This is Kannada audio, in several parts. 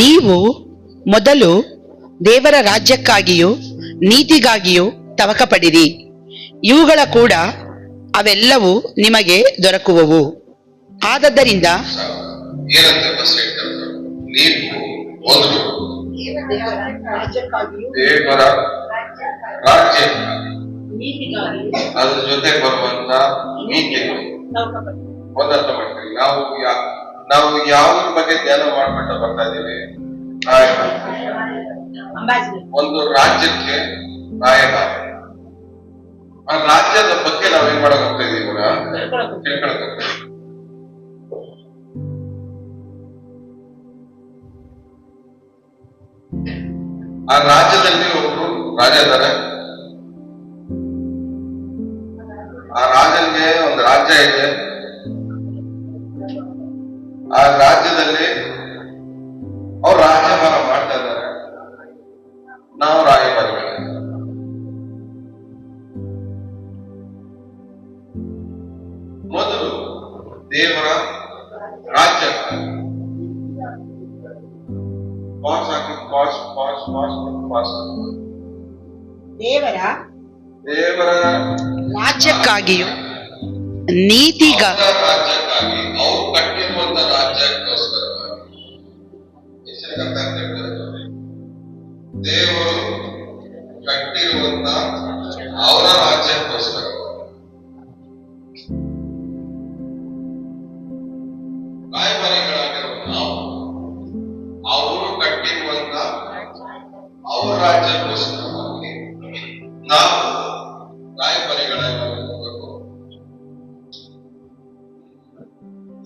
ನೀವು ಮೊದಲು ದೇವರ ರಾಜ್ಯಕ್ಕಾಗಿಯೂ ನೀತಿಗಾಗಿಯೂ ತವಕ ಪಡಿರಿ, ಇವುಗಳ ಕೂಡ ಅವೆಲ್ಲವೂ ನಿಮಗೆ ದೊರಕುವವು. ಆದದ್ದರಿಂದ ದೇವರ ರಾಜ್ಯ ಅದ್ರ ಜೊತೆ ಬರುವಂತ ನೀತಿಗಳು ಒಂದರ್ಥ ಮಾಡ್ತೀವಿ. ನಾವು ಯಾವುದ್ರ ಬಗ್ಗೆ ಧ್ಯಾನ ಮಾಡ್ಕೊಂಡ ಬರ್ತಾ ಇದ್ದೀವಿ? ಒಂದು ರಾಜ್ಯಕ್ಕೆ ನಾಯಕ. ಆ ರಾಜ್ಯದ ಬಗ್ಗೆ ನಾವೇನ್ ಮಾಡಕ್ ಹೋಗ್ತಾ ಇದೀವಿ? ತಿಳ್ಕೊಳಕ್ ಹೋಗ್ತಾ ಇದೀವಿ. ಆ ರಾಜ್ಯದಲ್ಲಿ ಒಬ್ರು ರಾಜ ಇದ್ದಾರೆ. ಆ ರಾಜನಿಗೆ ಒಂದು ರಾಜ್ಯ ಇದೆ. ಆ ರಾಜ್ಯದಲ್ಲಿ ಅವ್ರು ರಾಜ್ಯಭಾರ ಮಾಡ್ತಾ ಇದ್ದಾರೆ. ನಾವು ರಾಯಭಾರಿಗಳು. ಮೊದಲು ದೇವರ ರಾಜ್ಯ ದೇವರ ರಾಜ್ಯಕ್ಕಾಗಿಯೂ ರಾಜ್ಯಕ್ಕಾಗಿ ಅವ್ರು ಕಟ್ಟಿರುವಂತ ರಾಜ್ಯಕ್ಕೋಸ್ಕರವಾಗಿ ದೇವರು ಕಟ್ಟಿರುವಂತ ಅವರ ರಾಜ್ಯಕ್ಕೋಸ್ಕರ ರಾಯಭಾರಿಗಳಾಗಿರುವ ನಾವು ಅವರು ಕಟ್ಟಿರುವಂತ ಅವರ ರಾಜ್ಯಕ್ಕೋಸ್ಕರವಾಗಿ ನಾವು ರಾಯಭಾರಿಗಳಾಗಿ ಹೋಗಬೇಕು.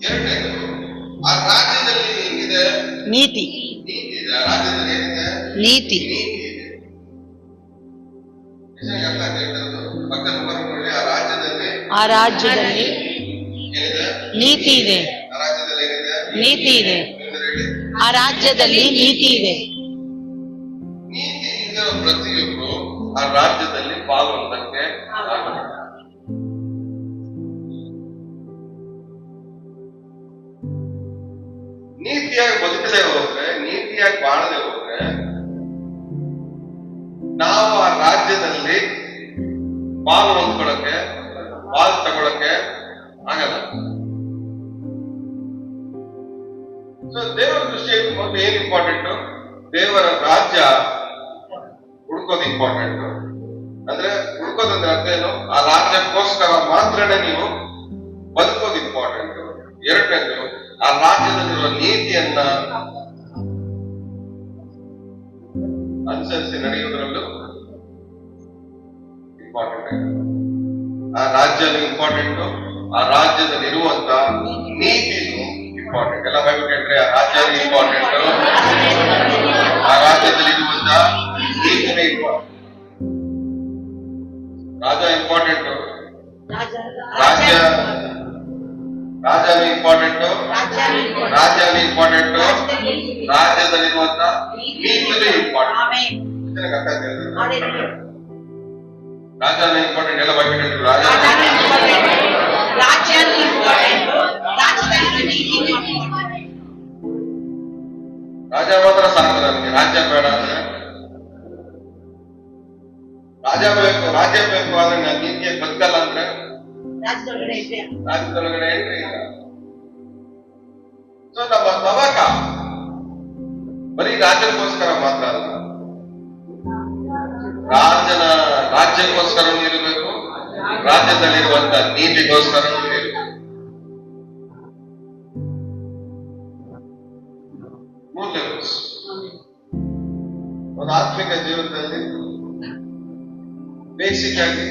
ಎರಡನೇದು, ಆ ರಾಜ್ಯದಲ್ಲಿ ಹೆಂಗಿದೆ? ನೀತಿ. ಆ ರಾಜ್ಯದಲ್ಲಿ ಏನಿದೆ? ನೀತಿ. ಆ ರಾಜ್ಯದಲ್ಲಿ ನೀತಿ ಇದೆ. ನೀತಿ ಇದೆ. ಆ ರಾಜ್ಯದಲ್ಲಿ ನೀತಿ ಇದೆ. ನೀತಿ ಇರೋ ಪ್ರತಿಯೊಬ್ಬರು ಆ ರಾಜ್ಯದಲ್ಲಿ ಪಾಲ್ಗೊಂಡಂತೆ ನೀತಿಯಾಗಿ ಬದುಕದೆ ಹೋದ್ರೆ, ನೀತಿಯಾಗಿ ಬಾಳದೆ ಹೋದ್ರೆ ನಾವು ಆ ರಾಜ್ಯದಲ್ಲಿ ಪಾಲು ಹೊಂದ್ಕೊಳಕ್ಕೆ, ಪಾಲು ತಗೊಳಕ್ಕೆ ಆಗಲ್ಲ. ಸೊ ದೇವರ ದೃಷ್ಟಿಯಲ್ಲಿ ಮೊದಲು ಏನ್ ಇಂಪಾರ್ಟೆಂಟ್? ದೇವರ ರಾಜ್ಯ ಹುಡ್ಕೋದು ಇಂಪಾರ್ಟೆಂಟ್. ಅಂದ್ರೆ ಹುಡ್ಕೋದಂದ್ರೆ ಅದೇನು? ಆ ರಾಜ್ಯಕ್ಕೋಸ್ಕರ ಮಾತ್ರನೇ ನೀವು ಬದುಕೋದು ಇಂಪಾರ್ಟೆಂಟ್. ಎರಡನೇದು, ಆ ರಾಜ್ಯದಲ್ಲಿರುವ ನೀತಿಯನ್ನ ಅನುಸರಿಸಿ ನಡೆಯುವುದರಲ್ಲೂ ಇಂಪಾರ್ಟೆಂಟ್. ಆ ರಾಜ್ಯನೂ ಇಂಪಾರ್ಟೆಂಟ್, ಆ ರಾಜ್ಯದಲ್ಲಿರುವಂತ ನೀತಿನೂ ಇಂಪಾರ್ಟೆಂಟ್. ಎಲ್ಲ ಹೇಳ್ಬೇಕಂದ್ರೆ ಆ ರಾಜ್ಯ ಇಂಪಾರ್ಟೆಂಟ್, ಆ ರಾಜ್ಯದಲ್ಲಿರುವಂತ ನೀತಿನೇ ಇಂಪಾರ್ಟೆಂಟ್. ರಾಜ ಇಂಪಾರ್ಟೆಂಟ್, ರಾಜ್ಯನೂ ಇಂಪಾರ್ಟೆಂಟ್, ರಾಜ್ಯನೂ ಇಂಪಾರ್ಟೆಂಟ್, ರಾಜ್ಯದಲ್ಲಿರುವಂತ ನೀತಿನೂ ಇಂಪಾರ್ಟೆಂಟ್. ರಾಜನೂ ಇಂಪಾರ್ಟೆಂಟ್. ಎಲ್ಲ ಹೇಳ್ಬೇಕಂದ್ರೆ ರಾಜ ಮಾತ್ರ ಸಾಕು ನಮಗೆ. ರಾಜ್ಯ ಬೇಡ ಅಂದ್ರೆ, ರಾಜ್ಯ ಬೇಕು ಆದ್ರೆ ನಾನು ನೀತಿಯಾಗಿ ಬದುಕಲ್ಲ ಅಂದ್ರೆ ರಾಜ್ಯದೊಳಗಡೆ ಇಲ್ಲ. ಸೊ ನಮ್ಮ ತವಕ ಬರೀ ರಾಜ್ಯಕ್ಕೋಸ್ಕರ ಮಾತ್ರ ಅಲ್ಲ, ರಾಜ್ಯಕ್ಕೋಸ್ಕರ ಇರಬೇಕು, ರಾಜ್ಯದಲ್ಲಿರುವಂತ ನೀತಿಗೋಸ್ಕರ ಇರಬೇಕು. ಮೂರು ಲೆವೆಲ್ಸ್. ಒಂದು ಆತ್ಮಿಕ ಜೀವನದಲ್ಲಿ ಬೇಸಿಕ್ ಆಗಿ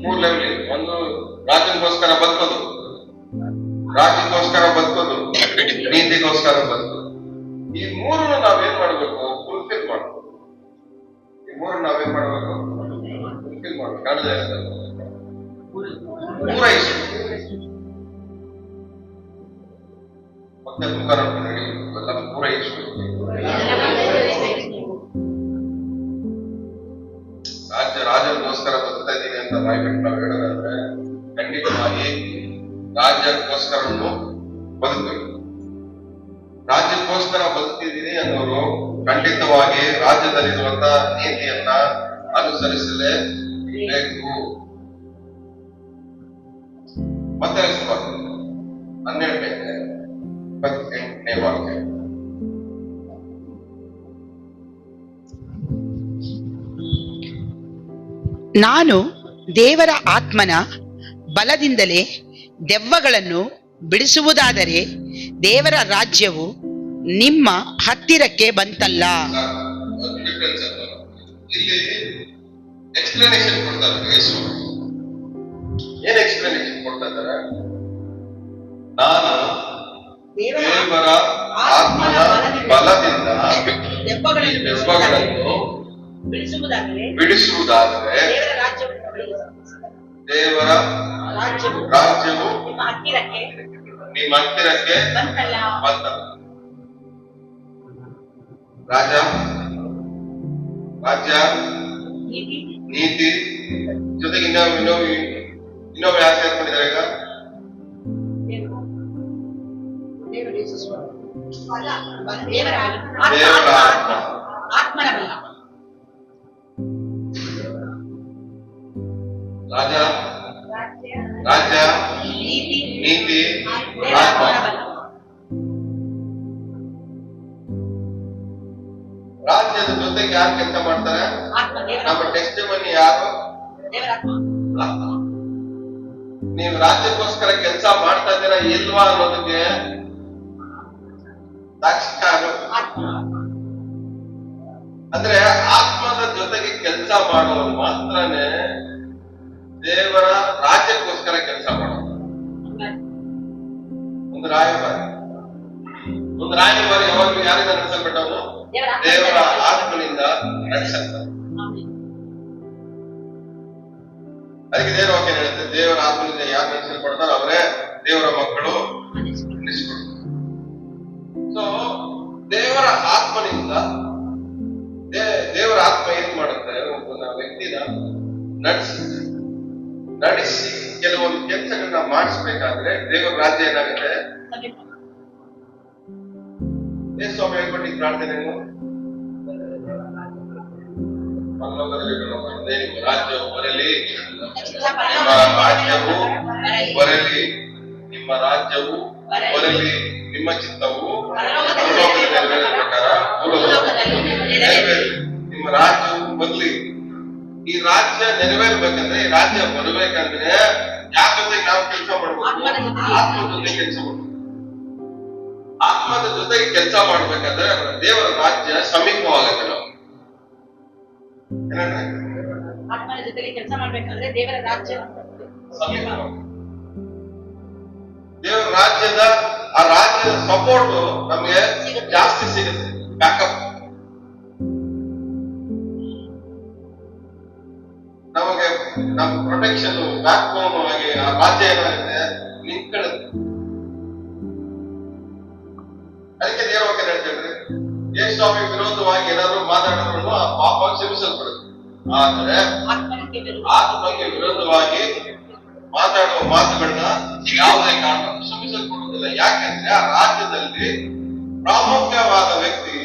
ಮೂರು ಲೆವೆಲ್ ಇದೆ. ಒಂದು ರಾಜ್ಯಕ್ಕೋಸ್ಕರ ಬದುಕೋದು, ರಾಜ್ಯಕ್ಕೋಸ್ಕರ ಬದುಕೋದು, ನೀತಿಗೋಸ್ಕರ ಬದುಕೋದು. ಈ ಮೂರನ್ನು ನಾವೇನ್ ಮಾಡ್ಬೇಕು? ಫುಲ್ಫಿಲ್ ಮಾಡ್ಬೇಕು. ಈ ಮೂರನ್ನು ನಾವೇನ್ ಮಾಡ್ಬೇಕು? ಫುಲ್ಫಿಲ್ ಮಾಡ್ಬೇಕು. ಪೂರೈಸಬೇಕು. ಮತ್ತೆ ಮುಖ ನೋಡ್ಕೊಂಡು ಎಲ್ಲ ಪೂರೈಸಬೇಕು. ರಾಜ್ಯಕ್ಕೋಸ್ಕರ ಬದುಕ್ತಾ ಇದ್ದೀವಿ ಅಂತ ಬಾಯ್ಬಿಟ್ಟು ನಾವು ಹೇಳೋದಾದ್ರೆ ಖಂಡಿತವಾಗಿ ರಾಜ್ಯಕ್ಕೋಸ್ಕರನು ಬದುಕಬೇಕು. ರಾಜ್ಯಕ್ಕೋಸ್ಕರ ಬದುಕ್ತಿದ್ದೀನಿ ಅನ್ನೋರು ಖಂಡಿತವಾಗಿ ರಾಜ್ಯದಲ್ಲಿರುವಂತಹ ನೀತಿಯನ್ನ ಅನುಸರಿಸಲೇಬೇಕು. ಮತ್ತೆ 12ನೇ ವಾಕ್ಯ. ನಾನು ದೇವರ ಆತ್ಮನ ಬಲದಿಂದಲೇ ದೆವ್ವಗಳನ್ನು ಬಿಡಿಸುವುದಾದರೆ ದೇವರ ರಾಜ್ಯವು ನಿಮ್ಮ ಹತ್ತಿರಕ್ಕೆ ಬಂತಲ್ಲ. ಇಲ್ಲಿ ಎಕ್ಸ್ಪ್ಲನೇಷನ್ ಕೊಡ್ತಾರೆ ಯೇಸು. ಏನ್ ಎಕ್ಸ್ಪ್ಲನೇಷನ್ ಕೊಡ್ತಾ ಇದ್ದಾರೆ? ನಾನು ದೇವರ ಆತ್ಮನ ಬಲದಿಂದ ದೆವ್ವಗಳನ್ನು ಬಿಡಿಸುವುದಾದರೆ ದೇವರ ರಾಜ್ಯವು ನಿಮ್ಮ ಹತ್ತಿರಕ್ಕೆ ಬಂತಲ್ಲ. ರಾಜ್ಯ ನೀತಿ ಜೊತೆಗೆ ಇನ್ನೊಬ್ಬ ಯಾರು ಸೇರ್ಕೊಂಡಿದ್ದಾರೆ ಈಗ? ದೇವರ ಆತ್ಮನ ಬಲ. ರಾಜ್ಯ ನೀತಿ ಆತ್ಮ. ರಾಜ್ಯದ ಜೊತೆಗೆ ಯಾರು ಕೆಲಸ ಮಾಡ್ತಾರೆ? ನಮ್ಮ ಟೆಸ್ಟಿಮನಿ ಯಾರು? ನೀವು ರಾಜ್ಯಕ್ಕೋಸ್ಕರ ಕೆಲಸ ಮಾಡ್ತಾ ಇದ್ದೀರಾ ಇಲ್ವಾ ಅನ್ನೋದಕ್ಕೆ ಸಾಕ್ಷಿ ಅಂದ್ರೆ ಆತ್ಮದ ಜೊತೆಗೆ ಕೆಲಸ ಮಾಡೋರು ಮಾತ್ರನೇ ದೇವರ ರಾಜ್ಯಕ್ಕೋಸ್ಕರ ಕೆಲಸ ಮಾಡೋದು. ಒಂದು ರಾಯಭಾರಿ ಯಾವಾಗಲೂ ಯಾರಿಂದ ನಡೆಸಲ್ಪಟ್ಟವನು? ದೇವರ ಆತ್ಮನಿಂದ ನಡೆಸಲ್ಪಟ್ಟ. ಅದಕ್ಕೆ ದೇವರ ವಾಕ್ಯ ಹೇಳುತ್ತೆ, ದೇವರ ಆತ್ಮನಿಂದ ಯಾರು ನಡೆಸಲ್ಪಡ್ತಾರೋ ಅವರೇ ದೇವರ ಮಕ್ಕಳು ನಡೆಸಿಕೊಡ್ತಾರೆ. ಸೊ ದೇವರ ಆತ್ಮನಿಂದ ದೇವರ ಆತ್ಮ ಏನ್ ಮಾಡುತ್ತೆ? ಒಬ್ಬ ವ್ಯಕ್ತಿನ ನಡೆಸಿ ಕೆಲವೊಂದು ಕೆಲಸಗಳನ್ನ ಮಾಡಿಸ್ಬೇಕಾದ್ರೆ ದೇವರ ರಾಜ್ಯ ಏನಾಗುತ್ತೆ? ಏನ್ ಸ್ವಾಮಿ ಹೇಳ್ಕೊಟ್ಟಿದ್ ಪ್ರಾರ್ಥನೆ? ನಿಮ್ಮ ರಾಜ್ಯವು ಬರಲಿ, ನಿಮ್ಮ ರಾಜ್ಯವು ಬರಲಿ, ನಿಮ್ಮ ರಾಜ್ಯವು ಬರಲಿ, ನಿಮ್ಮ ಚಿತ್ತವು ನೆರವೇರಿದ ಪ್ರಕಾರ ನಿಮ್ಮ ರಾಜ್ಯವು ಬರಲಿ. ಈ ರಾಜ್ಯ ನೆರವೇರ್ಬೇಕಂದ್ರೆ, ಈ ರಾಜ್ಯ ಬರಬೇಕಂದ್ರೆ ಯಾರ ಜೊತೆಗೆ ನಾವು ಕೆಲಸ ಮಾಡ್ಬೇಕು? ಆತ್ಮದ ಜೊತೆಗೆ ಕೆಲಸ ಮಾಡ್ಬೇಕು. ಆತ್ಮದ ಜೊತೆಗೆ ಕೆಲಸ ಮಾಡ್ಬೇಕಾದ್ರೆ ದೇವರ ರಾಜ್ಯ ಸಮೀಪವಾಗುತ್ತೆ. ನಾವು ಆತ್ಮನ ಜೊತೆಗೆ ಕೆಲಸ ಮಾಡ್ಬೇಕಾದ್ರೆ ದೇವರ ರಾಜ್ಯ ಸಮೀಪ. ದೇವರ ರಾಜ್ಯದ ಆ ರಾಜ್ಯದ ಸಪೋರ್ಟ್ ನಮ್ಗೆ ಜಾಸ್ತಿ ಸಿಗುತ್ತೆ, ಬ್ಯಾಕಪ್. ನಮಗೆ ನಮ್ಮ ಪ್ರೊಟೆಕ್ಷನ್ ಬ್ಯಾಕ್ ಬೋನ್ ಆಗಿ ಆ ರಾಜ್ಯ ಏನಾಗುತ್ತೆ? ನಿಂತ್ಕೊಳ್ಳುತ್ತೆ. ಅದಕ್ಕೆ ದೇವರ ವಾಕ್ಯ ಹೇಳ್ತೇವೆ, ಯೇಸು ಸ್ವಾಮಿ ವಿರೋಧವಾಗಿ ಏನಾದ್ರು ಮಾತಾಡಿದ್ರು ಆ ಪಾಪ ಕ್ಷಮಿಸಲ್ಪಡುತ್ತೆ. ಆದರೆ ಆತ್ಮಕ್ಕೆ ವಿರೋಧವಾಗಿ ಮಾತಾಡುವ ಮಾತುಗಳನ್ನ ಯಾವುದೇ ಕಾರಣ ಕ್ಷಮಿಸಲ್ಪಡುವುದಿಲ್ಲ. ಯಾಕಂದ್ರೆ ಆ ರಾಜ್ಯದಲ್ಲಿ ಪ್ರಾಮುಖ್ಯವಾದ ವ್ಯಕ್ತಿ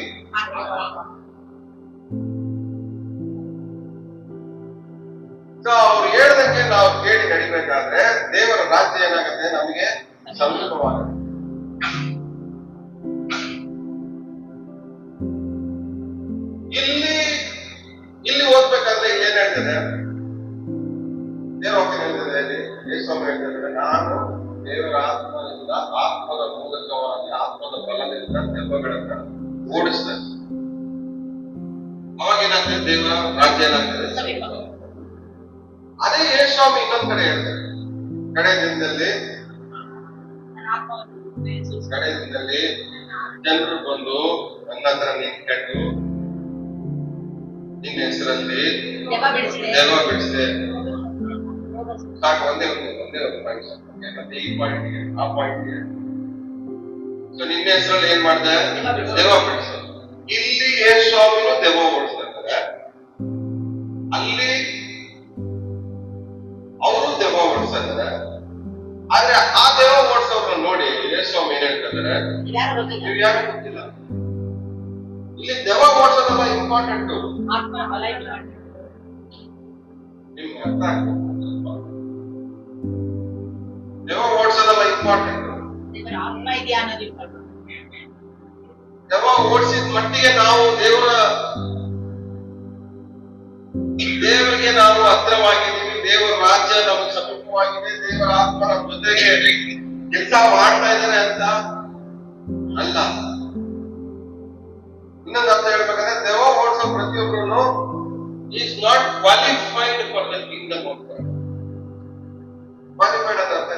ಅವ್ರು ಹೇಳ್ದಂಗೆ ನಾವು ಕೇಳಿ ನಡಿಬೇಕಾದ್ರೆ ದೇವರ ರಾಜ್ಯ ಏನಾಗುತ್ತೆ? ನಮಗೆ ಸಮೀಪವಾಗುತ್ತೆ. ಇಲ್ಲಿ ಓದ್ಬೇಕಾದ್ರೆ ಇಲ್ಲಿ ಏನ್ ಹೇಳ್ತದೆ? ದೇವರ ವಾಕ್ಯ ಹೇಳ್ತದೆ, ಯೇಸು ಹೇಳ್ತಾರೆ, ನಾನು ದೇವರ ಆತ್ಮದ ಮೂಲಕವಾಗಿ ಆತ್ಮದ ಬಲದಿಂದ ದೆವ್ವಗಳನ್ನ ಓಡಿಸ್ತಾರೆ. ಅವಾಗ ಏನಾಗ್ತದೆ, ದೇವರ ರಾಜ್ಯ ಏನಾಗ್ತದೆ. ಸಮೀಪ. ಅದೇ ಯೇಸು ಸ್ವಾಮಿ ಇನ್ನೊಂದ್ ಕಡೆ ಹೇಳ್ತಾರೆ, ಕಡೆ ದಿನದಲ್ಲಿ ಕಡೆ ದಿನದಲ್ಲಿ ಜನರು ಬಂದು ನನ್ನ ಹತ್ರ ನಿಂತ್ಕೊಂಡು ನಿನ್ನ ಹೆಸರಲ್ಲಿ ದೆವ್ವ ಬಿಡಿಸಿದೆ. ಸಾಕು, ಒಂದೇ ಒಂದು ಪಾಯಿಂಟ್, ಯಾಕಂದ್ರೆ ಈ ಪಾಯಿಂಟ್ಗೆ ಆ ಪಾಯಿಂಟ್ಗೆ. ಸೊ ನಿನ್ನ ಹೆಸರಲ್ಲಿ ಏನ್ ಮಾಡ್ದೆ, ದೆವ್ವ ಬಿಡಿಸ. ಇಲ್ಲಿ ಯೇಸು ಸ್ವಾಮಿನೂ ದೆವ್ವ ಓಡಿಸ್ತಾ ಇದ್ದಾರೆ, ಅಲ್ಲಿ ಅವರು ದೆವ್ವ ಓಡಿಸ್ತಾ ಇದ್ದಾರೆ. ಆದ್ರೆ ಆ ದೆವ್ವ ಓಡಿಸೋರ್ನ ನೋಡಿ ಯೇಸು ಸ್ವಾಮಿ ಏನ್ ಹೇಳ್ತಿದ್ದಾರೆ, ನೀವು ಯಾರು ಗೊತ್ತಿಲ್ಲ. ಇಲ್ಲಿ ದೆವ್ವ ಓಡಿಸೋದಲ್ಲ ಇಂಪಾರ್ಟೆಂಟ್, ನಿಮ್ಗೆ ಅರ್ಥ ಆಗ್ತದೆ. ದೆವ್ವ ಓಡಿಸೋದಲ್ಲ ಇಂಪಾರ್ಟೆಂಟ್, ದೆವ್ವ ಓಡಿಸಿದ ಮಟ್ಟಿಗೆ ನಾವು ದೇವರಿಗೆ ನಾವು ಹತ್ರವಾಗಿದ್ದೀವಿ, ದೇವರ ರಾಜ್ಯ ನಮಗೆ ಸಮೀಪವಾಗಿದೆ, ದೇವರ ಆತ್ಮ ನಮ್ಮ ಜೊತೆಗೆ ಕೆಲಸ ಮಾಡ್ತಾ ಇದ್ದಾರೆ ಅಂತ ಅಲ್ಲ. ಇನ್ನೊಂದು ಅರ್ಥ ಹೇಳ್ಬೇಕಂದ್ರೆ, ದೆವ್ವ ಓಡಿಸೋ ಪ್ರತಿಯೊಬ್ಬರು is not qualified for the Kingdom of god. Qualified ಅಂತ ಅರ್ಥ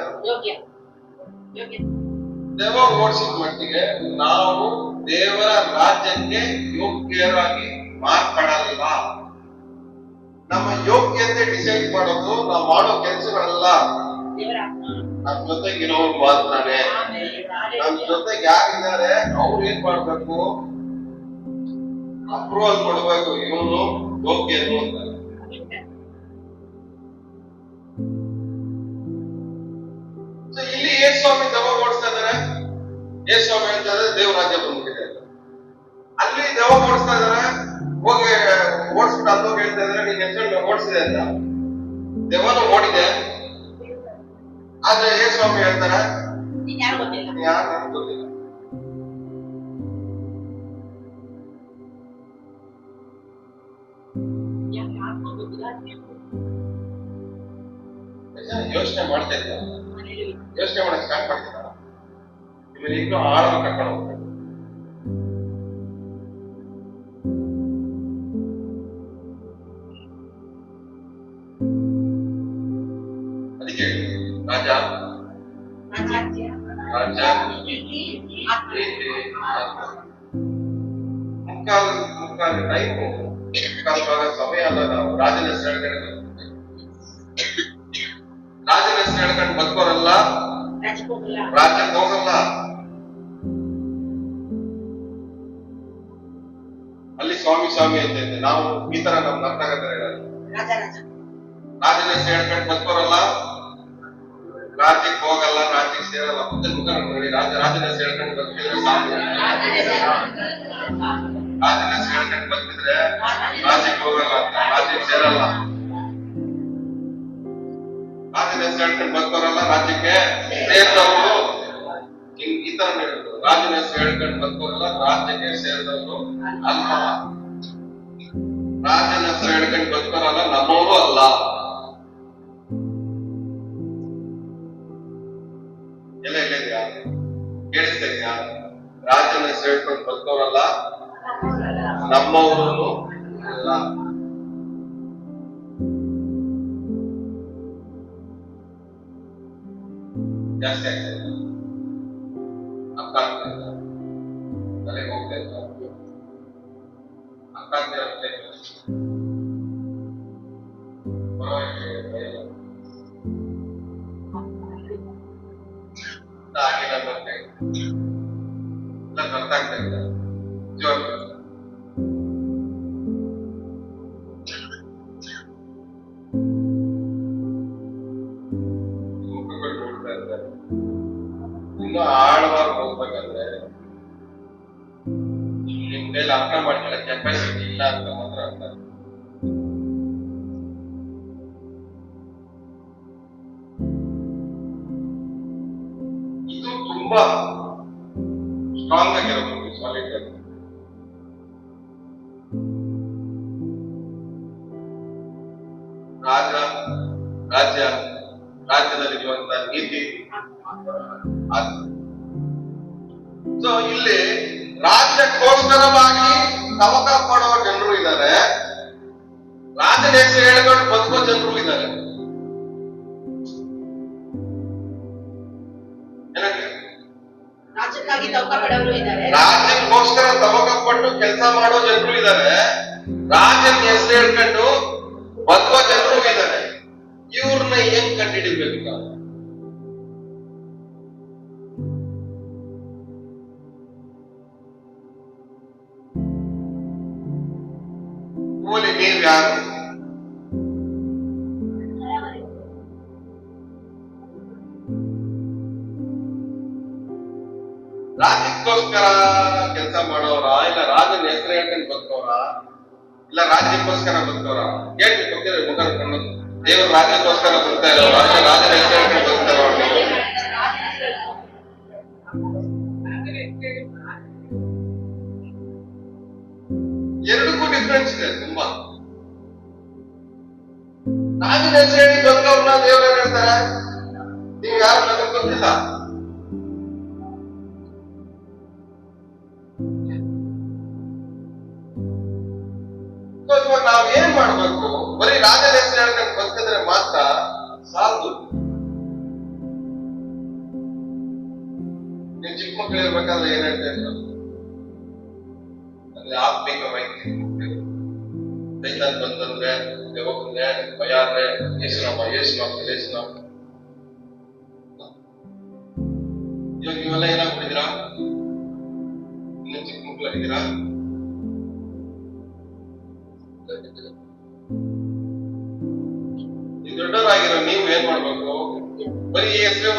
ದೆವ್ವ ಓಡಿಸಿದ ಮಟ್ಟಿಗೆ ನಾವು ದೇವರ ರಾಜ್ಯಕ್ಕೆ ಯೋಗ್ಯರಾಗಿ ಮಾರ್ಪಡಲ್ಲ. ನಮ್ಮ ಯೋಗ್ಯತೆ ಡಿಸೈಡ್ ಮಾಡೋದು ನಾವು ಮಾಡೋ ಕೆಲಸಗಳಲ್ಲ, ನಮ್ಮ ಜೊತೆಗಿರೋರು ಮಾತ್ರನೇ. ನಮ್ಮ ಜೊತೆಗೆ ಯಾರಿದ್ದಾರೆ ಅವ್ರು ಏನ್ ಮಾಡ್ಬೇಕು, ಅಪ್ರೂವಲ್ ಕೊಡ್ಬೇಕು, ಇವನು ಯೋಗ್ಯನು ಅಂತ. ಇಲ್ಲಿ ಯೇಸು ಸ್ವಾಮಿ ದೆವ್ವ ಓಡಿಸ್ತಾ ಇದಾರೆ, ಯೇಸು ಸ್ವಾಮಿ ಹೇಳ್ತಾ ಇದ್ದಾರೆ ದೇವ್ರ ರಾಜ್ಯ ಬಂದ್ಬಿಟ್ಟಿದೆ. ಅಲ್ಲಿ ದೆವ್ವ ಓಡಿಸ್ತಾ ಇದಾರೆ, ಹೋಗಿ ಓಡಿಸ್ಬಿಟ್ಟು ಅಲ್ಲಿ ಹೇಳ್ತಾ ಇದಾರೆ ನೀನ್ ಹೆಸರು ಓಡಿಸಿದೆ ಅಂತ. ದೆವ್ವನು ಓಡಿದೆ, ಆದ್ರೆ ಯೇಸು ಸ್ವಾಮಿ ಹೇಳ್ತಾರೆ ಯಾರು ಗೊತ್ತಿಲ್ಲ. ಯೋಚನೆ ಮಾಡ್ತಾ ಇದ್ದ, ಯೋಚನೆ ಮಾಡಕ್ ಸ್ಟಾರ್ಟ್ ಮಾಡ್ತಿದ್ದ, ನಿಮ್ಮನ್ನ ಇನ್ನೂ ಆಳವಾಗಿ ಕರ್ಕೊಂಡು ಹೋಗ್ತಾರೆ. ಅದಕ್ಕೆ ರಾಜ ಮುಕ್ಕಾಲು ಟೈಮು, ಮುಕ್ಕಾಲು ಭಾಗ ಸಮಯ ಅಲ್ಲ. ನಾವು ರಾಜನ ಹೆಸರು ಹೇಳ್ಕೊಂಡು ಬದುಕೋರಲ್ಲ, ರಾಜ್ಯಕ್ಕೆ ಹೋಗಲ್ಲ. ಅಲ್ಲಿ ಸ್ವಾಮಿ ಸ್ವಾಮಿ ಅಂತ ಇದ್ದೆ ನಾವು. ಈ ತರ ನಮ್ಗೆ ಅರ್ಥ ಆಗತ್ತಾರೆ, ರಾಜನ ಹೆಸರು ಹೇಳ್ಕೊಂಡು ಬದುಕೋರಲ್ಲ, ರಾಜ್ಯಕ್ಕೆ ಹೋಗಲ್ಲ, ರಾಜ್ಯಕ್ಕೆ ಸೇರಲ್ಲ. ಮುಂದೆ ಮುಖ ನೋಡಿ, ರಾಜನ ಹೆಸರು ಹೇಳ್ಕೊಂಡು ಬದುಕಿದ್ರೆ ಸಾಕು. ರಾಜನ ಹೆಸರು ಹೇಳ್ಕೊಂಡು ಬದುಕಿದ್ರೆ ರಾಜ್ಯಕ್ಕೆ ಹೋಗಲ್ಲ ಅಂತ, ರಾಜ್ಯಕ್ಕೆ ಸೇರಲ್ಲ. ರಾಜನ ಹೆಸರು ಹೇಳ್ಕೊಂಡು ಬದುಕೋರಲ್ಲ, ರಾಜ್ಯಕ್ಕೆ ಸೇರಿದವರು. ಈ ತರ ಹೇಳಿದ್ರು, ರಾಜನ ಹೆಸರು ಹೇಳ್ಕೊಂಡು ಬದುಕೋರಲ್ಲ, ರಾಜ್ಯಕ್ಕೆ ಸೇರಿದವರು ಅಲ್ಲ. ರಾಜನ ಹೆಸರು ಹೇಳ್ಕೊಂಡು ಬದುಕೋರಲ್ಲ, ನಮ್ಮವರು ಅಲ್ಲ. ಎಲ್ಲ ಹೇಳಿದ್ಯಾ, ಕೇಳಿಸ್ತಾ ಇದೆಯಾ? ರಾಜನ ಹೆಸರು ಹೇಳ್ಕೊಂಡು ಬದುಕೋರಲ್ಲ, ನಮ್ಮವರು ಅಲ್ಲ. ಜಾಸ್ತಿ ಆಗ್ತದೆ, ಅರ್ಥ ಆಗ್ತಾ ಇಲ್ಲ, ತಲೆಗೆ ಹೋಗ್ತಾ ಇಲ್ಲ, ಅರ್ಥ ಆಗ್ತಿರೋ ಆಗಿಲ್ಲ ಬರ್ತಾ ಇಲ್ಲ, ಅರ್ಥ ಆಗ್ತಾ ಇಲ್ಲ. ಇನ್ನೂ ಆಳವಾಗಿ ಹೋಗ್ಬೇಕಂದ್ರೆ ನಿಮ್ ಮೇಲೆ ಅರ್ಥ ಮಾಡ್ಕೊಳ್ಳೋ ಕೆಪಾಸಿಟಿ ಇಲ್ಲ ಅಂತ ಮಾತ್ರ ಅರ್ಥ. ಇದು ತುಂಬಾ ಸ್ಟ್ರಾಂಗ್ ಆಗಿರಬೇಕು, ಸಾಲಿಡ್ ಆಗಿ. ರಾಜ್ಯದಲ್ಲಿರುವಂತಹ ನೀತಿ. ಸೊ ಇಲ್ಲಿ ರಾಜ್ಯಕ್ಕೋಸ್ಕರವಾಗಿ ತವಕ ಪಡೋ ಜನರು ಇದ್ದಾರೆ, ರಾಜನ ಹೆಸರು ಹೇಳ್ಕೊಂಡು ಬದುಕೋ ಜನರು ಇದ್ದಾರೆ. ರಾಜ್ಯಕ್ಕಾಗಿ ತವಕ ಪಡೋರು ಇದ್ದಾರೆ, ರಾಜ್ಯಕ್ಕೋಸ್ಕರ ತವಕ ಪಟ್ಟು ಕೆಲಸ ಮಾಡೋ ಜನರು ಇದ್ದಾರೆ, ರಾಜನ ಹೆಸರು ಹೇಳ್ಕೊಂಡು ಬದುಕೋ ಜನರು ಇದ್ದಾರೆ. ಇವ್ರನ್ನ ಹೆಂಗ್ ಕಂಡುಹಿಡಿಬೇಕು ನಾವು? ಕೂಲಿ ನೀವು ಯಾರು? ರಾಜ್ಯಕ್ಕೋಸ್ಕರ ಕೆಲಸ ಮಾಡೋರ, ಇಲ್ಲ ರಾಜನ ಹೆಸರು ಹೇಳ್ಕೊಂಡು ಬದುಕೋರ, ಇಲ್ಲ ರಾಜ್ಯಕ್ಕೋಸ್ಕರ ಬದುಕೋರ? ಕೇಳಿ ಗೊತ್ತಿದ್ರೆ ಮುಖ ಕಣ್ಣು. ದೇವರು ರಾಜ್ಯಕ್ಕೋಸ್ಕರ ಬದುಕ್ತಾ ಇರೋರು, ರಾಜನ ಹೆಸರು ಹೇಳ್ಕೊಂಡು ಬದುಕ್ತಾ ಇರೋರು. ಎರಡಕ್ಕೂ ಡಿಫ್ರೆನ್ಸ್ ಇದೆ ತುಂಬಾ. ರಾಜನ ಹೆಸರು ಹೇಳಿ ಬದುಕೋರ್ನ ದೇವ್ರ ಹೇಳ್ತಾರೆ, ನೀವು ಯಾರು ನನಗೆ ಗೊತ್ತಿಲ್ಲ. ಇವಾಗ ನಾವ್ ಏನ್ ಮಾಡ್ಬೇಕು? ಬರೀ ರಾಜನ ಹೆಸರು ಹೇಳ್ಕೊಂಡು ಬದುಕಿದ್ರೆ ಮಾತ್ರ ಸಾಲದು. ನೀವು ಚಿಕ್ಕ ಮಕ್ಕಳು ಇರ್ಬೇಕಾದ್ರೆ ಏನ್ ಹೇಳ್ತಾ ಅಂದ್ರೆ ಆತ್ಮಿಕ ವೈದ್ಯ ಸೈತಾನ್ ಬಂತಂದ್ರೆ, ದೇವಕ್ಕೆ ಭಯ ಆದ್ರೆ ಯೇಸುನಾಮ ಯೇಸುನಾಮ ಯೇಸುನಾಮ. ಇವಾಗ ನೀವೆಲ್ಲ ಏನಾಗ್ಬಿಟ್ಟಿದ್ದೀರಾ? ಇನ್ನು ಚಿಕ್ಕ ಮಕ್ಕಳಾಗಿದ್ದೀರಾ? ಈ ದೊಡ್ಡವರಾಗಿರೋ ನೀವು ಏನ್ ಮಾಡ್ಬೇಕು? ಬರೀ ಹೆಸರು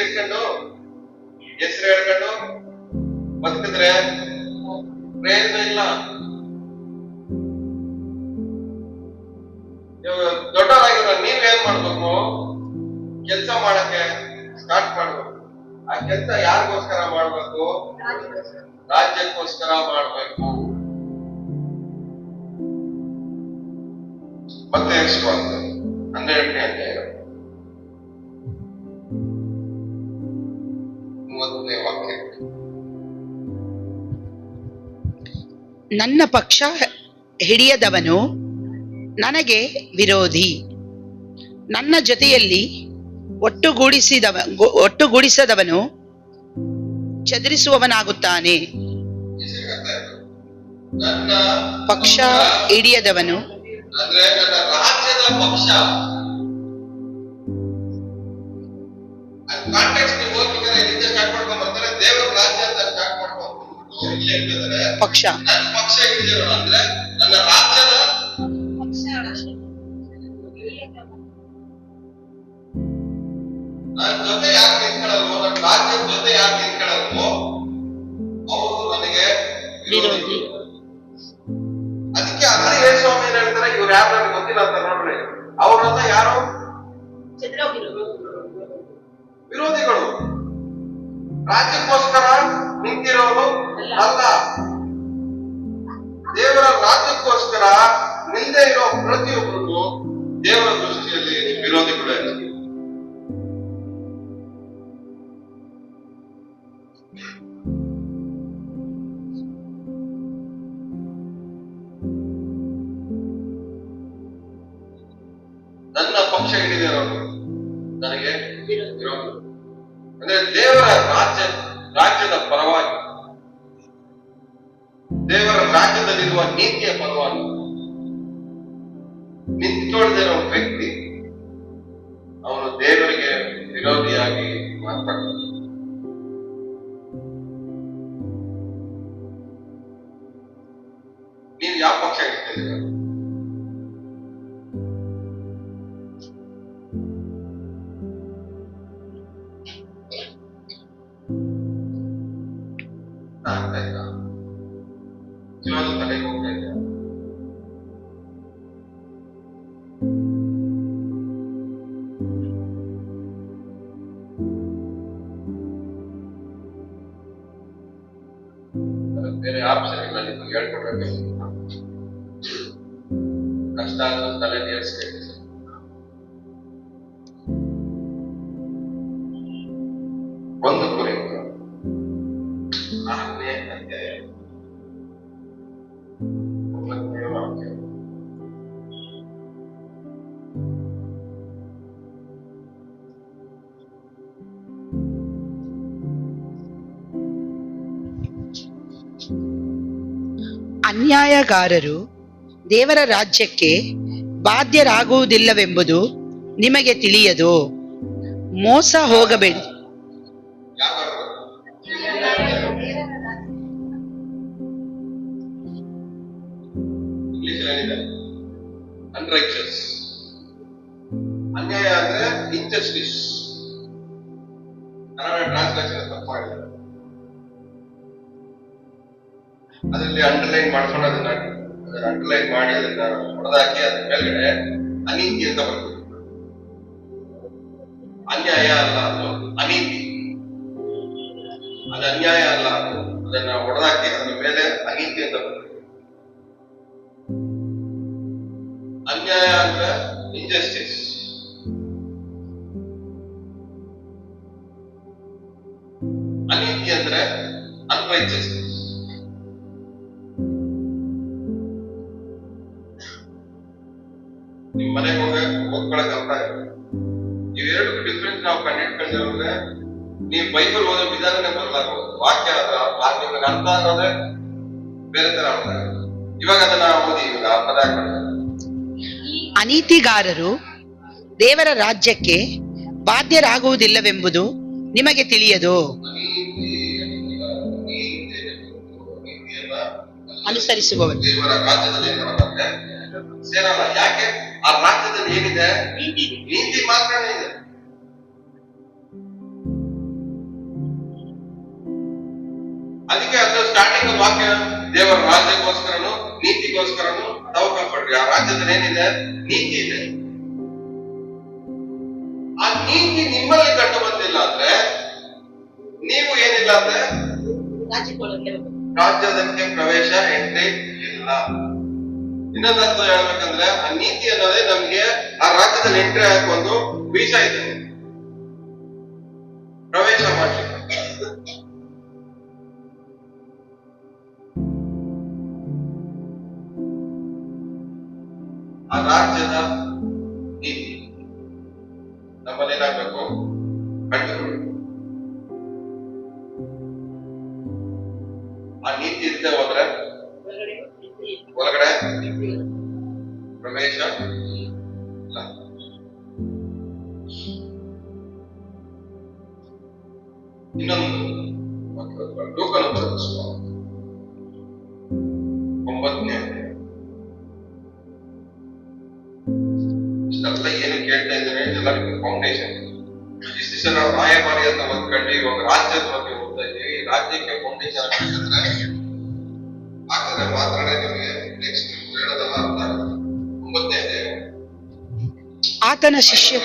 ಇಟ್ಕೊಂಡು ಹೆಸರು ಹೇಳ್ಕೊಂಡು ಬದುಕಿದ್ರೆ ಪ್ರಯೋಜನ ಇಲ್ಲ. ದೊಡ್ಡವರಾಗಿರೋ ನೀವ್ ಏನ್ ಮಾಡ್ಬೇಕು? ಕೆಲ್ಸ ಮಾಡಕ್ಕೆ ಸ್ಟಾರ್ಟ್ ಮಾಡ್ಬೇಕು. ಆ ಕೆಲ್ಸ ಯಾರಿಗೋಸ್ಕರ ಮಾಡ್ಬೇಕು? ರಾಜ್ಯಕ್ಕೋಸ್ಕರ ಮಾಡ್ಬೇಕು. ಮತ್ತೆ ಎಕ್ಸ್ಪಾರ್ಟ್ 12ನೇ ಅಧ್ಯಾಯ 30ನೇ ವಾಕ್ಯ. ನನ್ನ ಪಕ್ಷ ಹಿಡಿಯದವನು ನನಗೆ ವಿರೋಧಿ, ನನ್ನ ಜೊತೆಯಲ್ಲಿ ಒಟ್ಟುಗೂಡಿಸದವನು ಚದುರಿಸುವವನಾಗುತ್ತಾನೆ. ನನ್ನ ಪಕ್ಷ ಹಿಡಿಯದವನು ಅಂದ್ರೆ ನನ್ನ ರಾಜ್ಯದ ಪಕ್ಷ. ಕಾಂಟೆಕ್ಸ್ಟ್ ನೀವು ಹೋಗ್ಬೇಕಾದ್ರೆ ಎಲ್ಲಿಂದ ಸ್ಟಾರ್ಟ್ ಮಾಡ್ಕೊಂಡ್ ಬರ್ತಾರೆ? ದೇವರ ರಾಜ್ಯ ಅಂತ ಸ್ಟಾರ್ಟ್ ಮಾಡ್ಕೊಂಡು ಇಲ್ಲಿ ಹೇಳ್ತಿದ್ದಾರೆ ಪಕ್ಷ. ನನ್ನ ಪಕ್ಷ ಹಿಡಿದಿರೋ ಅಂದ್ರೆ ನನ್ನ ರಾಜ್ಯದ ನನ್ನ ಜೊತೆ ಯಾರು ನಿಂತ್ಕೊಳ್ಳಲ್ವೋ, ನನ್ನ ರಾಜ್ಯದ ಜೊತೆ ಯಾರು ನಿಂತ್ಕೊಳ್ಳಲ್ವೋ ಅವರು ನನಗೆ ವಿರೋಧಿ. ಅದಕ್ಕೆ ಅದ್ರ ಸ್ವಾಮಿ ಏನ್ ಹೇಳ್ತಾರೆ, ಇವ್ರು ಯಾರು ನನಗೆ ಗೊತ್ತಿಲ್ಲ ಅಂತ ನೋಡ್ರಿ. ಅವ್ರನ್ನ ಯಾರು? ವಿರೋಧಿಗಳು. ರಾಜ್ಯಕ್ಕೋಸ್ಕರ ನಿಂತಿರೋರು ಅಲ್ಲ, ದೇವರ ರಾಜ್ಯಕ್ಕೋಸ್ಕರ ನಿಲ್ಲದೆ ಇರೋ ಪ್ರತಿಯೊಬ್ಬರಿಗೂ ದೇವರ ದೃಷ್ಟಿಯಲ್ಲಿ ವಿರೋಧಿಗಳೇ. ನನ್ನ ಪಕ್ಷ ಹಿಡಿದಿರೋರು ನನಗೆ ವಿರೋಧ. ಅಂದ್ರೆ ದೇವರ ರಾಜ್ಯದ ಪರವಾಗಿ, ದೇವರ ರಾಜ್ಯದಲ್ಲಿರುವ ನೀತಿಯ ಪರವಾಗಿ ನಿಂತ್ಕೊಳ್ದಿರೋ ವ್ಯಕ್ತಿ ಅವನು ದೇವರಿಗೆ ವಿರೋಧಿಯಾಗಿ ಮಾತಾಡ್ತಾನೆ. ನೀವು ಯಾವ ಪಕ್ಷ ಹಿಡಿದಿದ್ದೀರ? ಜೀವನ ತಲೆಗೆ ಹೋಗ್ತಾ ಇದೆ. ಬೇರೆ ಆಪ್ಷನ್ ಇಲ್ಲ, ನೀವು ಹೇಳ್ಕೊಡ್ಬೇಕು. ಕಷ್ಟ ಆದ್ರೂ ತಲೆ ನೇರಿಸ್ಬೇಕು. ಒಂದು ಕುರಿತು 4ನೇ ಅಧ್ಯಾಯ 9ನೇ ವಾಕ್ಯ. ಅನ್ಯಾಯಗಾರರು ದೇವರ ರಾಜ್ಯಕ್ಕೆ ಬಾಧ್ಯರಾಗುವುದಿಲ್ಲವೆಂಬುದು ನಿಮಗೆ ತಿಳಿಯದೋ? ಮೋಸ ಹೋಗಬೇಡಿ. ಅನ್ರೈಚಸ್, ಅನ್ಯಾಯ ಅಂದ್ರೆ ಇನ್ಜಸ್ಟಿಸ್. ಕನ್ನಡ ಟ್ರಾನ್ಸ್ಲೇಷನ್ ತಪ್ಪಾಗಿದೆ, ಅದರಲ್ಲಿ ಅಂಡರ್ಲೈನ್ ಮಾಡ್ಕೊಂಡು ಅದನ್ನ ಅಂಡರ್ಲೈನ್ ಮಾಡಿ ಅದನ್ನ ಹೊಡೆದಾಕಿ ಅದ್ರ ಮೇಲ್ಗಡೆ ಅನೀತಿ ಅಂತ ಬರ್ತದೆ. ಅನ್ಯಾಯ ಅಲ್ಲ, ಅದು ಅನೀತಿ. ಅದು ಅನ್ಯಾಯ ಅಲ್ಲ, ಅದು ಅದನ್ನ ಹೊಡೆದಾಕಿ ಅದ್ರ ಮೇಲೆ ಅನೀತಿ ಅಂತ ಬರ್ತದೆ. ಅನ್ಯಾಯ ಅಂದ್ರೆ ಇಂಜಸ್ಟಿಸ್, ಅನೀತಿ ಅಂದ್ರೆ ಅನ್ರೈಚಸ್ನೆಸ್. ನಿಮ್ ಮನೆಗೆ ಓದ್ಕೊಳಕ್ ಅರ್ಥ ಆಗುತ್ತೆ. ಇವೆರಡು ಡಿಫ್ರೆನ್ಸ್ ನಾವು ಕಂಡಿಟ್ಕೊಂಡಿರೋದ್ರೆ ನೀವು ಬೈಬಲ್ ಓದೋ ವಿಧಾನನೇ ಬದಲಾಗಬಹುದು. ವಾಕ್ಯ ಅರ್ಥ ಅನ್ನೋದೇ ಬೇರೆ ತರ ಅರ್ಥ. ಇವಾಗ ಅದನ್ನ ಓದಿ, ಇವಾಗ ಪದ ಅನೀತಿಗಾರರು ದೇವರ ರಾಜ್ಯಕ್ಕೆ ಬಾಧ್ಯರಾಗುವುದಿಲ್ಲವೆಂಬುದು ನಿಮಗೆ ತಿಳಿಯದೋ? ಅನುಸರಿಸುವವರು ದೇವರ ರಾಜ್ಯದಲ್ಲಿ ಸೇರಲ್ಲ. ಯಾಕೆ? ಆ ರಾಜ್ಯದಲ್ಲಿ ಏನಿದೆ? ನೀತಿ ಮಾತ್ರನೇ ಇದೆ. ಅದಕ್ಕೆ ಅದು ಸ್ಟಾರ್ಟಿಂಗ್ ವಾಕ್ಯ, ದೇವರ ರಾಜ್ಯಕ್ಕೋಸ್ಕರನು ನೀತಿಗೋಸ್ಕರನು ತವಕ ಪಡ್ರಿ. ಆ ರಾಜ್ಯದಲ್ಲಿ ಏನಿದೆ? ನೀತಿ ಇದೆ. ಆ ನೀತಿ ನಿಮ್ಮಲ್ಲಿ ಕಂಡು ಬಂದಿಲ್ಲ ಅಂದ್ರೆ ನೀವು ಏನಿಲ್ಲ ಅಂದ್ರೆ ರಾಜ್ಯದಕ್ಕೆ ಪ್ರವೇಶ ಎಂಟ್ರಿ ಇಲ್ಲ. ಇನ್ನೊಂದರ್ಥ ಹೇಳ್ಬೇಕಂದ್ರೆ ಆ ನೀತಿ ಅನ್ನೋದೇ ನಮ್ಗೆ ಆ ರಾಜ್ಯದಲ್ಲಿ ಎಂಟ್ರಿ ಹಾಕಿ ಒಂದು ವೀಸಾ ಇದೆ, ಪ್ರವೇಶ ಮಾಡ್ಲಿಕ್ಕೆ. ಆ ರಾಜ್ಯದ ನೀತಿ ನಮ್ಮಲ್ಲಿ ಏನಾಗಬೇಕು? ಕಂಡುಕೊಳ್ಳಿ. ಆ ನೀತಿ ಇಲ್ಲದೆ ಹೋದ್ರೆ ಒಳಗಡೆ ಪ್ರವೇಶ ಇಲ್ಲ. ಇನ್ನೊಂದು ಲೂಕನ ಪುಸ್ತಕ 9ನೇ ಇಷ್ಟೆಲ್ಲ ಏನು ಕೇಳ್ತಾ ಇದ್ದೇನೆ, ಇದೆಲ್ಲ ಫೌಂಡೇಶನ್. ಇಷ್ಟು ದಿವಸ ನಾವು ರಾಯಭಾರಿ ಅಂತ ಓದ್ಕೊಂಡು ಇವಾಗ ರಾಜ್ಯದ ಬಗ್ಗೆ ಓದ್ತಾ ಇದ್ದೀವಿ. ರಾಜ್ಯಕ್ಕೆ ಫೌಂಡೇಶನ್ ಹಾಕಿದ್ರೆ ಮಾತ್ರ ನಿಮಗೆ ನೆಕ್ಸ್ಟ್ ಹೇಳೋದೆಲ್ಲ ಅರ್ಥ ಆಗುತ್ತೆ. 9ನೇ ಆತನ ಶಿಷ್ಯ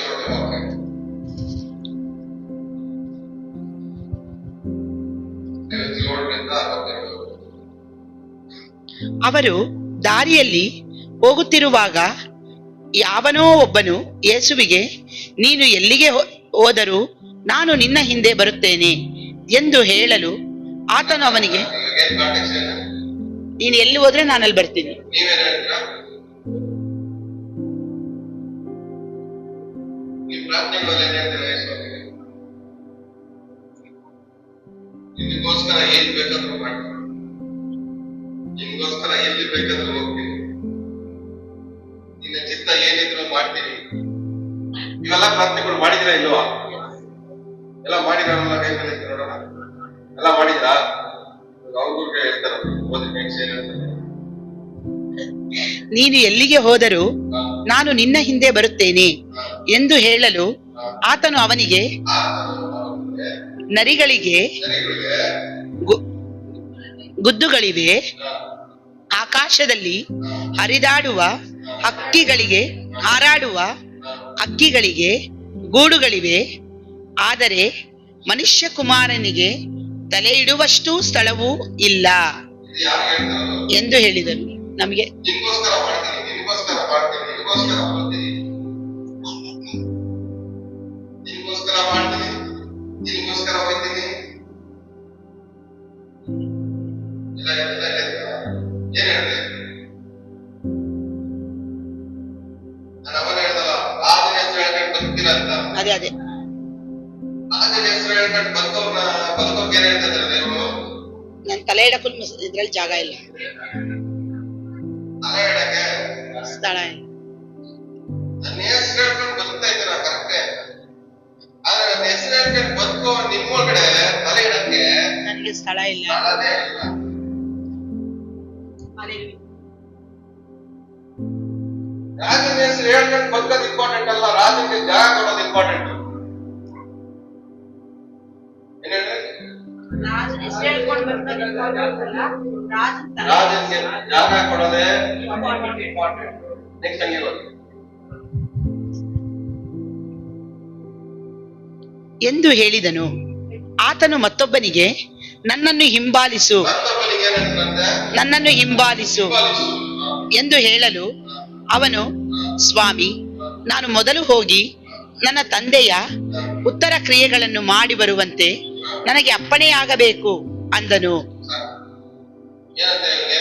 ಅವರು ದಾರಿಯಲ್ಲಿ ಹೋಗುತ್ತಿರುವಾಗ ಯಾವನೋ ಒಬ್ಬನು ಯೇಸುವಿಗೆ, ನೀನು ಎಲ್ಲಿಗೆ ಹೋದರೂ ನಾನು ನಿನ್ನ ಹಿಂದೆ ಬರುತ್ತೇನೆ ಎಂದು ಹೇಳಲು ಆತನು ಅವನಿಗೆ, ನೀನು ಎಲ್ಲಿ ಹೋದ್ರೆ ನಾನು ಅಲ್ಲಿ ಬರ್ತೀನಿ. ನಿಮಗೋಸ್ಕರ ಏನ್ ಬೇಕಾದ್ರೂ ಮಾಡ್ತೀನಿ, ನಿಮಗೋಸ್ಕರ ಎಲ್ಲಿ ಬೇಕಾದ್ರೂ ಹೋಗ್ತೀನಿ, ನಿನ್ನ ಚಿತ್ತ ಏನಿದ್ರು ಮಾಡ್ತೀನಿ. ಇವೆಲ್ಲ ಪ್ರಾರ್ಥನೆಗಳು ಮಾಡಿದ್ರ ಇಲ್ವಾ? ಎಲ್ಲ ಮಾಡಿದ್ರಲ್ಲ, ಕೈ ಮೇಲೆ ನೋಡೋಣ. ಎಲ್ಲ ಮಾಡಿದ್ರಾ? ಅವ್ರಿಗೆ ಹೇಳ್ತಾರ, ನೀನು ಎಲ್ಲಿಗೆ ಹೋದರೂ ನಾನು ನಿನ್ನ ಹಿಂದೆ ಬರುತ್ತೇನೆ ಎಂದು ಹೇಳಲು ಆತನು ಅವನಿಗೆ, ನರಿಗಳಿಗೆ ಗುದ್ದುಗಳಿವೆ, ಆಕಾಶದಲ್ಲಿ ಹರಿದಾಡುವ ಹಕ್ಕಿಗಳಿಗೆ, ಹಾರಾಡುವ ಹಕ್ಕಿಗಳಿಗೆ ಗೂಡುಗಳಿವೆ, ಆದರೆ ಮನುಷ್ಯ ಕುಮಾರನಿಗೆ ತಲೆ ಇಡುವಷ್ಟು ಸ್ಥಳವೂ ಇಲ್ಲ ಎಂದು ಹೇಳಿದರು. ನಮಗೆ ಏನ್ ಹೇಳಿದೆ? ನಾನು ಅವನ ಹೇಳ್ದಲ್ಲ, ರಾಜನ ಹೆಸರು ಹೇಳ್ಕೊಂಡು ಬದುಕ್ತೀರ ಅಂತ. ಅದೇ ರಾಜನ ಹೆಸರು ಹೇಳ್ಕೊಂಡು ಬದುಕೋರ್ಗೆ ಏನ್ ಹೇಳ್ತಾ ಇದ್ದಾರೆ ದೇವರು? ನನ್ ತಲೆ ಇಡಕ್ಕೂ ಇದ್ರಲ್ಲಿ ಜಾಗ ಇಲ್ಲ, ತಲೆ ಇಡಕ್ಕೆ ಸ್ಥಳ ಇಲ್ಲ. ನನ್ನ ಹೆಸರು ಹೇಳ್ಕೊಂಡು ಬದುಕ್ತಾ ಇದ್ದೀರ ಕರೆಕ್ಟೇ, ಆದ್ರೆ ನನ್ನ ಹೆಸರು ಹೇಳ್ಕೊಂಡು ಬದುಕೋ ನಿಮ್ಮೊಳಗಡೆ ತಲೆ ಇಡಕ್ಕೆ ನನಗೆ ಸ್ಥಳ ಇಲ್ಲ. ಸ್ಥಳನೇ ಇಲ್ಲ. ರಾಜನ ಹೆಸರು ಹೇಳ್ಕೊಂಡು ಬದುಕೋದು ಇಂಪಾರ್ಟೆಂಟ್ ಅಲ್ಲ, ರಾಜನಿಗೆ ಜಾಗ ಕೊಡೋದು ಇಂಪಾರ್ಟೆಂಟ್. ಏನ್ ಹೇಳಿ? ರಾಜನ ಹೆಸರು ಹೇಳ್ಕೊಂಡು ಬರ್ತದೆ ರಾಜನಿಗೆ ಜಾಗ ಕೊಡೋದೇ ಇಂಪಾರ್ಟೆಂಟ್. ನೆಕ್ಸ್ಟ್ ಹಂಗೆ ಹೋಗಿ ಎಂದು ಹೇಳಿದನು. ಆತನು ಮತ್ತೊಬ್ಬನಿಗೆ, ನನ್ನನ್ನು ಹಿಂಬಾಲಿಸು, ಮತ್ತೊಬ್ಬನಿಗೆ ಏನಂತಂದ್ರೆ ನನ್ನನ್ನು ಹಿಂಬಾಲಿಸು ಹಿಂಬಾಲಿಸು. ಎಂದು ಹೇಳಲು ಅವನು, ಸ್ವಾಮಿ, ನಾನು ಮೊದಲು ಹೋಗಿ ನನ್ನ ತಂದೆಯ ಉತ್ತರ ಕ್ರಿಯೆಗಳನ್ನು ಮಾಡಿ ಬರುವಂತೆ ನನಗೆ ಅಪ್ಪಣೆಯಾಗಬೇಕು ಅಂದನು. ಏನಂತ ಇವ್ನಿಗೆ?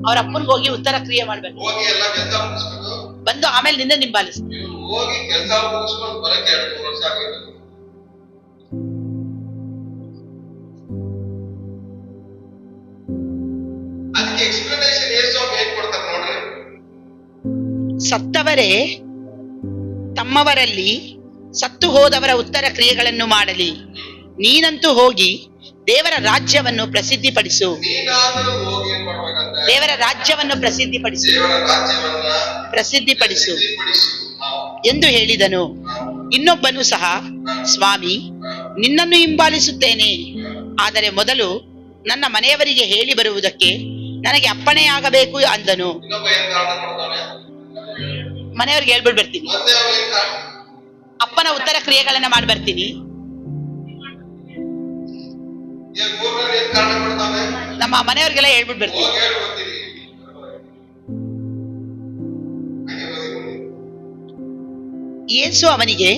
ಅವ್ರ ಅಪ್ಪನಿಗೆ ಹೋಗಿ ಉತ್ತರ ಕ್ರಿಯೆ ಮಾಡ್ಬೇಕು, ಹೋಗಿ ಎಲ್ಲ ಕೆಲಸ ಮುಗಿಸ್ಕೊಂಡು ಬಂದು ಆಮೇಲೆ ನಿನ್ನ ಹಿಂಬಾಲಿಸು. ಇವ್ನು ಹೋಗಿ ಕೆಲಸ ಮುಗಿಸ್ಕೊಂಡು ಬರಕ್ಕೆ 2-3 ವರ್ಷ ಆಗಿತ್ತು. ಅದಕ್ಕೆ ಎಕ್ಸ್ಪ್ಲನೇಷನ್ ಯೇಸು ಹೇಗ್ ಕೊಡ್ತಾರೆ ನೋಡ್ರಿ. ಸತ್ತವರೇ ತಮ್ಮವರಲ್ಲಿ ಸತ್ತು ಹೋದವರ ಉತ್ತರ ಕ್ರಿಯೆಗಳನ್ನು ಮಾಡಲಿ. ನೀನಂತೂ ಹೋಗಿ ದೇವರ ರಾಜ್ಯವನ್ನು ಪ್ರಸಿದ್ಧಿಪಡಿಸು. ನೀನಾದರೂ ಹೋಗಿ ಏನ್ ಮಾಡ್ಬೇಕಂದ್ರೆ ದೇವರ ರಾಜ್ಯವನ್ನು ಪ್ರಸಿದ್ಧಿಪಡಿಸು ದೇವರ ರಾಜ್ಯವನ್ನ ಪ್ರಸಿದ್ಧಿಪಡಿಸು ಸಿದ್ಧಿಪಡಿಸು. ಎಂದು ಹೇಳಿದನು. ಇನ್ನೊಬ್ಬನು ಸಹ, ಸ್ವಾಮಿ, ನಿನ್ನನ್ನು ಹಿಂಬಾಲಿಸುತ್ತೇನೆ, ಆದರೆ ಮೊದಲು ನನ್ನ ಮನೆಯವರಿಗೆ ಹೇಳಿ ಬರುವುದಕ್ಕೆ ನನಗೆ ಅಪ್ಪಣೆಯಾಗಬೇಕು ಅಂದನು. ಇನ್ನೊಬ್ಬ ಏನ್ ಕಾರಣ ಕೊಡ್ತಾನೆ? ಮನೆಯವ್ರಿಗೆ ಹೇಳ್ಬಿಟ್ಟು ಬರ್ತೀನಿ, ಮತ್ತೆ ಅವ್ನು ಏನ್ ಕಾರಣ? ಅಪ್ಪನ ಉತ್ತರ ಕ್ರಿಯೆಗಳನ್ನ ಮಾಡಿ ಬರ್ತೀನಿ. ಏನ್ ಮೂರನೇ ಏನ್ ಕಾರಣ ಕೊಡ್ತಾನೆ? ನಮ್ಮ ಮನೆಯವ್ರಿಗೆಲ್ಲ ಹೇಳ್ಬಿಟ್ಟು ಬರ್ತೀನಿ. ಹೋಗಿ ಹೇಳಿ ಬರ್ತೀನಿ. ಹಾಗೆ ಹೋಗಿ. ಯೇಸು ಅವನಿಗೆ,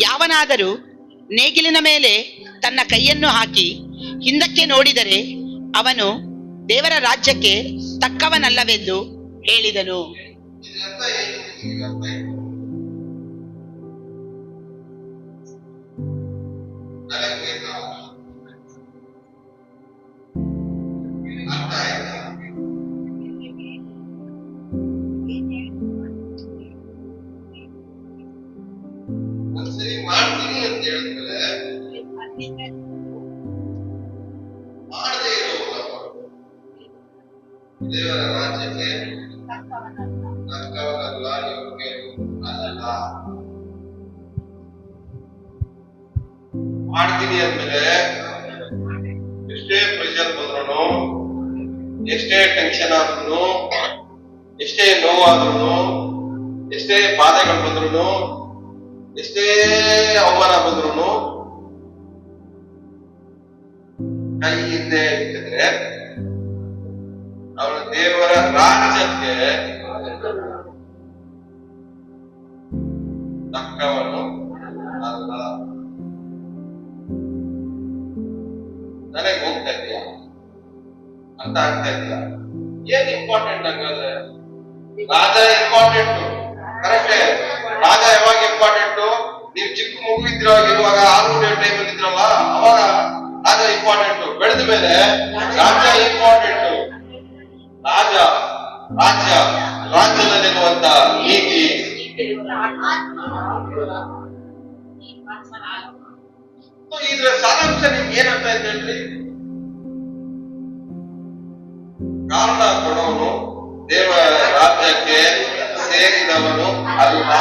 ಯಾವನಾದರೂ ನೇಗಿಲಿನ ಮೇಲೆ ತನ್ನ ಕೈಯನ್ನು ಹಾಕಿ ಹಿಂದಕ್ಕೆ ನೋಡಿದರೆ ಅವನು ದೇವರ ರಾಜ್ಯಕ್ಕೆ ತಕ್ಕವನಲ್ಲವೆಂದು ಹೇಳಿದನು. ಇದೆಲ್ಲ ಏನು? ಈಗ ಅರ್ಥ ಆಯ್ತು. ನನಗೆ ಬೇಕಾ? ಅರ್ಥ ಆಯ್ತಾ? ಒಂದ್ಸರಿ ಮಾಡ್ತೀನಿ ಅಂತ ಹೇಳಿದ್ಮೇಲೆ ಮಾಡದೇ ಇರೋಲ್ಲ. ದೇವರ ರಾಜ್ಯಕ್ಕೆ ತಕ್ಕವನಲ್ಲ, ಯೋಗ್ಯನು ಅಲ್ಲ. ಮಾಡ್ತೀನಿ ಅಂದ್ಮೇಲೆ ಎಷ್ಟೇ ಪ್ರೆಷರ್ ಬಂದ್ರು, ಎಷ್ಟೇ ಟೆನ್ಷನ್ ಆದ್ರೂ, ಎಷ್ಟೇ ನೋವಾದ್ರೂ, ಎಷ್ಟೇ ಬಾಧೆಗಳು ಬಂದ್ರು, ಎಷ್ಟೇ ಅವಮಾನ ಬಂದ್ರು ಕೈ ಹಿಂದೆ ಇಟ್ಟಿದ್ರೆ ಅವನು ದೇವರ ರಾಜ್ಯಕ್ಕೆ ತಕ್ಕವನು ಅಲ್ಲ. ನನಗೆ ಹೋಗ್ತಾ ಇದೆಯಾ? ಅರ್ಥ ಆಗ್ತಾ ಇದೆಯಾ? ಏನ್ ಇಂಪಾರ್ಟೆಂಟ್ ಹಂಗಾದ್ರೆ? ರಾಜ ಇಂಪಾರ್ಟೆಂಟ್, ಕರೆಕ್ಟೇ. ರಾಜ ಯಾವಾಗ ಇಂಪಾರ್ಟೆಂಟ್? ನೀವು ಚಿಕ್ಕ ಮಗು ಇರುವಾಗ 6 ಟೈಮ್ ಇದ್ರಲ್ಲ, ಅವಾಗ ರಾಜ ಇಂಪಾರ್ಟೆಂಟ್. ಬೆಳೆದ ಮೇಲೆ ರಾಜ್ಯ ಇಂಪಾರ್ಟೆಂಟ್. ರಾಜ್ಯದಲ್ಲಿರುವಂತ ನೀತಿ, ಇದ್ರ ಸಾರಾಂಶ ನಿಮ್ಗೆ ಏನಂತ ಇದೆ ಹೇಳ್ರಿ? ಕಾರಣ ಕೊಡೋನು ದೇವರ ರಾಜ್ಯಕ್ಕೆ ಸೇರಿದವನು ಅಲ್ಲ.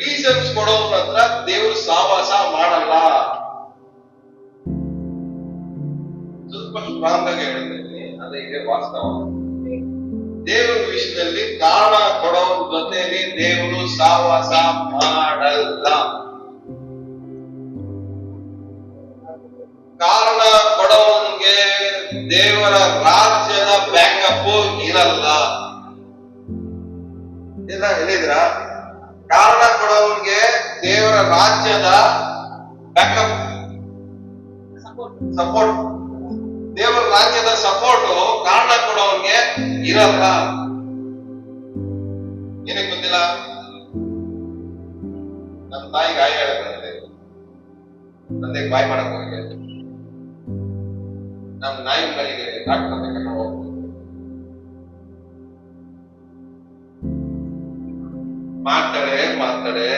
ರೀಸನ್ಸ್ ಕೊಡೋನ ಹತ್ರ ದೇವರು ಸಹವಾಸ ಮಾಡಲ್ಲ. ಸ್ವಲ್ಪ ಸ್ಟ್ರಾಂಗ್ ಆಗಿ ಹೇಳಿದ್ದೀನಿ, ಅದೇ ಇದೆ ವಾಸ್ತವ. ದೇವರ ವಿಷಯದಲ್ಲಿ ಕಾರಣ ಕೊಡೋನ ಜೊತೆಲಿ ದೇವರು ಸಹವಾಸ ಮಾಡಲ್ಲ. ಕಾರಣ ಕೊಡೋನ್ಗೆ ದೇವರ ರಾಜ್ಯದ ಬ್ಯಾಕಪ್ ಇರಲ್ಲ. ಇಲ್ಲ ಹೇಳಿದ್ರ? ಕಾರಣ ಕೊಡೋನ್ಗೆ ದೇವರ ರಾಜ್ಯದ ಬ್ಯಾಕಪ್ ಸಪೋರ್ಟ್. ದೇವರ ರಾಜ್ಯದ ಸಪೋರ್ಟ್ ಕಾರಣ ಕೊಡೋನ್ಗೆ ಇರಲ್ಲ. ಏನಕ್ಕೆ ಗೊತ್ತಿಲ್ಲ? ನಮ್ಮ ತಾಯಿಗೆ ಗಾಯ ಹೇಳಕ್ಕೆ ತಂದೆಗೆ ಬಾಯ್ ಮಾಡಕ್ ಹೋಗಿ ನಮ್ಮ ನಾಯಿಗಳಿಗೆ ಡಾಕ್ಟರ್ ಅಂತ ಕರ್ಕೊಂಡು ಹೋಗ್ಬೋದು. ಮಾತಾಡೆ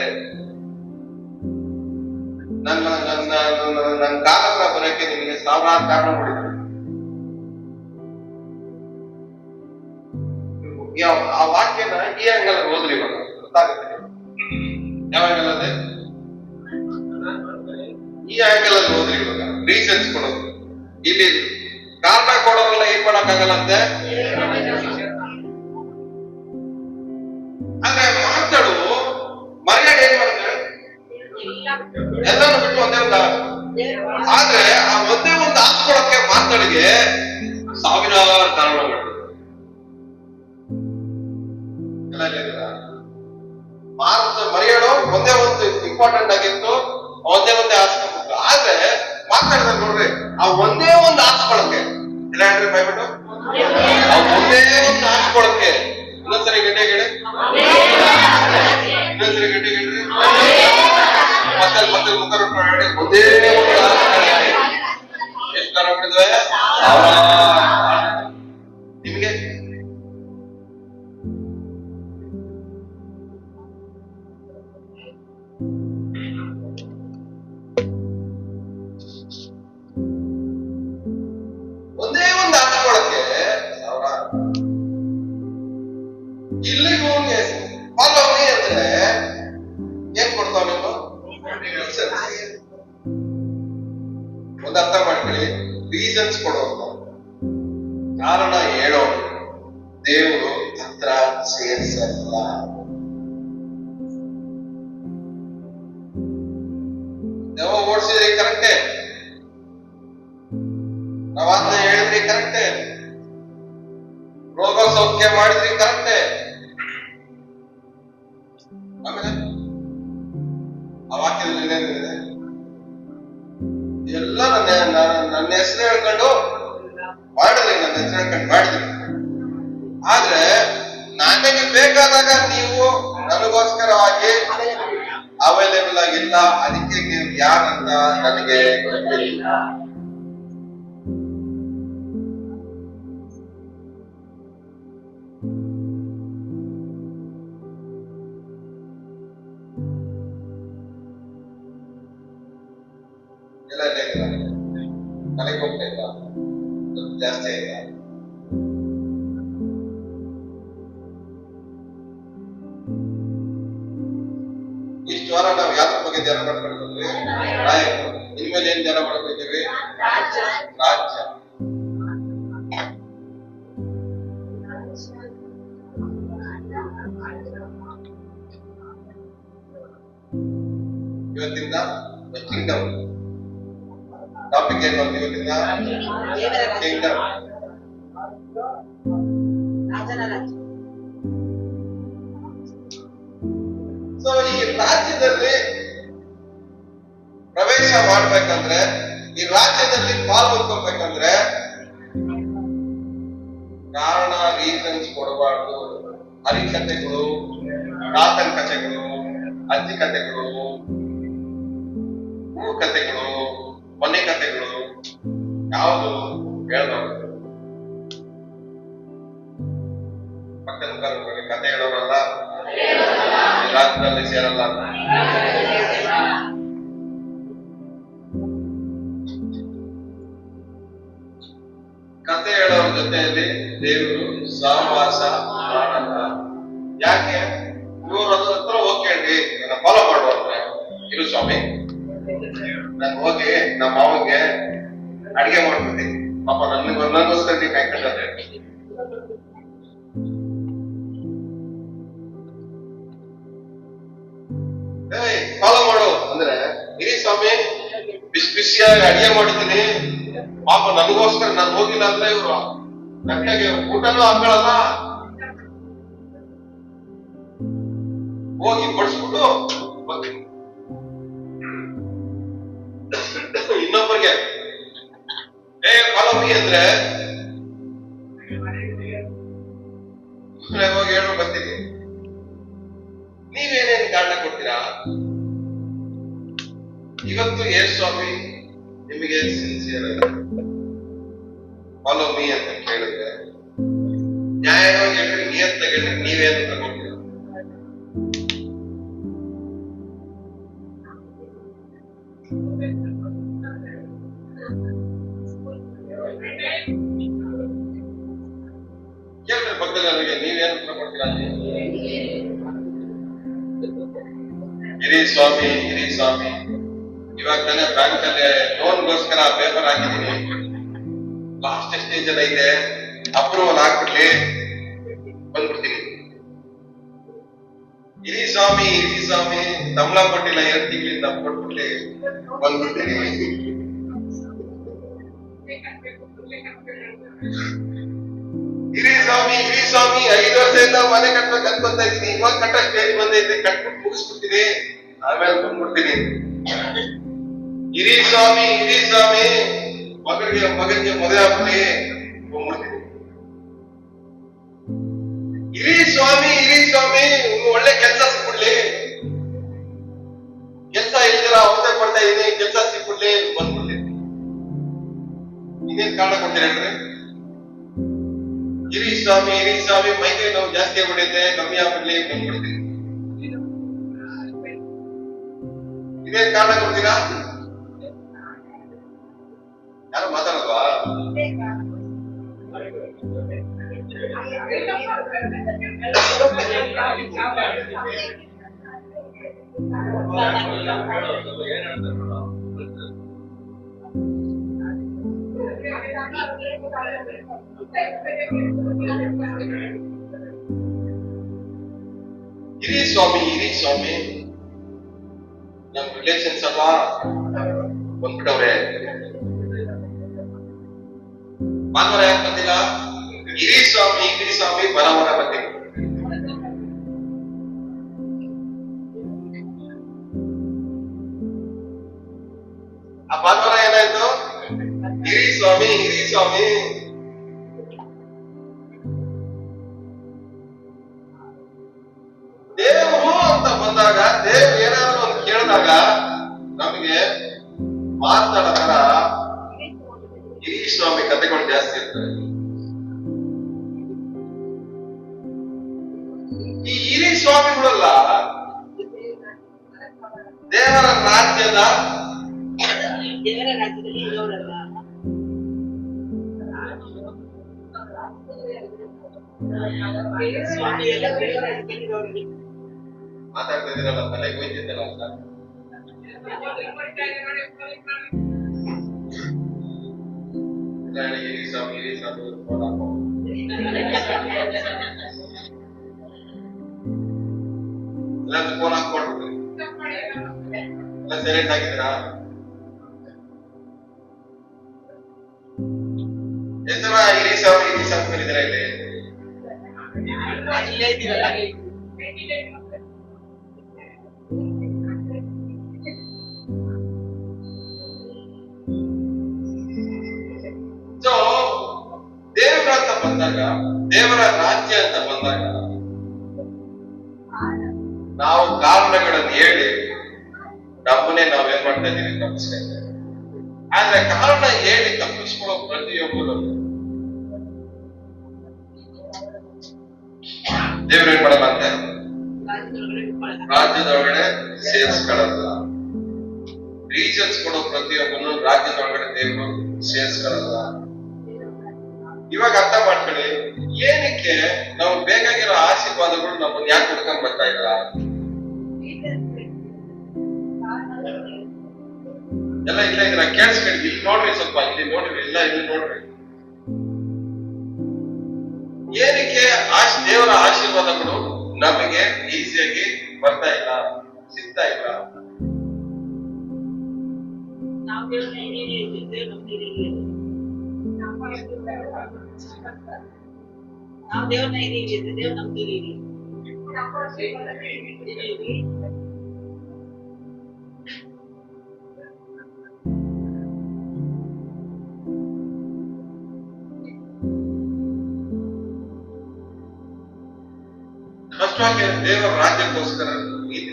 ನನ್ನ ಕಾಲ ಬರೋಕೆ ನಿಮಗೆ ಸಾವಿರಾರು ಕಾರಣ ಮಾಡಿದ್ರು. ಆ ವಾಕ್ಯನ ಈ ಅಂಗಲ್ ಓದ್ರಿ ಇವಾಗ ಗೊತ್ತಾಗುತ್ತೆ. ಯಾವ ಆಂಗಲ್ ಅದೇ? ಈ ಆಂಗಲ್ ಅಲ್ಲಿ ಓದ್ರಿ ಇವಾಗ. ರೀಸನ್ಸ್ ಕೊಡೋದು. ಇಲ್ಲಿ ಕಾರಣ ಕೊಡೋರೆಲ್ಲ ಏನ್ ಮಾಡಕ್ಕಾಗಲ್ಲಂತೆ. ಅಂದ್ರೆ ಮಾತಾಡು ಮರ್ಯಾದೆ ಏನ್ ಮಾಡ್ತಾರೆ ಎಲ್ಲಾನು ಬಿಟ್ಟು ಒಂದೇ ಒಂದು. ಆದ್ರೆ ಆ ಒಂದೇ ಒಂದು ಹಾಕ್ಕೊಳಕ್ಕೆ ಮಾತಾಡಿಗೆ ಸಾವಿರಾರು ಕಾರಣಗಳು. ಮರ್ಯಾಡೋ ಒಂದೇ ಒಂದು ಇಂಪಾರ್ಟೆಂಟ್ ಆಗಿತ್ತು, ಒಂದೇ ಒಂದೇ ಹಾಸ್ಕೊಬೇಕು. ಆದ್ರೆ ಮಾತಾಡಿದಾಗ ನೋಡ್ರಿ ಆ ಒಂದೇ ಒಂದು ಹಾಕ್ಕೊಳಕ್ಕೆ ಇಲ್ಲ ಹೇಳ್ರಿ ಭಯಬಿಟ್ಟು ಆ ಒಂದೇ ಒಂದು ಹಾಕ್ಕೊಳಕ್ಕೆ. ಇನ್ನೊಂದ್ಸರಿ ಗಡ್ಡೆ ಹೇಳಿ, ಇನ್ನೊಂದ್ಸರಿ ಗಡ್ಡೆ ಹೇಳ್ರಿ, ಮತ್ತೆ ಮುಖ ಹೇಳಿ. ಒಂದೇ ಒಂದು ಎಷ್ಟು ಕಾರ ಮಾಡಿದ್ವೆ ನಿಮ್ಗೆ? ಒಂದೇ ಒಂದು ಹಾಕ್ಕೊಳಕ್ಕೆ ಇಲ್ಲಿಗೂ ಫಾಲೋ ಮೀ ಅಂದ್ರೆ ಏನ್ ಕೊಡ್ತಾವ ನೀವು? ಒಂದು ಅರ್ಥ ಮಾಡ್ಕೊಳ್ಳಿ. ರೀಸನ್ಸ್ ಕೊಡೋದು, ಕಾರಣ ಹೇಳೋದು ದೇವರು ಹತ್ರ ಸೇರಿಸಲ್ಲ. ದೆವ್ವ ಓಡಿಸಿದ್ರಿ ಕರೆಕ್ಟೇ, ನಾವಾದ್ನ ಹೇಳಿದ್ರಿ ಕರೆಕ್ಟೇ, ರೋಗ ಸೌಖ್ಯ ಮಾಡಿದ್ರಿ ಕರೆಕ್ಟೇ. ಆಮೇಲೆ ಆ ವಾಕ್ಯದಲ್ಲಿ ಏನೇನಿದೆ ಎಲ್ಲ ನನ್ನ ಹೆಸರು ಹೇಳ್ಕೊಂಡು ಮಾಡಿದ್ರಿ, ನನ್ನ ಹೆಸರು ಹೇಳ್ಕೊಂಡು ಮಾಡಿದ್ರಿ. ಆದ್ರೆ ನನಗೆ ಬೇಕಾದಾಗ ನೀವು ನನಗೋಸ್ಕರವಾಗಿ ಅವೈಲೇಬಲ್ ಆಗಿಲ್ಲ. ಅದಕ್ಕೆ ನೀವು ಯಾರಂತ ನನಗೆ ಗೊತ್ತಿಲ್ಲ. ಮನೆಗೆ ಹೋಗ್ತಾ ಇಲ್ಲ, ಜಾಸ್ತಿ ಆಯ್ತಾ? ಇಷ್ಟು ವಾರ ನಾವು ಯಾವ್ದ್ರ ಬಗ್ಗೆ ಧ್ಯಾನ ಮಾಡ್ಕೊಂಡಿದ್ವಿ? ನಾಯಕರು. ಇನ್ಮೇಲೆ ಏನ್ ಧ್ಯಾನ ಮಾಡ್ಕೊಂಡಿದ್ದೀವಿ? ರಾಜ್ಯ. ಇವತ್ತಿಂದ ಕಿಂಗ್ಡಮ್ ಟಾಪಿಕ್ ಏನ್ ಬಂತು ಇವತ್ತಿಂದ? ಕಿಂಗ್ಡಮ್. ಸೊ ಈ ರಾಜ್ಯದಲ್ಲಿ ಪ್ರವೇಶ ಮಾಡ್ಬೇಕಂದ್ರೆ, ಈ ರಾಜ್ಯದಲ್ಲಿ ಪಾಲ್ಗೊಳ್ಬೇಕಂದ್ರೆ ಕಾರಣ ರೀಸನ್ಸ್ ಕೊಡಬಾರ್ದು. ಹರಿಕಥೆಗಳು, ತಾತನ್ ಕಥೆಗಳು, ಅಜ್ಜಿ ಕಥೆಗಳು, ಊರ್ ಕಥೆಗಳು, ಮನೆ ಕಥೆಗಳು ಯಾವುದು ಹೇಳ್ಬಾರ್ದು. ಪಕ್ಕದ ಕಥೆ ಹೇಳೋರಲ್ಲ ರಾಜ್ಯದಲ್ಲಿ ಸೇರಲ್ಲ. ಕಥೆ ಹೇಳೋರ ಜೊತೆಯಲ್ಲಿ ದೇವರು ಸಹವಾಸ ಮಾಡಲ್ಲ. ಯಾಕೆ? ಇವ್ರು ಅದ್ರ ಹತ್ರ ಹೋಗ್ಕೇಳ್ರಿ, ನನ್ನ ಫಾಲೋ ಮಾಡುವಂದ್ರೆ ಇರು ಸ್ವಾಮಿ, ನಾನು ಹೋಗಿ ನಮ್ಮ ಮಾವನ್ಗೆ ಅಡಿಗೆ ಮಾಡ್ಬಿಡ್ತೀನಿ, ಪಾಪ ನನ್ಗೋಸ್ಕರ ನೀವು ಕಾಯ್ಕೊಂಡ್ರೆ ಫಾಲೋ ಮಾಡು ಅಂದ್ರೆ, ಇರಿ ಸ್ವಾಮಿ ಬಿಸಿಯಾಗಿ ಅಡಿಗೆ ಮಾಡಿದ್ದೀನಿ, ಪಾಪ ನನಗೋಸ್ಕರ ನಾನು ಹೋಗಿಲ್ಲ ಅಂದ್ರೆ ಇವ್ರು ನನಗೆ ಊಟನೂ ಹಾಕೊಳ್ಳಲ್ಲ. ಹೋಗಿ ಬಡಿಸ್ಬಿಟ್ಟು ಬರ್ತೀನಿ. ಇನ್ನೊಬ್ಬರಿಗೆ ಸ್ವಾಮಿ ಅಂದ್ರೆ ಹೋಗಿ ಹೇಳು ಬರ್ತೀನಿ. ನೀವೇನೇನು ಕಾರಣ ಕೊಡ್ತೀರಾ? ಇವತ್ತು ಯೇಸು ಸ್ವಾಮಿ ನಿಮಗೆ ಸಿನ್ಸಿಯರ್ ಫಾಲೋ ಮೀ ಅಂತ ಕೇಳಿದ್ರೆ ನ್ಯಾಯವಾಗಿ ಹೇಳಿ ನಿಯತ್ ಹೇಳಿ ನೀವೇನು ತಗೊಂಡ್ತೀರಾ? ಕೇಳಿದ್ರೆ ಪಕ್ಕದಲ್ಲಿ ನನಗೆ ನೀವೇನು ಉತ್ತರ ಕೊಡ್ತೀರಾ? ಇರಿ ಸ್ವಾಮಿ, ಇರಿ ಸ್ವಾಮಿ, ಇವಾಗ ತಾನೇ ಬ್ಯಾಂಕ್ ಅಲ್ಲಿ ಲೋನ್ಗೋಸ್ಕರ ಪೇಪರ್ ಹಾಕಿದೀನಿ, ಲಾಸ್ಟ್ ಸ್ಟೇಜ್ ಎಲ್ಲ ಇದೆ, ಅಪ್ರೂವಲ್ ಹಾಕ್ಬಿಡ್ಲಿ, ಬಂದ್ಬಿಡ್ತೀನಿ. ಇರಿ ಸ್ವಾಮಿ, ಇರಿ ಸ್ವಾಮಿ, ಸಂಬಳ ಕೊಟ್ಟಿಲ್ಲ 2 ತಿಂಗಳಿಂದ, ಕೊಟ್ಬಿಡ್ಲಿ, ಬಂದ್ಬಿಡ್ತೀನಿ. ಇರಿ ಸ್ವಾಮಿ, ಇರಿ ಸ್ವಾಮಿ, 5 ವರ್ಷದಿಂದ ಮನೆ ಕಟ್ಬೇಕು ಅನ್ಕೊಂತ ಇದ್ದೀನಿ, ಇವಾಗ ಕಟ್ಟ ಸ್ಟೇಜ್ ಬಂದೈತೆ, ಕಟ್ಬಿಟ್ಟು ಮುಗಿಸ್ಬಿಡ್ತೀನಿ, ಆಮೇಲೆ ಬಂದ್ಬಿಡ್ತೀನಿ. ಇರಿ ಸ್ವಾಮಿ, ಇರಿ ಸ್ವಾಮಿ, ಮಗನಿಗೆ ಮದುವೆ ಆಗ್ಬಿಡಿ, ಬಂದ್ಬಿಡ್ತೀನಿ. ಇರಿ ಸ್ವಾಮಿ, ಇರಿ ಸ್ವಾಮಿ, ಒಳ್ಳೆ ಕೆಲಸ ಸಿಕ್ಬಿಡ್ಲಿ, ಕೆಲಸ ಇಲ್ದಿರ ಅವಸ್ಥೆ ಪಡ್ತಾ ಇದೀನಿ, ಕೆಲಸ ಸಿಕ್ಬಿಡ್ಲಿ, ಬಂದ್ಬಿಡ್ತೀನಿ. ಇನ್ನೇನ್ ಕಾರಣ ಕೊಡ್ತೀರಿ ಅಂದ್ರೆ ಇರಿ ಸ್ವಾಮಿ, ಇರಿ ಸ್ವಾಮಿ, ಮೈಕೈ ನೋವು ಜಾಸ್ತಿ ಆಗ್ಬಿಟ್ಟಿದೆ, ಕಮ್ಮಿ ಆಗ್ಬಿಡ್ಲಿ, ಬಂದ್ಬಿಡ್ತೀನಿ. ಇದೇನ್ ಕಾರಣ ಕೊಡ್ತೀರಾ? ಯಾರು ಮಾತಾಡಲ್ವಾ? ಇರಿ ಸ್ವಾಮಿ, ಇರಿ ಸ್ವಾಮಿ, ನಮ್ ರಿಲೇಷನ್ಸ್ ಅಲ್ಲ ಬಂದ್ಬಿಟ್ಟವ್ರೆ, ಭಾನುವಾರ ಯಾಕೆ ಬಂದಿಲ್ಲ? ಇರಿ ಸ್ವಾಮಿ, ಇರಿ ಸ್ವಾಮಿ, ಭಾನುವಾರ ಬಂದಿಲ್ಲ. ಆ ಭಾನುವಾರ ಏನಾಯ್ತು? ಇರಿ ಸ್ವಾಮಿ, ಇರಿ ಸ್ವಾಮಿ. ದೇವರು ಅಂತ ಬಂದಾಗ, ದೇವ್ರು ಏನಾದ್ರು ಒಂದು ಕೇಳಿದಾಗ ನಮಗೆ ಮಾತಾಡೋತರ ಇರಿ ಸ್ವಾಮಿ ಕಥೆಗಳು ಜಾಸ್ತಿ ಇರ್ತವೆ. ಈ ಇರಿ ಸ್ವಾಮಿಗಳಲ್ಲ ದೇವರ ರಾಜ್ಯದಲ್ಲಿ ಇರೋರಲ್ಲ. ಸ್ವಾಮಿ ಎಲ್ಲ ದೇವರ ರಾಜ್ಯದಲ್ಲಿ ಇರೋರಿಗೆ ಮಾತಾಡ್ತಾ ಇದ್ದೀರಲ್ಲ, ತಲೆಗೆ ಹೋಯ್ತಿದ್ದಲ್ಲ ಅಂತ. ಇರಿ ಸ್ವಾಮಿ, ಇರಿ ಸ್ವಾಮಿ, ಎಲ್ಲ ಫೋನ್ ಹಾಕೊಟ್ಬಿಟ್ಟು ಎಲ್ಲ ಸೈಲೆಂಟ್ ಆಗಿದ್ದೀರಾ? ಎಷ್ಟು ಜನ ಇರಿ ಸ್ವಾಮಿ, ಇರಿ ಸ್ವಾಮಿ ಕರೀತೀರಾ ಇಲ್ಲಿ? ಇಲ್ಲೇ ಇದ್ದೀರಲ್ಲ. ದೇವರ ಅಂತ ಬಂದಾಗ, ದೇವರ ರಾಜ್ಯ ಅಂತ ಬಂದಾಗ ನಾವು ಕಾರಣಗಳನ್ನು ಹೇಳಿ ನಮ್ಮನ್ನೇ ನಾವೇನ್ ಮಾಡ್ತಾ ಇದ್ದೀವಿ, ತಪ್ಪಿಸ್ತಾ ಇದ್ದೇವೆ. ಆದ್ರೆ ಕಾರಣ ಹೇಳಿ ತಪ್ಪಿಸ್ಕೊಳ್ಳೋ ಪ್ರತಿಯೊಬ್ಬರು ದೇವ್ರು ಏನ್ ಮಾಡಲ್ಲ ಅಂತೆ, ರಾಜ್ಯದೊಳಗಡೆ ಸೇರಿಸ್ಕೊಳ್ಳಲ್ಲ. ರೀಸನ್ಸ್ ಕೊಡೋ ಪ್ರತಿಯೊಬ್ಬನು ರಾಜ್ಯದೊಳಗಡೆ ದೇವರು ಸೇರಿಸ್ಕೊಳ್ಳಲ್ಲ. ಇವಾಗ ಅರ್ಥ ಮಾಡ್ಕೊಳ್ಳಿ, ಏನಕ್ಕೆ ನಾವು ಬೇಕಾಗಿರೋ ಆಶೀರ್ವಾದಗಳು ನಮ್ಮನ್ನ ಯಾಕೆ ಹುಡ್ಕೊಂಡ್ ಬರ್ತಾ ಇಲ್ಲ? ಎಲ್ಲ ಇಲ್ಲ ಇದ್ರ ಕೇಳಿಸ್ಕೊಳ್ಳಿ, ಇಲ್ಲಿ ನೋಡ್ರಿ, ಸ್ವಲ್ಪ ಇಲ್ಲಿ ನೋಡ್ರಿ, ಇಲ್ಲ ಇಲ್ಲಿ ನೋಡ್ರಿ. ಏನಕ್ಕೆ ದೇವರ ಆಶೀರ್ವಾದಗಳು ನಮಗೆ ಈಸಿಯಾಗಿ ಬರ್ತಾ ಇಲ್ಲ, ಸಿಗ್ತಾ ಇಲ್ಲ? ನಾವು ದೇವ್ರನ್ನ ಇದೀವಿ, ದೇವ್ರ ನಮ್ದಿರಿ. ಮುಖ್ಯವಾಗಿ ದೇವರ ರಾಜ್ಯಕ್ಕೋಸ್ಕರ ನೀತಿ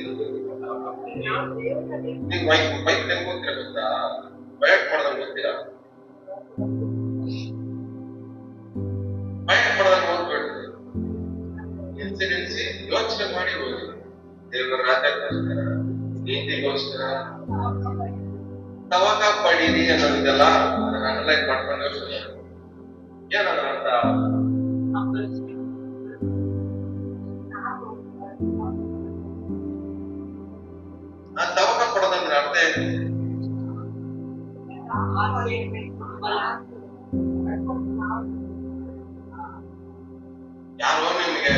ನೀವು ಬೈಕ್ ಹೆಂಗ್ ಗೊತ್ತಿರ ಗೊತ್ತಾ? ಬಯಟ್ ಮಾಡೋದಂಗೆ ಗೊತ್ತೀರಾ? ಬಯಟ್ ಮಾಡೋದಂಗೆ ಹೋಗ್ಬೇಡ್ರಿ. ಇನ್ಸಿಡೆನ್ಸಿ ಯೋಚನೆ ಮಾಡಿ ಹೋಗಿ. ದೇವರ ರಾಜ್ಯಕ್ಕೋಸ್ಕರ, ನೀತಿಗೋಸ್ಕರ ತವಕ ಪಡೀರಿ ಅನ್ನೋದಿದೆಲ್ಲ ಅದನ್ನ ಅನಲೈಸ್ ಮಾಡ್ಕೊಂಡು ಯೋಚನೆ ಏನದ್ರ ಅರ್ಥ? ತವಕ ಪಡೋದಂದ್ರೆ ಅರ್ಥ ಏನು? ಯಾರೋ ನಿಮ್ಗೆ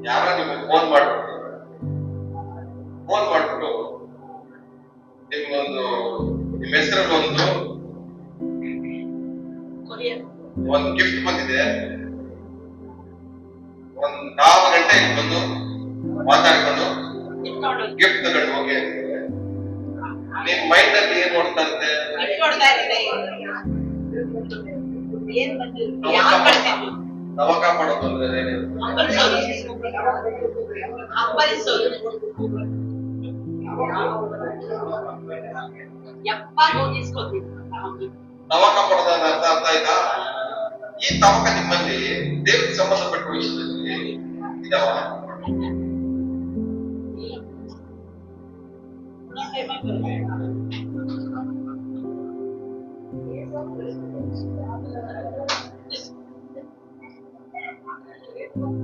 ಯಾರೋ ನಿಮ್ಗೆ ಫೋನ್ ಮಾಡ್ಬಿಟ್ಟು ನಿಮ್ಗೊಂದು ನಿಮ್ಮ ಹೆಸರಲ್ಲಿ ಒಂದು ಗಿಫ್ಟ್ ಬಂದಿದೆ, ಒಂದ್ 4 ಗಂಟೆ ಬಂದು ಮಾತಾಡ್ಕೊಂಡು ಗಿಫ್ಟ್ ತಗೊಂಡು ಹೋಗಿ. ನಿಮ್ ಮೈಂಡ್ ಅಲ್ಲಿ ಏನ್ ನೋಡ್ತಾ ಇರುತ್ತೆ? ತವಕ ಮಾಡೋದು ಅಂದ್ರೆ ತವಕ ಪಡೋದ ಅರ್ಥ ಆಯ್ತಾ? ಈ ತವಕ ನಿಮ್ಮಲ್ಲಿ ದೇವರಿಗೆ ಸಂಬಂಧಪಟ್ಟ ವಿಷಯದಲ್ಲಿ ಇದಾವ?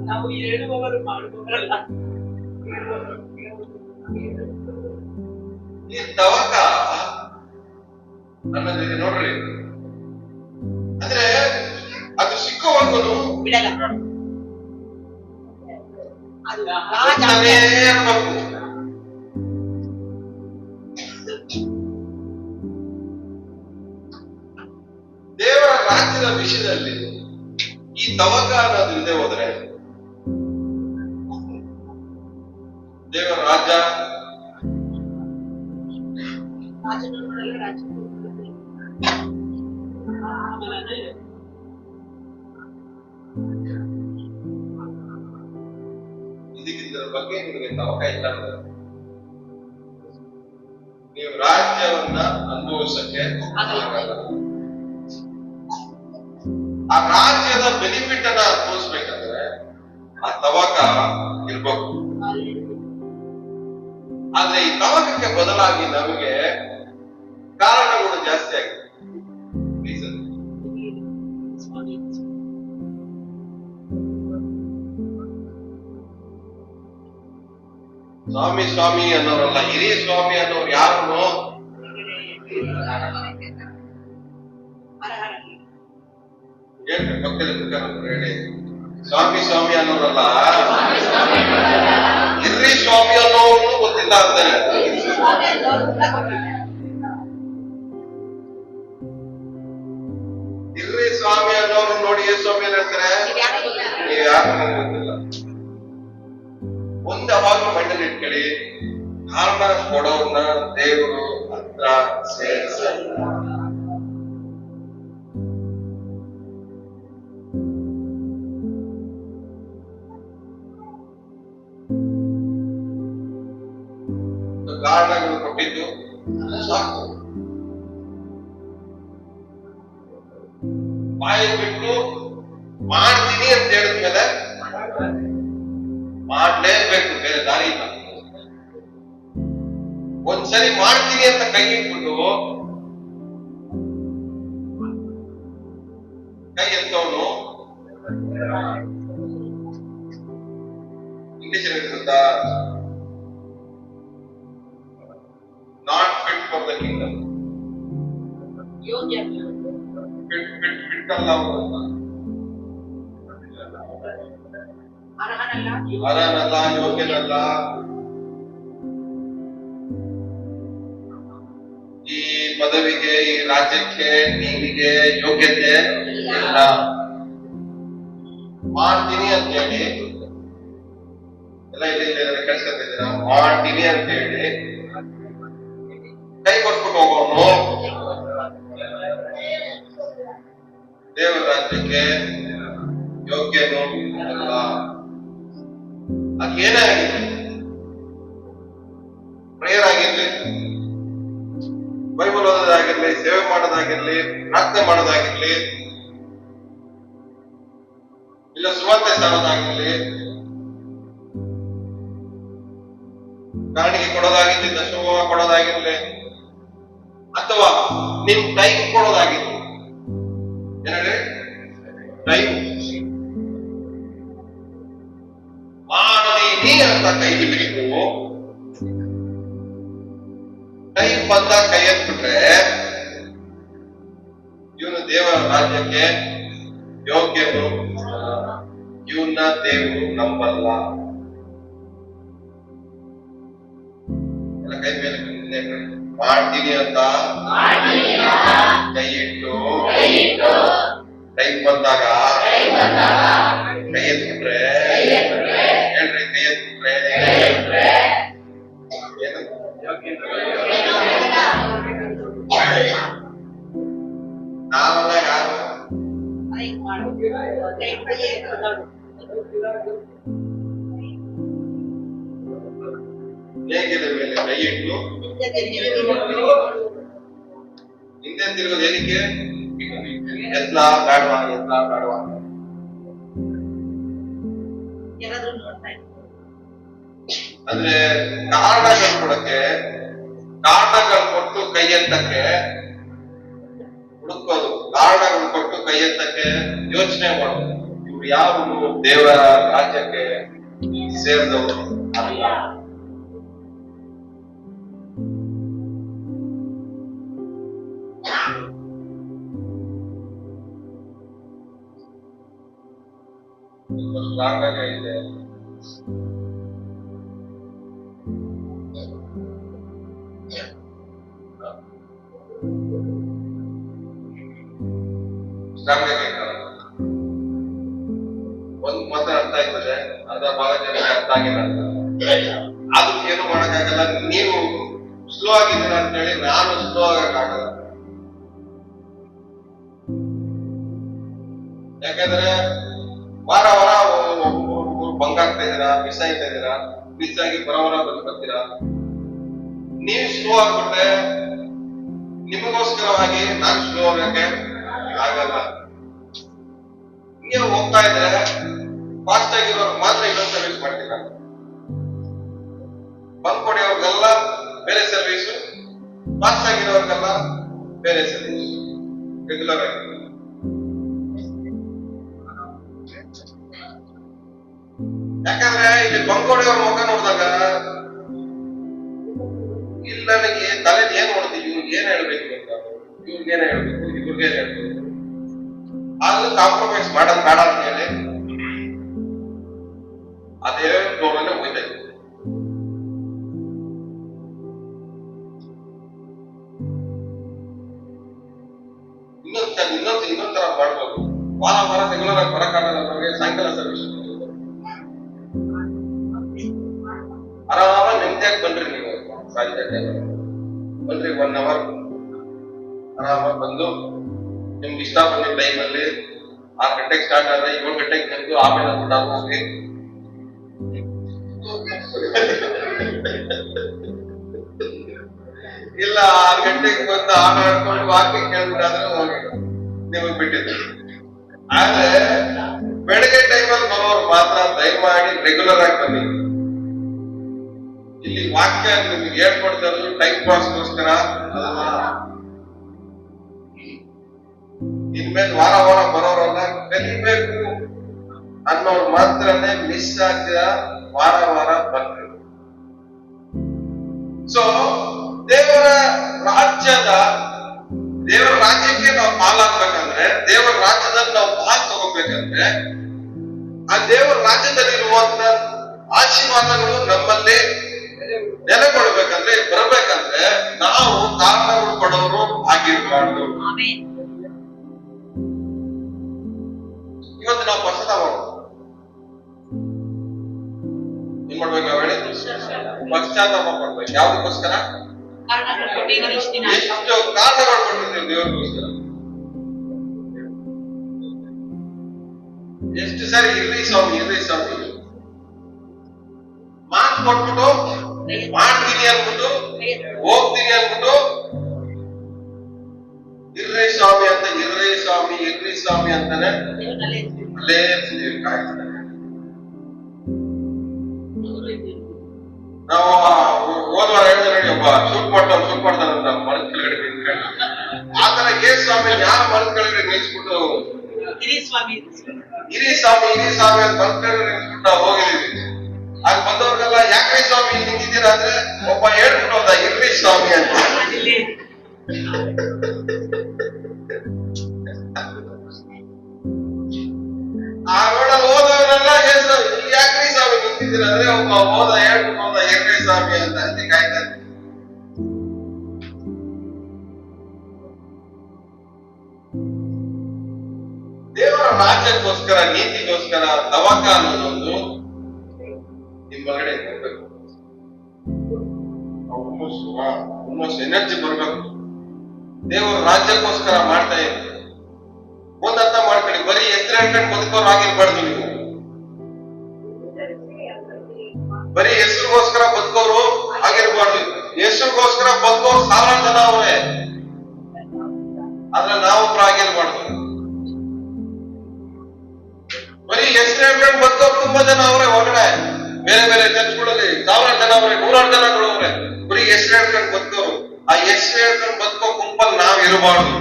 ನಾವು ಹೇಳುವವರು ಮಾಡುವವರಲ್ಲ. ಈ ತವಕ ಅನ್ನೋದಿದೆ ನೋಡ್ರಿ, ಅಂದ್ರೆ ಅದು ಸಿಕ್ಕುವವರೆಗೂ ಬಿಡಲ್ಲ. ಅದು ಇರ್ಬೇಕು. ದೇವರ ರಾಜ್ಯದ ವಿಷಯದಲ್ಲಿ ಈ ತವಕ ಅನ್ನೋದು ಇಲ್ಲದೆ ಹೋದ್ರೆ ದೇವರ ರಾಜ್ಯ ಇದಕ್ಕಿದ್ರ ಬಗ್ಗೆ ನಿಮಗೆ ತವಕ ಇಲ್ಲ ಅಂದ್ರೆ ನೀವು ರಾಜ್ಯವನ್ನ ಅನುಭವಿಸಕ್ಕೆ ಆಗಲ್ಲ. ಆ ರಾಜ್ಯದ ಬೆನಿಫಿಟ್ ಅನ್ನ ಅನುಭವಿಸ್ಬೇಕಂದ್ರೆ ಆ ತವಕ ಇರ್ಬೇಕು. ಆದ್ರೆ ಈ ತವಕಕ್ಕೆ ಬದಲಾಗಿ ನಮಗೆ ಕಾರಣಗಳು ಜಾಸ್ತಿ ಆಗಿದೆ. ಸ್ವಾಮಿ ಸ್ವಾಮಿ ಅನ್ನೋರಲ್ಲ, ಹಿರಿಯ ಸ್ವಾಮಿ ಅನ್ನೋರು ಯಾರು? ಹೇಳ್ರಿ ಪಕ್ಕದಲ್ಲಿ ಹೇಳಿ. ಸ್ವಾಮಿ ಸ್ವಾಮಿ ಅನ್ನೋರಲ್ಲ, ಹಿರಿಯ ಸ್ವಾಮಿ ಅನ್ನೋರು ಗೊತ್ತಿಲ್ಲ ಅಂತಾರೆ. ಹಿರಿಯ ಸ್ವಾಮಿ ಅನ್ನೋರು ನೋಡಿ ಏ ಸ್ವಾಮಿ ಅಂತ ಹೇಳ್ತಾರೆ. ನೀವು ಯಾರು ಗೊತ್ತಿಲ್ಲ. ಒಂದು ಅವಾಗ ಮೈಂಡಲ್ಲಿ ಇಟ್ಕೊಳ್ಳಿ, ಕಾರಣ ಕೊಡೋರ್ನ ದೇವರು ಹತ್ರ ಸೇರಿಸಲ್ಲ. ಕಾರಣಗಳು ಕೊಟ್ಟಿದ್ದು ಸಾಕು. ಬಾಯಿ ಬಿಟ್ಟು ಮಾಡ್ತೀನಿ ಅಂತ ಹೇಳಿದ್ಮೇಲೆ ಮಾಡ್ಲೇಬೇಕು, ಬೇರೆ ದಾರಿ ಇಲ್ಲ. ಒಂದ್ಸರಿ ಮಾಡ್ತೀನಿ ಅಂತ ಕೈ ಇಟ್ಬಿಟ್ಟು ಕೈ ಎತ್ತವನು ಇಂಗ್ಲಿಷ್ ಇರುತ್ತಾ not fit for the Kingdom. Fit ಅಲ್ಲ ಅರ್ಹನಲ್ಲ, ಯೋಗ್ಯನಲ್ಲ. ಈ ಪದವಿಗೆ, ಈ ರಾಜ್ಯಕ್ಕೆ, ನೀನಿಗೆ ಯೋಗ್ಯತೆ ಇಲ್ಲ. ಮಾಡ್ತೀನಿ ಅಂತ ಹೇಳಿ ಎಲ್ಲ ಇಲ್ಲಿ ಕೆಲ್ಸಕ್ಕಿದ್ದೀರಾ, ಮಾಡ್ತೀನಿ ಅಂತ ಹೇಳಿ ಕೈ ಕೊಟ್ಬಿಟ್ಟು ಹೋಗೋನು ದೇವರ ರಾಜ್ಯಕ್ಕೆ ಯೋಗ್ಯನು ಅಲ್ಲ. ಅದೇನೇ ಆಗಿರ್ಲಿ, ಪ್ರೇಯರ್ ಆಗಿರ್ಲಿ, ಬೈಬಲ್ ಓದೋದಾಗಿರ್ಲಿ, ಸೇವೆ ಮಾಡೋದಾಗಿರ್ಲಿ, ಪ್ರಾರ್ಥನೆ ಮಾಡೋದಾಗಿರ್ಲಿ, ಇಲ್ಲ ಸುವಾರ್ತೆ ಸಾರೋದಾಗಿರ್ಲಿ, ಕಾಣಿಕೆ ಕೊಡೋದಾಗಿರ್ಲಿ, ದಶಮ ಕೊಡೋದಾಗಿರ್ಲಿ, ಅಥವಾ ನೀವು ಟೈಮ್ ಕೊಡೋದಾಗಿರ್ಲಿ, ಏನೇಳಿ ಟೈಮ್ ಮಾಡ್ತೀನಿ ಅಂತ ಕೈ ಬಿಟ್ಟು ಟೈಮ್ ಬಂದಾಗ ಕೈ ಎತ್ಬಿಟ್ರೆ ಇವನು ದೇವರ ರಾಜ್ಯಕ್ಕೆ ಯೋಗ್ಯನು, ಇವನ್ನ ದೇವರು ನಂಬಲ್ಲ. ಎಲ್ಲ ಕೈ ಮೇಲೆ ಮಾಡ್ತೀನಿ ಅಂತ ಕೈ ಇಟ್ಟು ಟೈಮ್ ಬಂದಾಗ ಕೈ ಎತ್ಬಿಟ್ರೆ ಹೇಳ್ರಿ, ಕೈ ಎತ್ಬಿಟ್ರೆ ನಾವೆಲ್ಲ ಯಾರು ಹೇಗಿದೆ ಮೇಲೆ ಕೈ ಇಟ್ಟು ಹಿಂದೆ ತಿರುಗೋದು ಏನಕ್ಕೆ? ಎತ್ಲ ಬೇಡವಾ, ಎತ್ಲ ಬೇಡವಾ, ಅಂದ್ರೆ ಕಾರಣಗಳು ಕೊಡಕ್ಕೆ, ಕಾರಣಗಳು ಕೊಟ್ಟು ಕೈ ಎತ್ತಕ್ಕೆ ಹುಡುಕೋದು, ಕಾರಣಗಳು ಕೊಟ್ಟು ಕೈ ಎತ್ತಕ್ಕೆ ಯೋಚನೆ ಮಾಡೋದು. ಇವ್ರು ಯಾರು ದೇವರ ರಾಜ್ಯಕ್ಕೆ ಸೇರಿದವರು ಅಲ್ಲ. ಸ್ಟ್ರಾಂಗ್ ಆಗಿ ಇದೆ. ಒಂದು ಮಾತ್ರ ಅರ್ಥ ಆಯ್ತದೆ, ಅರ್ಧ ಭಾಗ ಜನಕ್ಕೆ ಅರ್ಥ ಆಗಿಲ್ಲ. ಅದಕ್ಕೆ ಏನು ಮಾಡಕ್ಕಾಗಲ್ಲ. ನೀವು ಸ್ಲೋ ಆಗಿದ್ದೀರ ಅಂತ ಹೇಳಿ ನಾನು ಸ್ಲೋ ಆಗಕ್ಕಾಗಲ್ಲ. ಯಾಕಂದ್ರೆ ವಾರ ವಾರ ಭಂಗ ಆಗ್ತಾ ಇದೀರಾ, ಮಿಸ್ ಆಗ್ತಾ ಇದೀರಾ, ಮಿಸ್ ಆಗಿ ಬರೋವರ ಬರ್ತೀರಾ. ನೀವು ಸ್ಲೋ ಆಗ್ಬಿಟ್ರೆ ನಿಮಗೋಸ್ಕರವಾಗಿ ನಾನು ಸ್ಲೋ ಆಗಕ್ಕೆ ಆಗಲ್ಲ. ನೀವು ಹೋಗ್ತಾ ಇದ್ರೆ ಫಾಸ್ಟ್ ಆಗಿರೋರು ಮಾತ್ರ ಇನ್ನೊಂದು ಸರ್ವಿಸ್ ಮಾಡ್ತೀರಾ. ಬಂದ್ ಕೊಡಿಯೋರ್ಗೆಲ್ಲ ಬೇರೆ ಸರ್ವಿಸ್, ಫಾಸ್ಟ್ ಆಗಿರೋರ್ಗೆಲ್ಲ ಬೇರೆ ಸರ್ವಿಸ್, ರೆಗ್ಯುಲರ್ ಆಗಿ. ಯಾಕಂದ್ರೆ ಇಲ್ಲಿ ಬಂದ್ಕೊಡಿಯೋರ್ ಮುಖ ನೋಡಿದಾಗ ಇಲ್ಲ ನನಗೆ ತಲೆ ಏನ್ ನೋಡ್ತೀವಿ, ಇವ್ರಿಗೆ ಏನ್ ಹೇಳ್ಬೇಕು ಅಂತ, ಇವ್ರಿಗೇನ್ ಹೇಳ್ಬೇಕು, ಇವ್ರಿಗೇನ್ ಹೇಳ್ಬೇಕು, ಅಲ್ಲಿ ಕಾಂಪ್ರಮೈಸ್ ಮಾಡೋದು ಬೇಡ ಅಂತ ಹೇಳಿ ಅದೇ ಫ್ಲೋರಲ್ಲೇ ಹೋಯ್ತಾ ಇತ್ತು. ಇನ್ನೊಂದ್ ತರ ಮಾಡ್ಬೋದು. ವಾರ ವಾರ ರೆಗ್ಯುಲರ್ ಆಗಿ ಬರಕ್ಕಾಗಲ್ಲ ನಮಗೆ, ಸಾಯಂಕಾಲ ಸರ್ವಿಸ್ ಆರಾಮ ನೆಮ್ಮದಿಯಾಗಿ ಬನ್ರಿ. ನೀವು ಸಾಧ್ಯ ಬನ್ರಿ, 1 hour ಆರಾಮಾಗಿ ಬಂದು ನಿಮ್ಗೆ ಇಷ್ಟ ಬಂದಿದ್ದ ಟೈಮಲ್ಲಿ 6 ಗಂಟೆಗೆ ಸ್ಟಾರ್ಟ್ ಆದ್ರೆ 7 ಗಂಟೆಗೆ ಬಂದು ಆಮೇಲೆ ಊಟ ಹೋಗಿ ಇಲ್ಲ 6 ಗಂಟೆಗೆ ಬಂದು ಆಟ ಆಡ್ಕೊಂಡು ವಾಕಿಂಗ್ ಕೇಳ್ಬಿಟ್ಟಾದ್ರೆ ಹೋಗಿ ನಿಮಗೆ ಬಿಟ್ಟಿದ್ದು. ಆದ್ರೆ ಬೆಳಗ್ಗೆ ಟೈಮಲ್ಲಿ ಬರೋರು ಮಾತ್ರ ದಯಮಾಡಿ ರೆಗ್ಯುಲರ್ ಆಗಿ ಬನ್ನಿ. ಇಲ್ಲಿ ವಾಕ್ಯ ನಿಮ್ಗೆ ಹೇಳ್ಕೊಡ್ತಾ ಇರೋದು ಟೈಮ್ ಪಾಸ್ಗೋಸ್ಕರ ಅಲ್ಲ. ಇನ್ಮೇಲೆ ವಾರ ವಾರ ಬರೋರೆಲ್ಲ ಕಲಿಬೇಕು ಅನ್ನೋರು ಮಾತ್ರನೇ ಮಿಸ್ ಆಗ್ತೀರ ವಾರ ವಾರ ಬನ್ನಿ. ಸೊ ದೇವರ ರಾಜ್ಯಕ್ಕೆ ನಾವು ಪಾಲಾಗ್ಬೇಕಂದ್ರೆ, ದೇವರ ರಾಜ್ಯದಲ್ಲಿ ನಾವು ಪಾಲ್ ತಗೋಬೇಕಂದ್ರೆ, ಆ ದೇವರ ರಾಜ್ಯದಲ್ಲಿರುವಂತ ಆಶೀರ್ವಾದಗಳು ನಮ್ಮಲ್ಲಿ ನೆಲೆಗೊಳ್ಬೇಕಂದ್ರೆ, ಬರಬೇಕಂದ್ರೆ ನಾವು ಕಾರಣಗಳು ಕೊಡೋರು ಆಗಿರ್ಬಾರ್ದು. ಇವತ್ತು ನಾವು ಪಶ್ಚಾತ್ತಾಪ ಏನ್ ಮಾಡ್ಬೇಕು? ನಾವು ಹೇಳಿ ಪಶ್ಚಾತ್ತಾಪ ಮಾಡ್ಬೇಕು. ಯಾವ್ದಕ್ಕೋಸ್ಕರ? ಕಾರಣಗಳು ಕೊಟ್ಟಿದ್ದೀರಿ ಇಷ್ಟು ದಿನ. ಎಷ್ಟು ಕಾರಣಗಳು ಕೊಟ್ಟಿದ್ದೀವಿ ದೇವರಿಗೋಸ್ಕರ. ಎಷ್ಟು ಸಾರಿ ಇರ್ರಿ ಸ್ವಾಮಿ ಮಾತು ಕೊಟ್ಬಿಟ್ಟು ಮಾಡ್ತೀನಿ ಅನ್ಬಿಟ್ಟು ಹೋಗ್ತೀನಿ ಅನ್ಬಿಟ್ಟು ಇರ್ರಿ ಸ್ವಾಮಿ ಅಂತಾನೆ ದೇವರಲ್ಲೇ ಅಲ್ಲೇ ಕಾಯ್ತಾನೆ. ನಾವು ಹೋದ್ವಾರ ಹೇಳಿದ್ರೆ ನೋಡಿ, ಒಬ್ಬ ಶೂಟ್ ಮಾಡ್ತಾನೆ ಅಂತ ಮರದ ಕೆಳಗಡೆ ನಿಂತ್ಕೊಂಡು, ಆತರ ಸ್ವಾಮಿ ಯಾರು ಮರದ ಕೆಳಗಡೆ ನಿಲ್ಸ್ಬಿಟ್ಟು ಹಿರಿ ಸ್ವಾಮಿ ಅಂತ ಮರದ ಕೆಳಗಡೆ ನಿಲ್ಸ್ಬಿಟ್ಟು ನಾವು ಹೋಗಿದೀವಿ. ಆಗ ಬಂದವ್ರಿಗೆಲ್ಲ ಯಾಕ್ರಿ ಸ್ವಾಮಿ ನಿಂತಿದ್ದೀರಾ ಅಂದ್ರೆ ಒಬ್ಬ ಹೇಳ್ಬಿಟ್ಟು ಹೋದ ಇರ್ರಿ ಸ್ವಾಮಿ ಅಂತ. ಆ ರೋಡಲ್ಲಿ ಹೋದವರೆಲ್ಲ ಯಾಕ್ರಿ ಸ್ವಾಮಿ ನಿಂತಿದ್ದೀರ ಅಂದ್ರೆ ಒಬ್ಬ ಹೇಳ್ಬಿಟ್ಟು ಹೋದ ಇರ್ರಿ ಸ್ವಾಮಿ ಅಂತ ಅಲ್ಲಿ ಕಾಯ್ತಾನೆ. ದೇವರ ರಾಜ್ಯಕ್ಕೋಸ್ಕರ ನೀತಿಗೋಸ್ಕರ ದವಕ ಅನ್ನೋದೊಂದು ನಿಮ್ಮೊಳಗಡೆ ಬರ್ಬೇಕು. ಹುಮ್ಮಸ್ ಎನರ್ಜಿ ಬರ್ಬೇಕು. ದೇವರ ರಾಜ್ಯಕ್ಕೋಸ್ಕರ ಮಾಡ್ತಾ ಇದ್ದೀವಿ. ಒಂದರ್ಥ ಮಾಡ್ಕೊಳ್ಳಿ, ಬರೀ ಹೆಸರು ಹೇಳ್ಕೊಂಡು ಬದುಕೋರು ಆಗಿರ್ಬಾರ್ದು ನೀವು. ಬರೀ ಹೆಸರಿಗೋಸ್ಕರ ಬದುಕೋರು ಆಗಿರ್ಬಾರ್ದು. ಹೆಸರಿಗೋಸ್ಕರ ಬದುಕೋರು ಸಾವಿರಾರು ಜನ ಅವರೇ, ಆದ್ರೆ ನಾವೊಬ್ರು ಆಗಿರ್ಬಾರ್ದು. ಬರೀ ಹೆಸರು ಹೇಳ್ಕೊಂಡು ಬದುಕೋರು ತುಂಬಾ ಜನ ಅವರೇ ಹೊರಗಡೆ, ಬೇರೆ ಬೇರೆ ಚರ್ಚ್ಗಳಲ್ಲಿ ಸಾವಿರಾರು ಜನ ಅವರೇ, ನೂರಾರು ಜನಗಳು ಅವರೇ. ಬರೀ ಹೆಸರು ಹೇಳ್ಕೊಂಡು ಬದುಕೋರು. ಆ ಹೆಸರು ಹೇಳ್ಕೊಂಡು ಬದುಕೋ ಗುಂಪಲ್ಲಿ ನಾವ್ ಇರಬಾರ್ದು.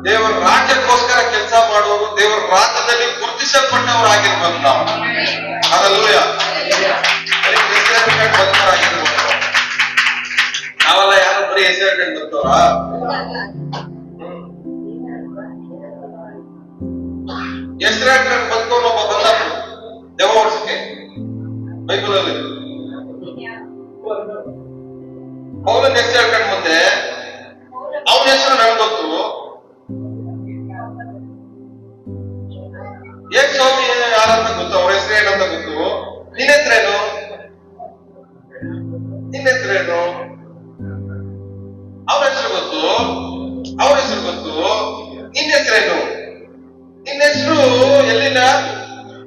ದೇವರ ರಾಜ್ಯಕ್ಕೋಸ್ಕರ ಕೆಲಸ ಮಾಡುವವರು, ದೇವರ ರಾಜ್ಯದಲ್ಲಿ ಗುರುತಿಸಲ್ಪಟ್ಟವರು ಆಗಿರ್ಬೇಕು ನಾವು. ಹಲ್ಲೆಲೂಯ. ಬರೀ ಹೆಸರು ಹೇಳ್ಕೊಂಡು ಬದುಕೋರಾಗಿರ್ಬೇಕು. ನಾವೆಲ್ಲ ಯಾರು ಬರೀ ಹೆಸರು ಹೇಳ್ಕೊಂಡು ಬದುಕೋರಾ? ಹೆಸರು ಹೇಳ್ಕೊಂಡು ಬದುಕೋನು ಒಬ್ಬ ಬಂದ ದೆವ್ವ ಓಡಿಸಕ್ಕೆ ಬೈಬಲ್ ಅಲ್ಲಿ. ಪೌಲನ ಹೆಸರು ಹೇಳ್ಕೊಂಡು ಮುಂದೆ ಅವನ ಹೆಸರು ನನಗೆ ಗೊತ್ತು. ಏನ್ ಸ್ವಾಮಿ ಯಾರಂತ ಗೊತ್ತು, ಅವ್ರ ಹೆಸರು ಏನಂತ ಗೊತ್ತು. ನಿನ್ನ ಹೆಸರೇನು? ಅವ್ರ ಹೆಸರು ಗೊತ್ತು. ನಿನ್ನ ಹೆಸರೇನು? ನಿನ್ನ ಹೆಸರು ಎಲ್ಲಿಲ್ಲ?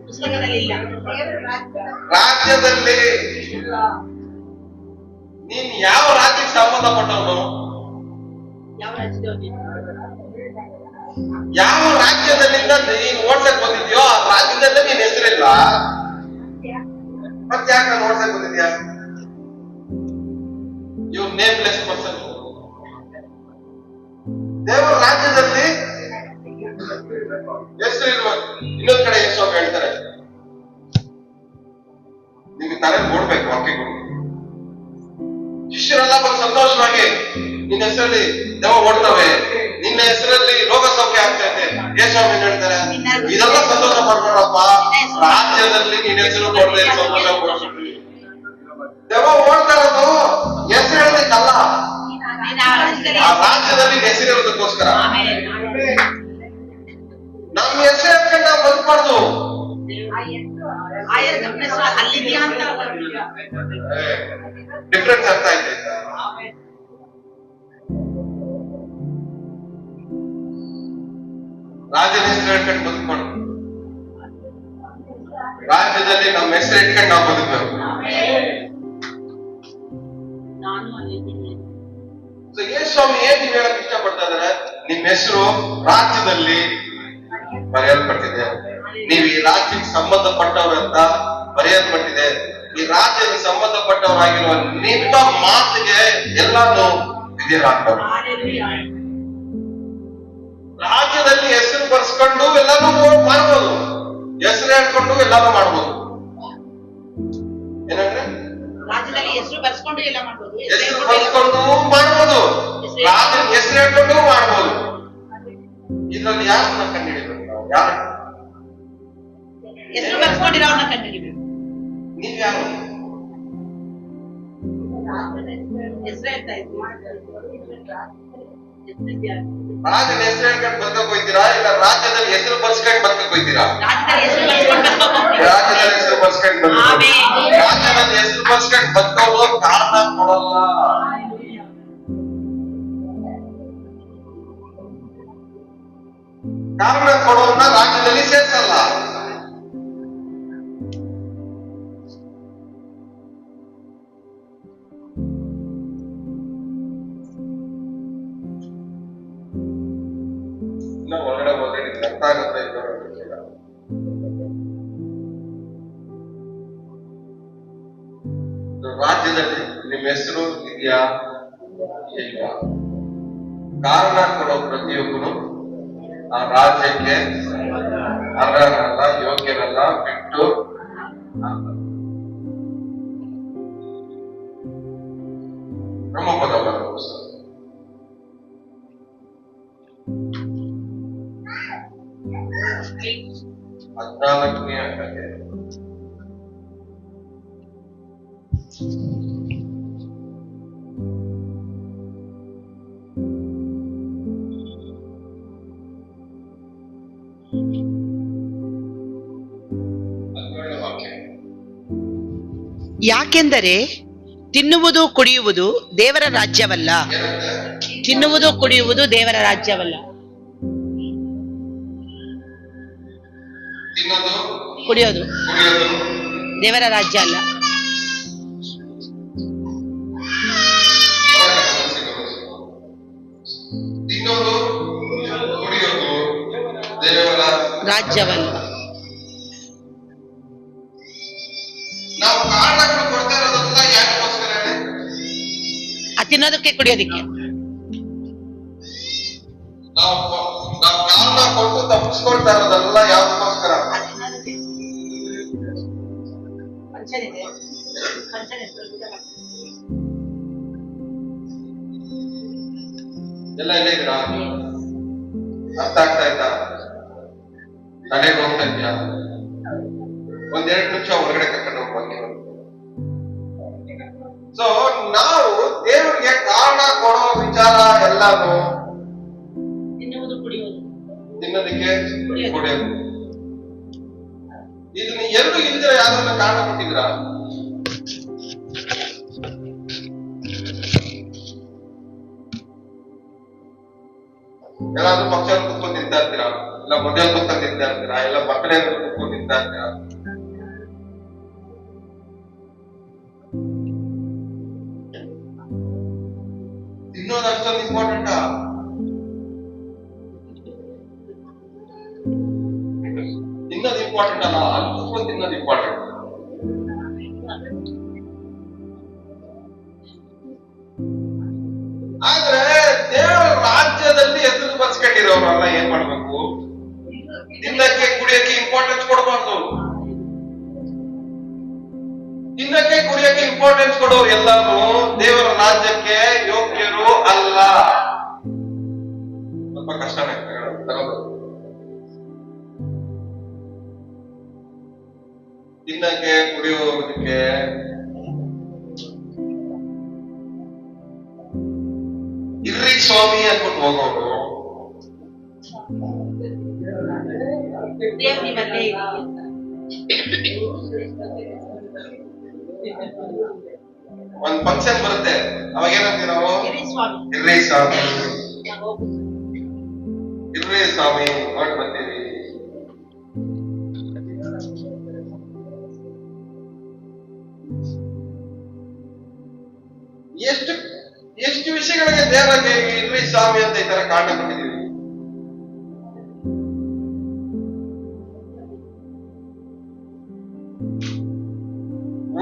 ಪುಸ್ತಕದಲ್ಲಿ ಇಲ್ಲ. ರಾಜ್ಯದಲ್ಲಿ. ನೀನ್ ಯಾವ ರಾಜ್ಯಕ್ಕೆ ಸಂಬಂಧಪಟ್ಟವನು? ಯಾವ ರಾಜ್ಯದಲ್ಲಿಂದ ನೀನ್ ಓಡ್ಸಕ್ ಬಂದಿದ್ಯೋ ಆ ರಾಜ್ಯದಲ್ಲೇ ನೀನ್ ಹೆಸರಿಲ್ಲ. ಮತ್ತೆ ಯಾಕೆ ನಾನು ಓಡ್ಸಕ್ ಬಂದಿದ್ಯಾ? ಇವ್ ನೇಮ್ಲೆಸ್ ಪರ್ಸನ್. ದೇವರ ರಾಜ್ಯದಲ್ಲಿ ಹೆಸರು ಇರ್ಬೇಕು. ಇನ್ನೊಂದ್ ಕಡೆ ಯೇಸು ಹೇಳ್ತಾರೆ, ನಿಮ್ಗೆ ತಲೆ ಓಡ್ಬೇಕು ವಾಕ್ಯಗಳು. ಶಿಷ್ಯರೆಲ್ಲ ಬಂದು ಸಂತೋಷವಾಗಿ ನಿನ್ನ ಹೆಸರಲ್ಲಿ ದೆವ್ವ ಓಡ್ತವೆ, ನಿನ್ನ ಹೆಸರಲ್ಲಿ ರೋಗ ಸೌಖ್ಯ ಆಗ್ತೈತೆ. ಯೇಸು ಹೇಳ್ತಾರೆ, ಇದೆಲ್ಲ ಸಂತೋಷ ಪಡ್ಬೇಡಪ್ಪ, ರಾಜ್ಯದಲ್ಲಿ ನಿನ್ನ ಹೆಸರು ಕೊಡದೆ ಸಂತೋಷ ಪಡ್ಬಿಡ್ರಿ. ದೆವ್ವ ಓಡ್ತಾ ಇರೋದು ಹೆಸರು ಹೇಳೋದಕ್ಕಲ್ಲ, ಆ ರಾಜ್ಯದಲ್ಲಿ ಹೆಸರು ಇರೋದಕ್ಕೋಸ್ಕರ. ನಮ್ಮ ಹೆಸರು ಹೇಳ್ಕೊಂಡು ನಾವು ಬದುಕಬಾರ್ದು. ಡಿಫ್ರೆನ್ಸ್ ಅರ್ಥ ಆಯ್ತು. ರಾಜ್ಯದ ಹೆಸರು ಹೇಳ್ಕೊಂಡು ಬದುಕಬಾರ್ದು. ರಾಜ್ಯದಲ್ಲಿ ನಮ್ಮ ಹೆಸರು ಇಟ್ಕೊಂಡು ನಾವು ಬದುಕಬೇಕು. ಸ್ವಾಮಿ ಏನ್ ನೀವು ಹೇಳಕ್ ಇಷ್ಟಪಡ್ತಾ ಇದಾರೆ? ನಿಮ್ ಹೆಸರು ರಾಜ್ಯದಲ್ಲಿ ಬರೆಯಲ್ಪಟ್ಟಿದೆ. ನೀವು ಈ ರಾಜ್ಯಕ್ಕೆ ಸಂಬಂಧಪಟ್ಟವರಂತ ಬರೆಯಲ್ಪಟ್ಟಿದೆ. ಈ ರಾಜ್ಯಕ್ಕೆ ಸಂಬಂಧಪಟ್ಟವರಾಗಿರುವ ನಿಮ್ಮ ಮಾತಿಗೆ ಎಲ್ಲಾನು ವಿಧಿರಾಗ್ತವೆ. ರಾಜ್ಯದಲ್ಲಿ ಹೆಸರು ಬರ್ಸ್ಕೊಂಡು ಎಲ್ಲಾನು ಮಾಡ್ಬೋದು, ಹೆಸರು ಹೇಳ್ಕೊಂಡು ಎಲ್ಲಾನು ಮಾಡ್ಬೋದು. ಏನಂದ್ರೆ ರಾಜ್ಯದಲ್ಲಿ ಹೆಸರು ಬರ್ಸ್ಕೊಂಡು ಎಲ್ಲ ಮಾಡ್ಬೋದು, ಹೆಸರು ಬರ್ಸ್ಕೊಂಡು ಮಾಡ್ಬೋದು, ರಾಜ್ಯ ಹೆಸರು ಹೇಳ್ಕೊಂಡು ಮಾಡ್ಬೋದು. ಇದ್ರಲ್ಲಿ ಯಾರನ್ನ ಕಂಡುಹಿಡಿಬೇಕು ನಾವು? ಯಾರು ಹೆಸರು ಬರ್ಸ್ಕೊಂಡಿರೋನ್ನ ಕಂಡುಹಿಡಿಬೇಕು. ನೀವ್ ಯಾರು? ಹೆಸರು ಹೇಳ್ತಾ ಇದ್ವಿ. ರಾಜ್ಯದ ಹೆಸರು ಹೇಳ್ಕೊಂಡು ಬದುಕಕ್ ಹೋಗ್ತೀರಾ, ಇಲ್ಲ ರಾಜ್ಯದಲ್ಲಿ ಹೆಸರು ಬರ್ಸ್ಕೊಂಡು ಬದುಕಕ್ ಹೋಗ್ತೀರಾ? ರಾಜ್ಯದಲ್ಲಿ ಹೆಸರು ಬರ್ಸ್ಕೊಂಡು ರಾಜ್ಯದಲ್ಲಿ ಹೆಸರು ಬರ್ಸ್ಕೊಂಡು ಬದುಕ. ರಾಜ್ಯದ ಎದುರ್ಕೊಂಡು ಬಂದವರು ಕಾರಣ ಕೊಡಲ್ಲ. ಕಾರಣ ಕೊಡೋನ್ನ ರಾಜ್ಯದಲ್ಲಿ ಸೇರ್ಸಲ್ಲ. ಒಳಗಡೆ ಹೋದ್ರೆ ನಿಮ್ಗೆ ಅರ್ಥ ಆಗುತ್ತೆ ರಾಜ್ಯದಲ್ಲಿ ನಿಮ್ಮ ಹೆಸರು ಇದೆಯಾ ಇಲ್ವಾ? ಕಾರಣ ಕೊಡೋ ಪ್ರತಿಯೊಬ್ಬರು ಆ ರಾಜ್ಯಕ್ಕೆ ಅರ್ಹರಲ್ಲ, ಯೋಗ್ಯರಲ್ಲ, ಬಿಟ್ಟು ನಮ್ಮ ಪದವನ್ನು 14ನೇ ಅಧ್ಯಾಯ. ಯಾಕೆಂದರೆ ತಿನ್ನುವುದು ಕುಡಿಯುವುದು ದೇವರ ರಾಜ್ಯವಲ್ಲ. ತಿನ್ನುವುದು ಕುಡಿಯುವುದು ದೇವರ ರಾಜ್ಯವಲ್ಲ. ಕುಡಿಯೋದು ದೇವರ ರಾಜ್ಯ ಅಲ್ಲ. ರಾಜ್ಯವಲ್ಲ. ನಾವು ಕಾರಣಗಳು ಕೊಡ್ತಾ ಇರೋದಲ್ಲ ಯಾಕೋಸ್ಕರ? ತಿನ್ನೋದಕ್ಕೆ ಕುಡಿಯೋದಕ್ಕೆ. ನಾವು ಕಾರಣ ಕೊಟ್ಟು ತಪ್ಪಿಸ್ಕೊಳ್ತಾ ಇರೋದಲ್ಲ ಯಾವ್ದಕ್ಕೋಸ್ಕರ? ಎಲ್ಲ ಇಲ್ಲ ಇದ್ರಾ? ಅರ್ಥ ಆಗ್ತಾ ಇದ್ದ? ತಲೆಗೆ ಹೋಗ್ತಾ ಇದ್ಯಾ? 1-2 ನಿಮಿಷ ಹೊರಗಡೆ ಕರ್ಕೊಂಡು ಹೋಗ್ಬೇಕು. ಸೊ ನಾವು ದೇವರಿಗೆ ಕಾರಣ ಕೊಡೋ ವಿಚಾರ ಎಲ್ಲಾನು ತಿನ್ನೋದಕ್ಕೆ ಕುಡಿಯೋದು. ಇದನ್ನ ಎಲ್ಲೂ ಇಲ್ದಿರ ಯಾವ್ದನ್ನ ಕಾರಣ ಕೊಟ್ಟಿದ್ರ? ಎಲ್ಲಾದ್ರೂ ಪಕ್ಷ ಕುತ್ಕೊಂಡು ತಿಂತಾ ಇರ್ತೀರಾ, ಇಲ್ಲ ಮೊದಲು ಕುತ್ಕೊಂಡು ತಿಂತಾ ಇರ್ತೀರಾ, ಇಲ್ಲ ಮಕ್ಕಳೇ ಕುತ್ಕೊಂಡು ತಿಂತಾ ಇರ್ತೀರಾ. ತಿನ್ನೋದು ಅಷ್ಟೊಂದು ಇಂಪಾರ್ಟೆಂಟ್? ತಿನ್ನೋದು ಇಂಪಾರ್ಟೆಂಟ್ ಅಲ್ಲ, ಅಲ್ಲಿ ಕುತ್ಕೊಂಡು ತಿನ್ನೋದು ಇಂಪಾರ್ಟೆಂಟ್. ಆದ್ರೆ ದೇವರ ರಾಜ್ಯದಲ್ಲಿ ಹೆಸರು ಬರ್ಸ್ಕೊಂಡಿರೋರಲ್ಲ ಏನ್ ಮಾಡ್ಬೇಕು? ತಿನ್ನಕ್ಕೆ ಕುಡಿಯಕ್ಕೆ ಇಂಪಾರ್ಟೆನ್ಸ್ ಕೊಡಬಾರ್ದು. ತಿನ್ನಕ್ಕೆ ಕುಡಿಯಕ್ಕೆ ಇಂಪಾರ್ಟೆನ್ಸ್ ಕೊಡೋರು ಎಲ್ಲಾನು ದೇವರ ರಾಜ್ಯಕ್ಕೆ ಯೋಗ್ಯರು ಅಲ್ಲ. ಸ್ವಲ್ಪ ಕಷ್ಟನೇ ತಗೋದು. ತಿನ್ನಕ್ಕೆ ಕುಡಿಯೋದಕ್ಕೆ ಇರ್ರಿ ಸ್ವಾಮಿ ಅನ್ಬಿಟ್ಟು ಹೋಗೋರು ಒಂದ್ ಫಂಕ್ಷನ್ ಬರುತ್ತೆ, ಅವಾಗ ಏನಂತೀವಿ ನಾವು? ಇರ್ರಿ ಸ್ವಾಮಿ, ಇರ್ರಿ ಸ್ವಾಮಿ ಹೊರಟು ಬರ್ತೀವಿ. ಎಷ್ಟು ವಿಷಯಗಳಿಗೆ ದೇವರಿಗೆ ಇರ್ರಿ ಸ್ವಾಮಿ ಅಂತ ಈ ತರ ಕಾರಣ ಕೊಟ್ಟಿದ್ದೀವಿ.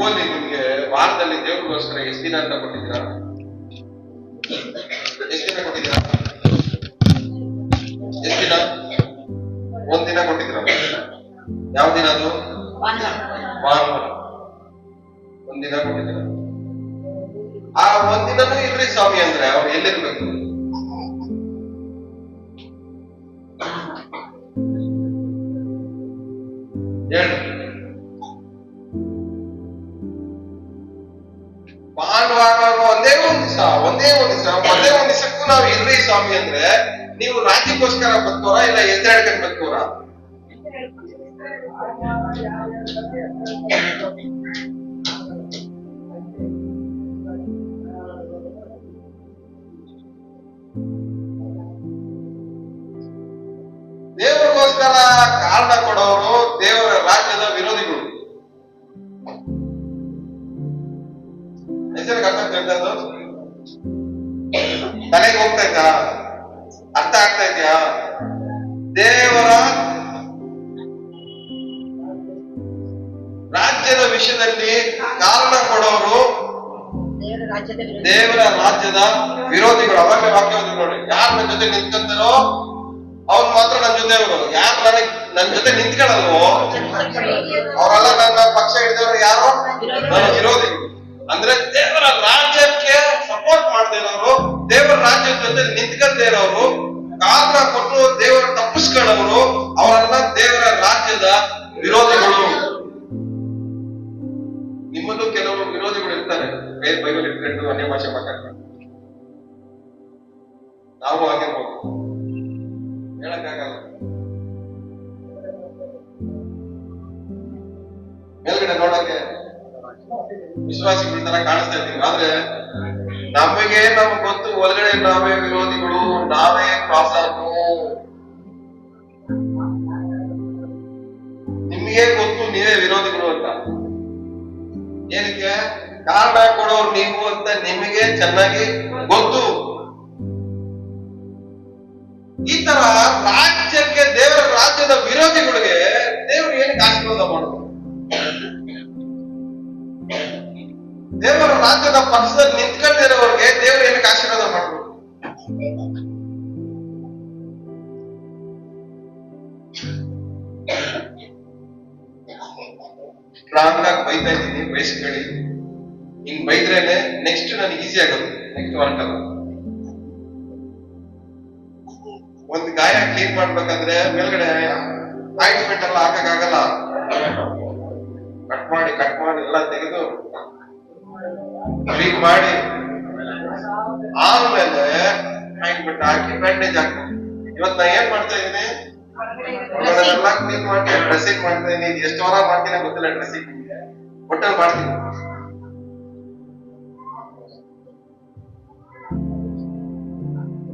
ಓದಿ ನಿಮ್ಗೆ ವಾರದಲ್ಲಿ ದೇವ್ರಿಗೋಸ್ಕರ ಎಷ್ಟು ದಿನ ಅಂತ ಕೊಟ್ಟಿದ್ದೀರಾ? ಎಷ್ಟು ದಿನ ಕೊಟ್ಟಿದ್ದೀರಾ? ಎಷ್ಟು ದಿನ? 1 ದಿನ ಕೊಟ್ಟಿದ್ದೀರಾ? ಯಾವ ದಿನ ಅದು? ಭಾನುವಾರ. 1 ದಿನ ಕೊಟ್ಟಿದ್ದೀರಾ? ಆ 1 ದಿನನೂ ಇರ್ರಿ ಸ್ವಾಮಿ ಅಂದ್ರೆ ಅವ್ರು ಎಲ್ಲಿರ್ಬೇಕು? ಹೇಳಿ. ಭಾನುವಾರ ಒಂದೇ ಒಂದ್ ದಿವಸಕ್ಕೂ ನಾವು ಇರ್ರಿ ಸ್ವಾಮಿ ಅಂದ್ರೆ ನೀವು ರಾಜ್ಯಕ್ಕೋಸ್ಕರ ಬರ್ತೋರ ಇಲ್ಲ ಎದ್ದಾಡ್ಕೊಂಡು ಬರ್ತೋರ? ದೇವರಿಗೋಸ್ಕರ ಕಾರಣ ಕೊಡೋರು ದೇವರ ರಾಜ್ಯದ ವಿರೋಧಿಗಳು. ಹೆಸರಿಗೆ ಅರ್ಥ ಆಗ್ತದ್ದು ತಲೆಗೆ ಹೋಗ್ತಾ ಇದ್ಯಾ? ಅರ್ಥ ಆಗ್ತಾ ಇದೆಯಾ? ದೇವರ ರಾಜ್ಯದ ವಿಷಯದಲ್ಲಿ ಕಾರಣ ಕೊಡೋರು ದೇವರ ರಾಜ್ಯದ ವಿರೋಧಿಗಳು. ಅವಾಗಲೇ ವಾಕ್ಯ ಓದಿ ನೋಡಿ, ಯಾರು ನನ್ನ ಜೊತೆ ನಿಂತ್ಕೊಂತಾರೋ ಅವ್ರು ಮಾತ್ರ ನನ್ನ ಜೊತೆ ಇರೋರು. ಯಾರು ನನ್ನ ಜೊತೆ ನಿಂತ್ಕೊಳ್ಳಲ್ವೋ ಅವರೆಲ್ಲ ನನ್ನ ಪಕ್ಷ ಹಿಡಿದವರು ಯಾರು? ನನ್ನ ವಿರೋಧಿಗಳು. ಅಂದ್ರೆ ದೇವರ ರಾಜ್ಯಕ್ಕೆ ಸಪೋರ್ಟ್ ಮಾಡದೇ ಇರೋರು, ದೇವರ ರಾಜ್ಯದ ಜೊತೆ ನಿಂತ್ಕೊಂಡೇ ಇರೋರು, ಕಾರಣ ಕೊಟ್ಟು ದೇವರ ತಪ್ಪಿಸ್ಕೊಳ್ಳೋರು, ಅವರೆಲ್ಲ ದೇವರ ರಾಜ್ಯದ ವಿರೋಧಿಗಳು. ನಿಮ್ಮಲ್ಲೂ ಕೆಲವರು ವಿರೋಧಿಗಳು ಇರ್ತಾರೆ, ಬೈಬಲ್ ಇಟ್ಕೊಂಡು ಅನ್ಯ ಭಾಷೆ ಮಾತಾಡ್ತಾರೆ. ನಾವು ಆಗಿರ್ಬೋದು, ಹೇಳಕ್ಕಾಗಲ್ಲ. ಮೇಲ್ಗಡೆ ನೋಡಕ್ಕೆ ವಿಶ್ವಾಸಿಗಳ ತರ ಕಾಣಿಸ್ತಾ ಇದ್ದೀವಿ, ಆದ್ರೆ ನಮಗೆ ಗೊತ್ತು ಒಳಗಡೆ ನಾವೇ ವಿರೋಧಿಗಳು, ನಾವೇ ಪಾಸಾಕು. ನಿಮಗೆ ಗೊತ್ತು ನೀವೇ ವಿರೋಧಿಗಳು ಅಂತ. ಏನಕ್ಕೆ? ಕಾರಣ ಕೊಡೋರು ನೀವು ಅಂತ ನಿಮಗೆ ಚೆನ್ನಾಗಿ ಗೊತ್ತು. ಈ ತರ ರಾಜ್ಯಕ್ಕೆ, ದೇವರ ರಾಜ್ಯದ ವಿರೋಧಿಗಳಿಗೆ ದೇವರು ಏನಕ್ಕೆ ಆಶೀರ್ವಾದ ಮಾಡೋದು? ದೇವರ ರಾಜ್ಯದ ಪಕ್ಷದಲ್ಲಿ ನಿಂತ್ಕೊಂಡಿರೋರಿಗೆ ದೇವರು ಏನಕ್ಕೆ ಆಶೀರ್ವಾದ ಮಾಡೋದು? ಸ್ಟ್ರಾಂಗ್ ಆಗಿ ಬೈತಾ ಇದ್ದೀನಿ, ಬಯಸ್ಕೊಳ್ಳಿ. ಹಿಂಗ್ ಬೈದ್ರೇನೆ ನೆಕ್ಸ್ಟ್ ನನಗೆ ಈಸಿ ಆಗೋದು, ನೆಕ್ಸ್ಟ್ ವರ್ಕ್ ಅಲ್ಲ. ಒಂದು ಗಾಯ ಕ್ಲೀನ್ ಮಾಡ್ಬೇಕಂದ್ರೆ ಮೇಲ್ಗಡೆ ಆಯಿಂಟ್ಮೆಂಟ್ ಎಲ್ಲ ಹಾಕಕ್ಕಾಗಲ್ಲ. ಕಟ್ ಮಾಡಿ ಎಲ್ಲ ತೆಗೆದು ಕ್ಲೀನ್ ಮಾಡಿ ಆದ್ಮೇಲೆ ಆಯಿಂಟ್ಮೆಂಟ್ ಹಾಕಿ ಬ್ಯಾಂಡೇಜ್ ಹಾಕ್ಬೇಕು. ಇವತ್ತು ನಾ ಏನ್ ಮಾಡ್ತಾ ಇದ್ದೀನಿ, ಎಲ್ಲ ಕ್ಲೀನ್ ಮಾಡಿ ಡ್ರೆಸ್ಸಿಂಗ್ ಮಾಡ್ತಾ ಇದ್ದೀನಿ. ಎಷ್ಟು ವಾರ ಮಾಡ್ತೀನಿ ಗೊತ್ತಿಲ್ಲ, ಡ್ರೆಸ್ಸಿಂಗ್ ಒಟ್ಟಲ್ಲಿ ಮಾಡ್ತೀನಿ.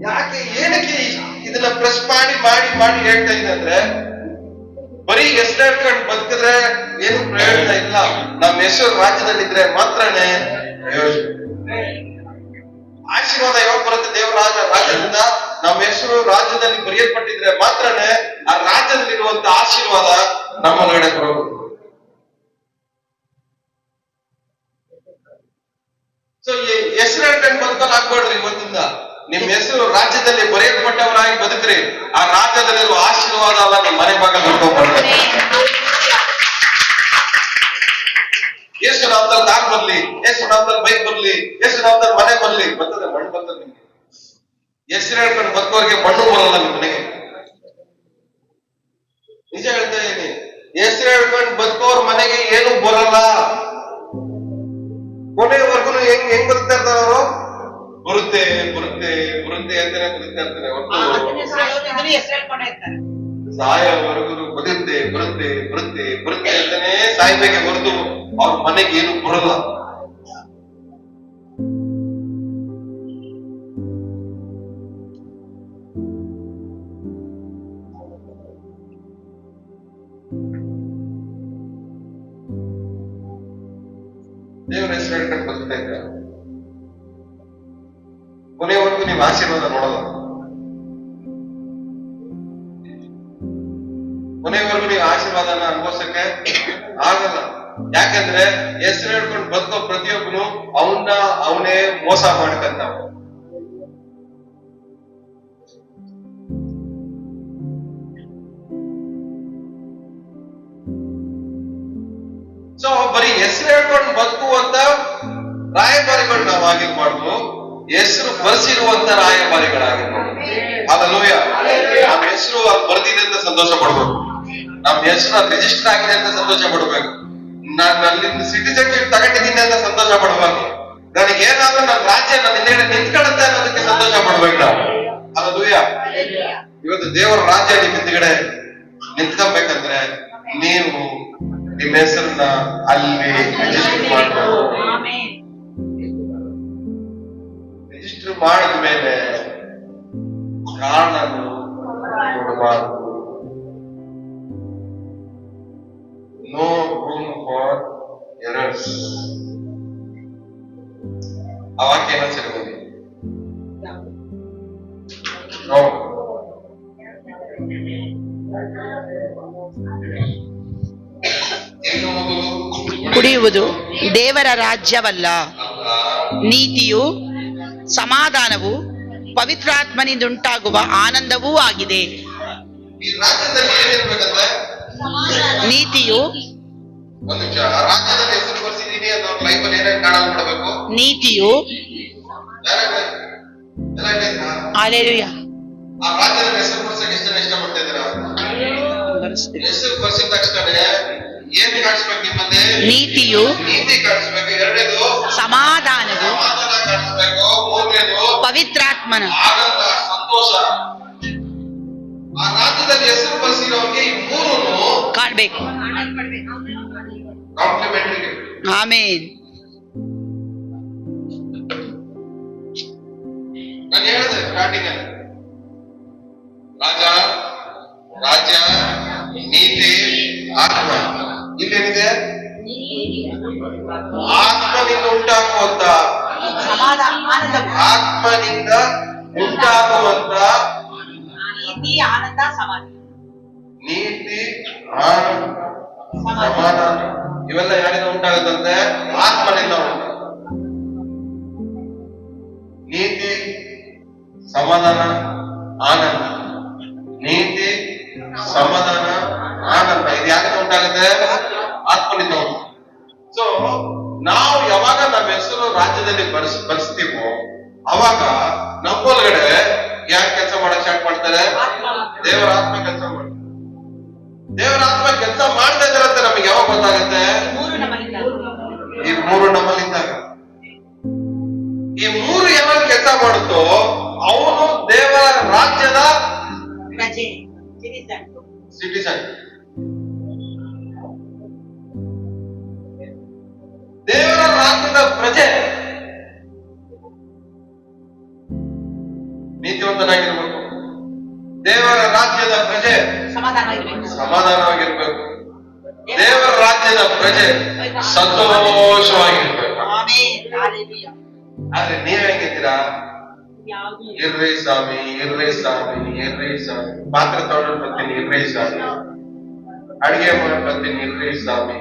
ಯಾಕೆ ಏನಕ್ಕೆ ಇದನ್ನ ಪ್ರೆಸ್ ಮಾಡಿ ಹೇಳ್ತಾ ಇದ್ದೀನಿ ಅಂದ್ರೆ, ಬರೀ ಹೆಸರು ಹೇಳ್ಕೊಂಡು ಬದುಕಿದ್ರೆ ಏನು ಪ್ರಯೋಜನ ಇಲ್ಲ. ನಮ್ಮ ಹೆಸರು ರಾಜ್ಯದಲ್ಲಿ ಇದ್ರೆ ಮಾತ್ರನೇ ಆಶೀರ್ವಾದ ಯಾವಾಗ ಬರುತ್ತೆ? ದೇವರ ರಾಜ್ಯದಿಂದ ನಮ್ಮ ಹೆಸರು ರಾಜ್ಯದಲ್ಲಿ ಬರೆಯಲ್ಪಟ್ಟಿದ್ರೆ ಮಾತ್ರನೇ ಆ ರಾಜ್ಯದಲ್ಲಿರುವಂತ ಆಶೀರ್ವಾದ ನಮ್ಮ ಒಳಗಡೆ ಬರೋದು. ಸೊ ಹೆಸರು ಹೇಳ್ಕೊಂಡು ಬದುಕಲು ಆಗ್ಬೇಡ್ರಿ. ಇವತ್ತಿಂದ ನಿಮ್ ಹೆಸರು ರಾಜ್ಯದಲ್ಲಿ ಬರೆಯಲ್ಪಟ್ಟವರಾಗಿ ಬದುಕ್ರಿ. ಆ ರಾಜ್ಯದಲ್ಲಿರುವ ಆಶೀರ್ವಾದ ಅಲ್ಲ ನಿಮ್ಮ ಮನೆ ಭಾಗ ದುಡ್ಕೊಂಡ್ಬರ್ತಾರೆ. ಯೇಸು ನಾಮದಲ್ಲಿ ಕಾರ್ ಬರ್ಲಿ, ಯೇಸು ನಾಮದಲ್ಲಿ ಬೈಕ್ ಬರ್ಲಿ, ಯೇಸು ನಾಮದಲ್ಲಿ ಮನೆ ಬರ್ಲಿ, ಬರ್ತದೆ, ಮಣ್ಣು ಬರ್ತದೆ ನಿಮ್ಗೆ. ಹೆಸರು ಹೇಳ್ಕೊಂಡು ಬದುಕೋರಿಗೆ ಮಣ್ಣು ಬರಲ್ಲ ನಿಮ್ಮ ಮನೆಗೆ. ನಿಜ ಹೇಳ್ತಾ ಇದೀನಿ, ಹೆಸರು ಹೇಳ್ಕೊಂಡು ಬದುಕೋರ್ ಮನೆಗೆ ಏನು ಬರಲ್ಲ. ಕೊನೆಯವರೆಗೂ ಹೆಂಗ್ ಬದುಕ್ತಾ ಇರ್ತಾರೆ ಅವರು? ಬರುತ್ತೆ ಅಂತಾನೆ ಬದುಕ್ತಾ ಇರ್ತಾರೆ. ಸಾಯವರೆಗೂ ಬರುತ್ತೆ ಅಂತಾನೆ ಸಾಯ್ಬೇಕೆ ಹೊರತು ಅವ್ರ ಮನೆಗೆ ಏನು ಬರಲ್ಲ. ದೇವರ ಹೆಸರು ಹೇಳ್ಕೊಂಡು ಬದುಕ್ತಾ ಇದ್ದಾರೆ. ಕೊನೆಯವರೆಗೂ ನೀವು ಆಶೀರ್ವಾದ ನೋಡಲ್ಲ. ಕೊನೆಯವರೆಗೂ ನೀವು ಆಶೀರ್ವಾದನ ಅನುಭವಿಸಕ್ಕೆ ಆಗಲ್ಲ. ಯಾಕಂದ್ರೆ ಹೆಸರು ಹೇಳ್ಕೊಂಡು ಬದುಕೋ ಪ್ರತಿಯೊಬ್ಬನು ಅವನೇ ಮೋಸ ಮಾಡ್ಕೊಂತಾವ. ಸೊ ಬರೀ ಹೆಸರು ಹೇಳ್ಕೊಂಡು ಬದುಕುವಂತ ರಾಯಭಾರಿಗಳು ನಾವು ಆಗಿರ್ಬಾರ್ದು, ಹೆಸರು ಬರ್ಸಿರುವಂತ ರಾಯಭಾರಿಗಳಾಗಿರ್ಬೋದು. ಹಲ್ಲೆಲೂಯಾ. ನಮ್ಮ ಹೆಸರು ಅಲ್ಲಿ ಬರ್ದಿದೆ ಅಂತ ಸಂತೋಷ ಪಡ್ಬೇಕು. ನಮ್ಮ ಹೆಸರು ಅಲ್ಲಿ ರಿಜಿಸ್ಟರ್ ಆಗಿದೆ ಅಂತ ಸಂತೋಷ ಪಡ್ಬೇಕು. ನಾನು ಅಲ್ಲಿ ಸಿಟಿಜನ್ಶಿಪ್ ತಗೊಂಡಿದ್ದೀನಿ ಅಂತ ಸಂತೋಷ ಪಡ್ಬೇಕು. ನನಗೆ ಏನಾದ್ರೂ ನನ್ನ ರಾಜ್ಯ ನನ್ನ ಹಿಂದೆ ನಿಂತ್ಕೊಳ್ಳುತ್ತೆ ಅನ್ನೋದಕ್ಕೆ ಸಂತೋಷ ಪಡ್ಬೇಕು ನಾವು. ಹಲ್ಲೆಲೂಯಾ. ಇವತ್ತು ದೇವರ ರಾಜ್ಯ ನಿಮ್ ಹಿಂದ್ಗಡೆ ನಿಂತ್ಕೊಬೇಕಂದ್ರೆ ನೀವು ನಿಮ್ಮ ಹೆಸರನ್ನ ಅಲ್ಲಿ ರಿಜಿಸ್ಟರ್ ಮಾಡಬೇಕು. ರಿಜಿಸ್ಟರ್ ಮಾಡಿದ್ಮೇಲೆ ಕಾರಣನು ಕೊಡಬಾರದು. ವರ್ಸ್. ಆ ವಾಕ್ಯ ಏನಂತ ಹೇಳ್ಬೋದು? ಕುಡಿಯುವುದು ದೇವರ ರಾಜ್ಯವಲ್ಲ, ನೀತಿಯು ಸಮಾಧಾನವು ಪವಿತ್ರಾತ್ಮನಿಂದುಂಟಾಗುವ ಆನಂದವೂ ಆಗಿದೆ. ಈ ರಾಜ್ಯದಲ್ಲಿ ಏನಿರ್ಬೇಕಂದ್ರೆ ನೀತಿಯು ಒಂದು ನಿಮಿಷ, ಆ ರಾಜ್ಯದಲ್ಲಿ ಹೆಸರು ಬರ್ಸಿದೀನಿ ಅನ್ನೋ ಲೈಫಲ್ಲಿ ಏನೇನು ಕಾಣಲು ಬಿಡಬೇಕು? ನೀತಿಯು ಹಾಲೆಲೂಯಾ ಆ ರಾಜ್ಯದಲ್ಲಿ ಹೆಸರು ಬರ್ಸಕ್ಕೆ ಎಷ್ಟು ಜನ ಇಷ್ಟಪಡ್ತಾ ಇದ್ದೀರಾ? ಹೆಸರು ಬರ್ಸಿದ ತಕ್ಷಣ ಏನ್ ಕಾಣಿಸ್ಬೇಕು ನಿಮ್ಮಲ್ಲಿ? ನೀತಿಯು ನೀತಿ ಕಾಣಿಸ್ಬೇಕು. ಎರಡನೇದು ಸಮಾಧಾನವು ಸಮಾಧಾನ ಕಾಣಿಸ್ಬೇಕು. ಮೂರನೇದು ಪವಿತ್ರಾತ್ಮನ ಆನಂದ, ಸಂತೋಷ. ಆ ರಾಜ್ಯದಲ್ಲಿ ಹೆಸರು ಬರ್ಸಿರೋರಿಗೆ ಈ ಮೂರು ಕಾಣ್ಬೇಕು. ಕಾಂಪ್ಲಿಮೆಂಟರಿ. ಆಮೇನ್. ನಾನು ಹೇಳಿದೆ ಸ್ಟಾರ್ಟಿಂಗ್ ಅಲ್ಲಿ, ರಾಜ್ಯ, ನೀತಿ, ಆತ್ಮ. ಇಲ್ಲೇನಿದೆ? ಆತ್ಮನಿಂದ ಉಂಟಾಗುವಂತ ಆತ್ಮನಿಂದ ಉಂಟಾಗುವಂತ ಆನಂದ, ಸಮಾಧಾನ. ನೀತಿ, ಆನಂದ, ಸಮಾಧಾನ ಇವೆಲ್ಲ ಯಾರಿಂದ ಉಂಟಾಗುತ್ತಂತೆ? ಆತ್ಮನಿಂದ ಉಂಟಾಗ. ನೀತಿ, ಸಮಾಧಾನ, ಆನಂದ. ನೀತಿ, ಸಮಾಧಾನ, ಆನಂದ ಇದು ಯಾರಿಂದ ಉಂಟಾಗುತ್ತೆ? ಆತ್ಮನಿಂದ ಉಂಟು. ಸೊ ನಾವು ಯಾವಾಗ ನಮ್ಮ ಹೆಸರು ರಾಜ್ಯದಲ್ಲಿ ಬರ್ಸ್ತೀವೋ ಅವಾಗ ನಮ್ಮೊಳಗಡೆ ಯಾರು ಕೆಲಸ ಮಾಡಕ್ ಸ್ಟಾರ್ಟ್ ಮಾಡ್ತಾರೆ? ದೇವರ ಆತ್ಮ ಕೆಲಸ ಮಾಡ್ತಾರೆ. ದೇವರ ಆತ್ಮ ಕೆಲಸ ಮಾಡ್ತಾ ಇದಾರೆ ಅಂತ ನಮಗೆ ಯಾವಾಗ ಗೊತ್ತಾಗುತ್ತೆ? ಈ ಮೂರು ನಮ್ಮಲ್ಲಿದ್ದಾಗ. ಈ ಮೂರು ಯಾವಾಗ ಕೆಲಸ ಮಾಡುತ್ತೋ ಅವನು ದೇವರ ರಾಜ್ಯದ ಸಿಟಿಸನ್. ದೇವರ ರಾಜ್ಯದ ಪ್ರಜೆ. ನೀತಿವಂತನಾಗಿರ್ಬೇಕು. ದೇವರ ರಾಜ್ಯದ ಪ್ರಜೆ ಸಮಾಧಾನವಾಗಿರ್ಬೇಕು. ದೇವರ ರಾಜ್ಯದ ಪ್ರಜೆ ಸಂತೋಷವಾಗಿರ್ಬೇಕು. ಆದ್ರೆ ನೀವ್ ಹೆಂಗಿದ್ದೀರಾ? ಇರ್ರಿ ಸ್ವಾಮಿ, ಇರ್ರಿ ಸ್ವಾಮಿ, ಇರ್ರಿ ಸ್ವಾಮಿ. ಪಾತ್ರೆ ತೊಗೊಂಡು ಬರ್ತೀನಿ, ಇರ್ರಿ ಸ್ವಾಮಿ. ಅಡಿಗೆ ಮಾಡಿ ಬರ್ತೀನಿ, ಇರ್ರಿ ಸ್ವಾಮಿ.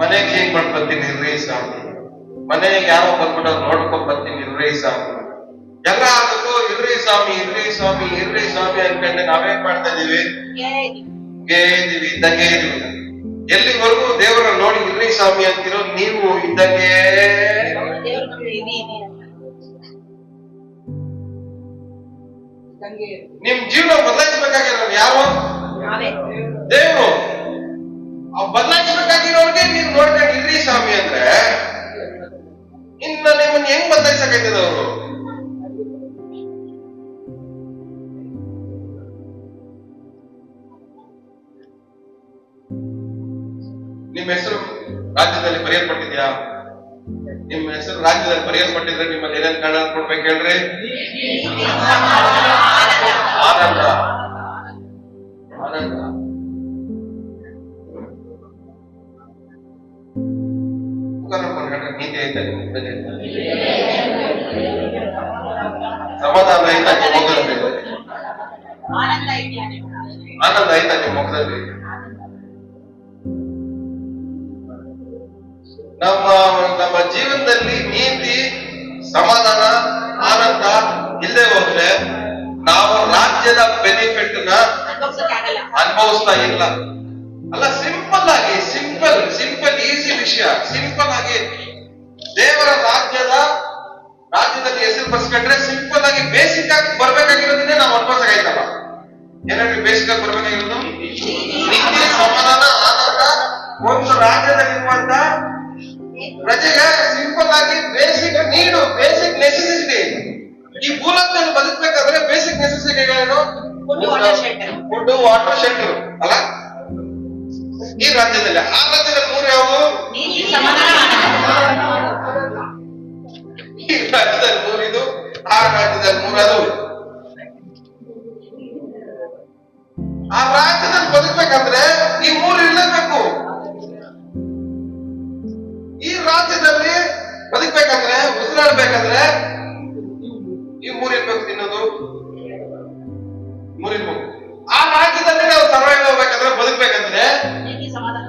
ಮನೆ ಕ್ಲೀನ್ ಮಾಡಿ ಬರ್ತೀನಿ, ಇರ್ರಿ ಸ್ವಾಮಿ. ಮನೆಗೆ ಯಾರೋ ಬಂದ್ಬಿಟ್ಟು ನೋಡ್ಕೊಂಡ್ ಬರ್ತೀನಿ, ಇರ್ರಿ ಸ್ವಾಮಿ. ಎಲ್ಲ ಅದಕ್ಕೂ ಇರ್ರಿ ಸ್ವಾಮಿ, ಇರ್ರಿ ಸ್ವಾಮಿ, ಇರ್ರಿ ಸ್ವಾಮಿ ಅನ್ಕೊಂಡೆ ನಾವೇನ್ ಮಾಡ್ತಾ ಇದೀವಿ? ಇದ್ದಂಗೆ ಇದೀವಿ. ಎಲ್ಲಿವರೆಗೂ ದೇವರ ನೋಡಿ ಇರ್ರಿ ಸ್ವಾಮಿ ಅಂತಿರೋ ನೀವು ಇದ್ದಂಗೆ. ನಿಮ್ ಜೀವನ ಬದಲಾಯಿಸಬೇಕಾಗಿರೋರು ಯಾರು? ದೇವರು. ಬದಲಾಯಿಸಬೇಕಾಗಿರೋರ್ಗೆ ನೀವು ನೋಡ್ಕೊಂಡು ಇರ್ರಿ ಸ್ವಾಮಿ ಅಂದ್ರೆ ಇನ್ನು ನಿಮ್ಮನ್ನ ಹೆಂಗ್ ಬದಲಾಯಿಸಕೈತದ ಅವರು? ನಿಮ್ಮ ಹೆಸರು ರಾಜ್ಯದಲ್ಲಿ ಬರೆಯಲ್ಪಟ್ಟಿದ್ಯಾ? ನಿಮ್ಮ ಹೆಸರು ರಾಜ್ಯದಲ್ಲಿ ಬರೆಯಲ್ಪಟ್ಟಿದ್ರೆ ನಿಮ್ಮಲ್ಲಿ ಏನೇನು ಕಾರಣ ಕೊಡ್ಬೇಕು ಹೇಳ್ರಿ? ಆನಂದ, ಆನಂದ. ನೀತಿ ಐತ ನಿಮ್ಮ ಮುಖದಲ್ಲಿ, ಸಮಾಧಾನ ಐತ ನಿಮ್ಮ ಮುಖದಲ್ಲಿ, ಆನಂದ ಐತ ನಿಮ್ಮ ಮುಖದಲ್ಲಿ. ನಮ್ಮ ಜೀವನದಲ್ಲಿ ನೀತಿ, ಸಮಾಧಾನ, ಆನಂದ ಇಲ್ಲದೆ ಹೋದ್ರೆ ನಾವು ರಾಜ್ಯದ ಬೆನಿಫಿಟ್ ನ ಅನುಭವಿಸ್ತಾ ಇಲ್ಲ. ಅಲ್ಲ, ಸಿಂಪಲ್ ಆಗಿ, ಸಿಂಪಲ್ ಈಸಿ ವಿಷಯ. ಸಿಂಪಲ್ ಆಗಿ ದೇವರ ರಾಜ್ಯದಲ್ಲಿ ಹೆಸರು ಬರ್ಸ್ಕೊಂಡ್ರೆ ಸಿಂಪಲ್ ಆಗಿ ಬೇಸಿಕ್ ಆಗಿ ಬರ್ಬೇಕಾಗಿರೋದನ್ನೇ ನಾವು ಅನುಭವಿಸಾಗೈತಲ್ಲ. ಏನಾದ್ರು ಬೇಸಿಕ್ ಆಗಿ ಬರ್ಬೇಕಾಗಿರೋದು ನೀತಿ, ಸಮಾಧಾನ, ಆನಂದ. ಒಂದು ರಾಜ್ಯದಲ್ಲಿರುವಂತ ಪ್ರಜೆಗೆ ಸಿಂಪಲ್ ಆಗಿ ಬೇಸಿಕ್ ನೀಡು, ಬೇಸಿಕ್ ನೆಸೆಸಿಟಿ. ಈ ಭೂಲೋಕದಲ್ಲಿ ಬದುಕಬೇಕಾದ್ರೆ ಬೇಸಿಕ್ ನೆಸೆಸಿಟಿ ಏನು? ಫುಡ್, ವಾಟರ್, ಶೆಲ್ಟರ್ ಅಲ್ಲ. ಈ ರಾಜ್ಯದಲ್ಲಿ, ಆ ರಾಜ್ಯದಲ್ಲಿ ಮೂರು ಯಾವುವು? ಈ ರಾಜ್ಯದಲ್ಲಿ ಮೂರು ಇದು, ಆ ರಾಜ್ಯದಲ್ಲಿ ಮೂರು ಅದು. ಆ ರಾಜ್ಯದಲ್ಲಿ ಬದುಕಬೇಕಂದ್ರೆ ಈ ಮೂರು ಇರಲೇಬೇಕು. ಮುರಿಬೇಕು. ಆ ರಾಜ್ಯದಲ್ಲಿ ನಾವು ಸರ್ವೈವ್ ಹೋಗ್ಬೇಕಂದ್ರೆ, ಬದುಕ್ಬೇಕಂದ್ರೆ ನೀತಿ ಸಮಾಧಾನ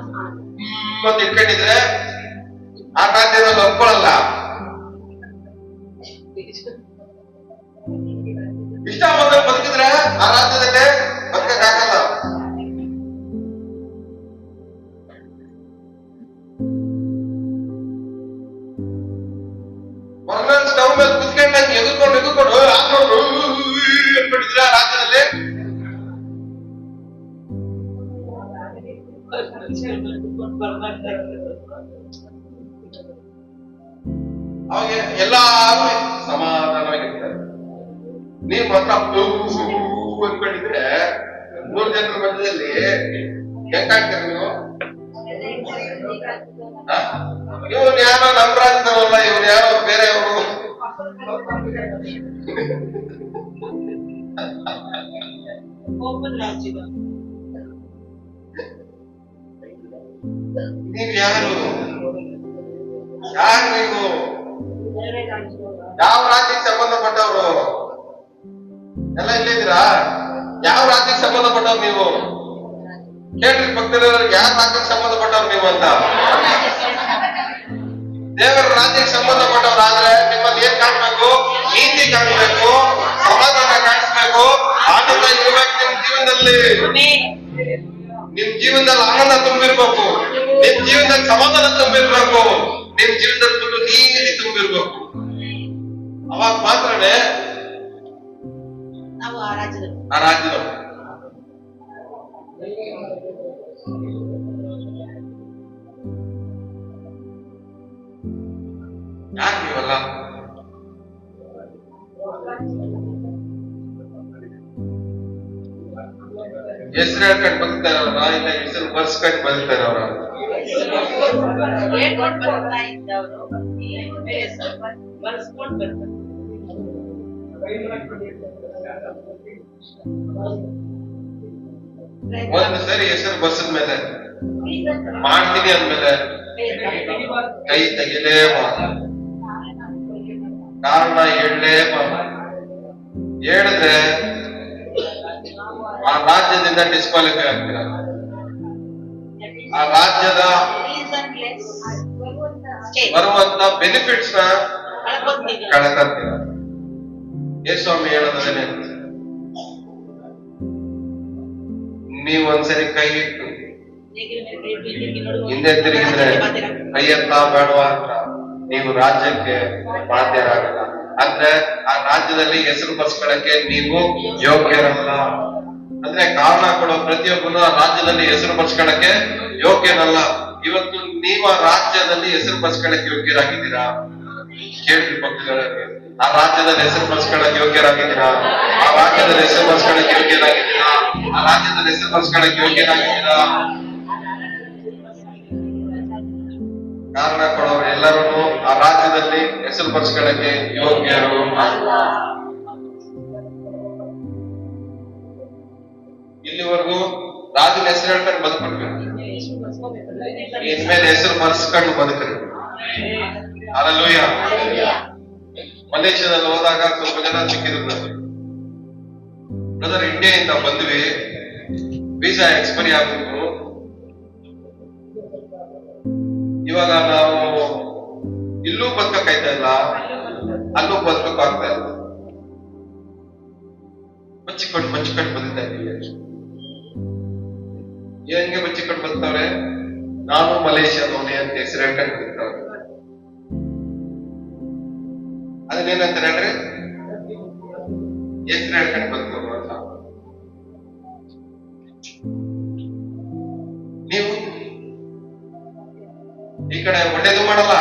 ಮತ್ತೆ ಇಟ್ಕೊಂಡಿದ್ರೆ ಆ ರಾಜ್ಯದಲ್ಲಿ ಒಪ್ಕೊಳ್ಳಲ್ಲ. ಇಷ್ಟ ಬಂದ್ರೆ ಬದುಕಿದ್ರೆ ಆ ರಾಜ್ಯದಲ್ಲಿ ಬದುಕಕ್ಕಾಗಲ್ಲ. ಹೊರಗಡೆ ಸ್ಟವ್ ಮೇಲೆ ಕುತ್ಕೊಂಡಂಗೆ ಎದುರ್ಕೊಂಡು ಅನ್ಕೊಂಡಿದ್ರೆ ಆ ರಾಜ್ಯದಲ್ಲಿ ಅವಾಗ ಎಲ್ಲಾರು ಸಮಾಧಾನವಾಗಿರ್ತಾರೆ. ನೀವ್ ಮಾತ್ರ ಅನ್ಕೊಂಡಿದ್ರೆ 3 ಜನರ ಮಧ್ಯದಲ್ಲಿ ಹೆಂಗಾಗ್ತಾರೆ ನೀವು? ಇವ್ರು ಯಾರೋ ನಮ್ಮ ರಾಜ್ಯದವಲ್ಲ, ಇವ್ರು ಯಾರೋ ಬೇರೆಯವರು. ನೀವ್ ಯಾರು? ಯಾರು ನೀವು? ಯಾವ ರಾಜ್ಯಕ್ಕೆ ಸಂಬಂಧಪಟ್ಟವ್ರು? ಎಲ್ಲ ಇಲ್ಲಿದ್ದೀರಾ? ಯಾವ ರಾಜ್ಯಕ್ಕೆ ಸಂಬಂಧಪಟ್ಟವ್ರು ನೀವು? ಕೇಳ್ರಿ ಪಕ್ಕದಲ್ಲಿರೋರಿಗೆ, ಯಾವ ರಾಜ್ಯಕ್ಕೆ ಸಂಬಂಧಪಟ್ಟವ್ರು ನೀವು ಅಂತ. ದೇವರ ರಾಜ್ಯಕ್ಕೆ ಸಂಬಂಧಪಟ್ಟವ್ರಾದ್ರೆ ನಿಮ್ಮಲ್ಲಿ ಏನ್ ಕಾಣ್ಬೇಕು? ನೀತಿ ಕಾಣ್ಬೇಕು, ಸಮಾಧಾನ ಕಾಣಿಸ್ಬೇಕು, ಆನಂದ ಇರ್ಬೇಕು ನಿಮ್ ಜೀವನದಲ್ಲಿ. ನಿಮ್ ಜೀವನದಲ್ಲಿ ಆನಂದ ತುಂಬಿರ್ಬೇಕು, ನಿಮ್ ಜೀವನದಲ್ಲಿ ಸಮಾಧಾನ ತುಂಬಿರ್ಬೇಕು, ನಿಮ್ ಜೀವನದಲ್ಲಿ ಫುಲ್ ನೀತಿ ತುಂಬಿರ್ಬೇಕು. ಅವಾಗ ಮಾತ್ರನೇ ನಾವು ಆ ರಾಜ್ಯದಲ್ಲಿ ಯಾಕೆ ನೀವಲ್ಲ? ಹೆಸರು ಹೇಳ್ಕೊಂಡು ಬದುಕ್ತಾರವ್ರ, ಇಲ್ಲ ಹೆಸರು ಬರ್ಸ್ಕೊಂಡು ಬದುಕ್ತಾರವ್ರ? ಹೇಳ್ಕೊಂಡು ಬರ್ತಾ ಇದ್ದವರು ಬರ್ಸ್ಕೊಂಡು ಬರ್ತಾರೆ. ಒಂದು ಸರಿ ಹೆಸರು ಬರ್ಸದ ಮೇಲೆ ಮಾಡ್ತೀನಿ ಅಂದ್ಮೇಲೆ ಕೈ ತೆಗಿಲೇಬಾರ್ದು, ಕಾರಣ ಹೇಳಲೇಬಾರ್ದು. ಹೇಳಿದ್ರೆ ಆ ರಾಜ್ಯದಿಂದ ಡಿಸ್ಕ್ವಾಲಿಫೈ ಆಗ್ತೀರ. ಆ ರಾಜ್ಯದ ಬರುವಂತ ಬೆನಿಫಿಟ್ಸ್ ನ ಕಳ್ಕೊಂತೀರ. ಯೇಸ್ವಾಮಿ ಹೇಳೋದನ್ನೇ, ನೀವು ಒಂದ್ಸರಿ ಕೈ ಇಟ್ಟು ಹಿಂದೆ ತಿರುಗಿದ್ರೆ ಕೈ ಎತ್ತ ಬೇಡವಾ ಅಂತ ನೀವು ರಾಜ್ಯಕ್ಕೆ ಬಾಧ್ಯರಾಗಲ್ಲ. ಅಂದ್ರೆ ಆ ರಾಜ್ಯದಲ್ಲಿ ಹೆಸರು ಬರ್ಸ್ಕೊಳಕ್ಕೆ ನೀವು ಯೋಗ್ಯರಲ್ಲ. ಅಂದ್ರೆ ಕಾರಣ ಕೊಡೋ ಪ್ರತಿಯೊಬ್ಬನು ಆ ರಾಜ್ಯದಲ್ಲಿ ಹೆಸರು ಬರ್ಸ್ಕೊಳಕ್ಕೆ ಯೋಗ್ಯನಲ್ಲ. ಇವತ್ತು ನೀವು ಆ ರಾಜ್ಯದಲ್ಲಿ ಹೆಸರು ಬರ್ಸ್ಕೊಳಕ್ಕೆ ಯೋಗ್ಯರಾಗಿದ್ದೀರಾ? ಕೇಳ್ರಿ ಪಕ್ಕದೊಳಗೆ, ಆ ರಾಜ್ಯದಲ್ಲಿ ಹೆಸರು ಬರ್ಸ್ಕೊಳಕ್ಕೆ ಯೋಗ್ಯರಾಗಿದ್ದೀರಾ? ಆ ರಾಜ್ಯದಲ್ಲಿ ಹೆಸರು ಬರ್ಸ್ಕೊಳಕ್ಕೆ ಯೋಗ್ಯರಾಗಿದ್ದೀರಾ? ಆ ರಾಜ್ಯದಲ್ಲಿ ಹೆಸರು ಬರ್ಸ್ಕೊಳಕ್ಕೆ ಯೋಗ್ಯರಾಗಿದ್ದೀರಾ? ಕಾರಣ ಕೊಡೋರು ಎಲ್ಲರೂ ಆ ರಾಜ್ಯದಲ್ಲಿ ಹೆಸರು ಬರ್ಸ್ಕೊಳಕ್ಕೆ ಯೋಗ್ಯರು ಅಲ್ಲ. ಇಲ್ಲಿವರೆಗೂ ರಾಜನ ಹೆಸರು ಹೇಳ್ಕೊಂಡು ಬದುಕ್ಬಿಡ್ಬೇಕು, ಇನ್ಮೇಲೆ ಹೆಸರು ಬರ್ಸ್ಕೊಂಡು ಬದುಕ್ರಿ. ಹಲ್ಲೆಲೂಯಾ. ಮಲೇಷ್ಯಾದಲ್ಲಿ ಹೋದಾಗ ಸ್ವಲ್ಪ ಜನ ಸಿಕ್ಕಿದ್ರು. ಬ್ರದರ್, ಇಂಡಿಯಾದಿಂದ ಬಂದ್ವಿ, ವೀಸಾ ಎಕ್ಸ್ಪೈರಿ ಆಗ್ಬಿಟ್ಟು ಇವಾಗ ನಾವು ಇಲ್ಲೂ ಬದುಕಕ್ಕಾಯ್ತಾ ಇಲ್ಲ, ಅಲ್ಲೂ ಬದುಕಕ್ಕಾಗ್ತಾ ಇಲ್ಲ. ಬಚ್ಚಿಕೊಂಡು ಬದುಕ್ತಾ ಇದ್ದೀವಿ. ಹೆಂಗೆ ಬಚ್ಚಿಕೊಂಡು ಬದುಕ್ತಾವ್ರೆ? ನಾನು ಮಲೇಷ್ಯಾದವನೇ ಅಂತ ಹೆಸರು ಹೇಳ್ಕೊಂಡು ಬದುಕ್ತಾವ್ರೆ. ಅದನ್ನೇನಂತ ಹೇಳ್ರಿ? ಹೆಸರು ಹೇಳ್ಕೊಂಡು ಬದುಕೋರು ಅಂತ. ನೀವು ಈ ಕಡೆ ಒಳ್ಳೇದು ಮಾಡಲ್ಲ,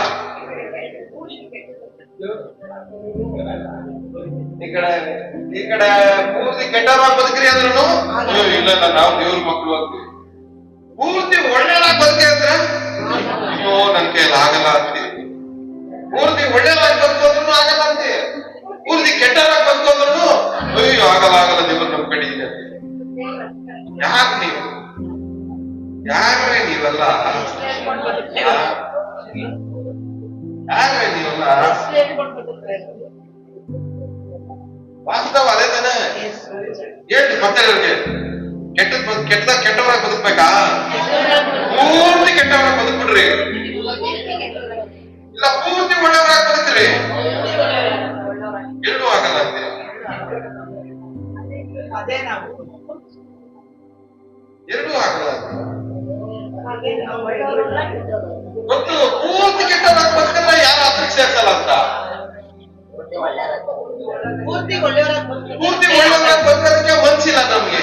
ಈ ಕಡೆ ಪೂರ್ತಿ ಕೆಟ್ಟವರಾಗಿ ಬದುಕ್ರಿ ಅಂದ್ರೂ ಇಲ್ಲ, ನಾವು ದೇವ್ರ ಮಕ್ಕಳು ಅಂತೀವಿ. ಪೂರ್ತಿ ಒಳ್ಳೆಯದಾಗಿ ಬದುಕಿ ಅಂದ್ರೆ ಅಯ್ಯೋ ನನ್ ಕೈಯಲ್ಲಿ ಆಗಲ್ಲ ಅಂತೀವಿ. ಪೂರ್ತಿ ಒಳ್ಳೆಯದಾಗಿ ಬದುಕೋದ್ರೂ ಆಗಲ್ಲ ಅಂತೀವಿ. ಪೂರ್ತಿ ಕೆಟ್ಟವರಾಗಿ ಬದುಕೋದ್ರೂ ಅಯ್ಯೋ ಆಗಲ್ಲ ದೇವ್ರು ನಮ್ ಕಡೆ ಇದೆ. ಯಾಕೆ ನೀವು ಯಾರೇ ನೀವೆಲ್ಲ ವಾಸ್ತವ ಅದೇ ತಾನೆ. ಹೇಳ್ರಿ ಮತ್ತೆ ಇವ್ರಿಗೆ ಕೆಟ್ಟವರಾಗಿ ಬದುಕ್ಬೇಕಾ? ಪೂರ್ತಿ ಕೆಟ್ಟವರಾಗಿ ಬದುಕ್ಬಿಡ್ರಿ, ಇಲ್ಲ ಪೂರ್ತಿ ಒಳ್ಳೆಯವರಾಗಿ ಬದುಕ್ರಿ. ಎರಡೂ ಆಗಲ್ಲ ಅಂತೀರ. ಎರಡೂ ಆಗಲ್ಲ ಗೊತ್ತು. ಪೂರ್ತಿ ಕೆಟ್ಟವರಾಗಿ ಬದುಕಿದ್ರೆ ಯಾರು ಹತ್ರಕ್ಕೆ ಸೇರ್ಸಲ್ಲ ಅಂತ. ಪೂರ್ತಿ ಒಳ್ಳೆಯವರಾಗಿ ಬದುಕೋದಕ್ಕೆ ಮನ್ಸಿಲ್ಲ ನಮ್ಗೆ.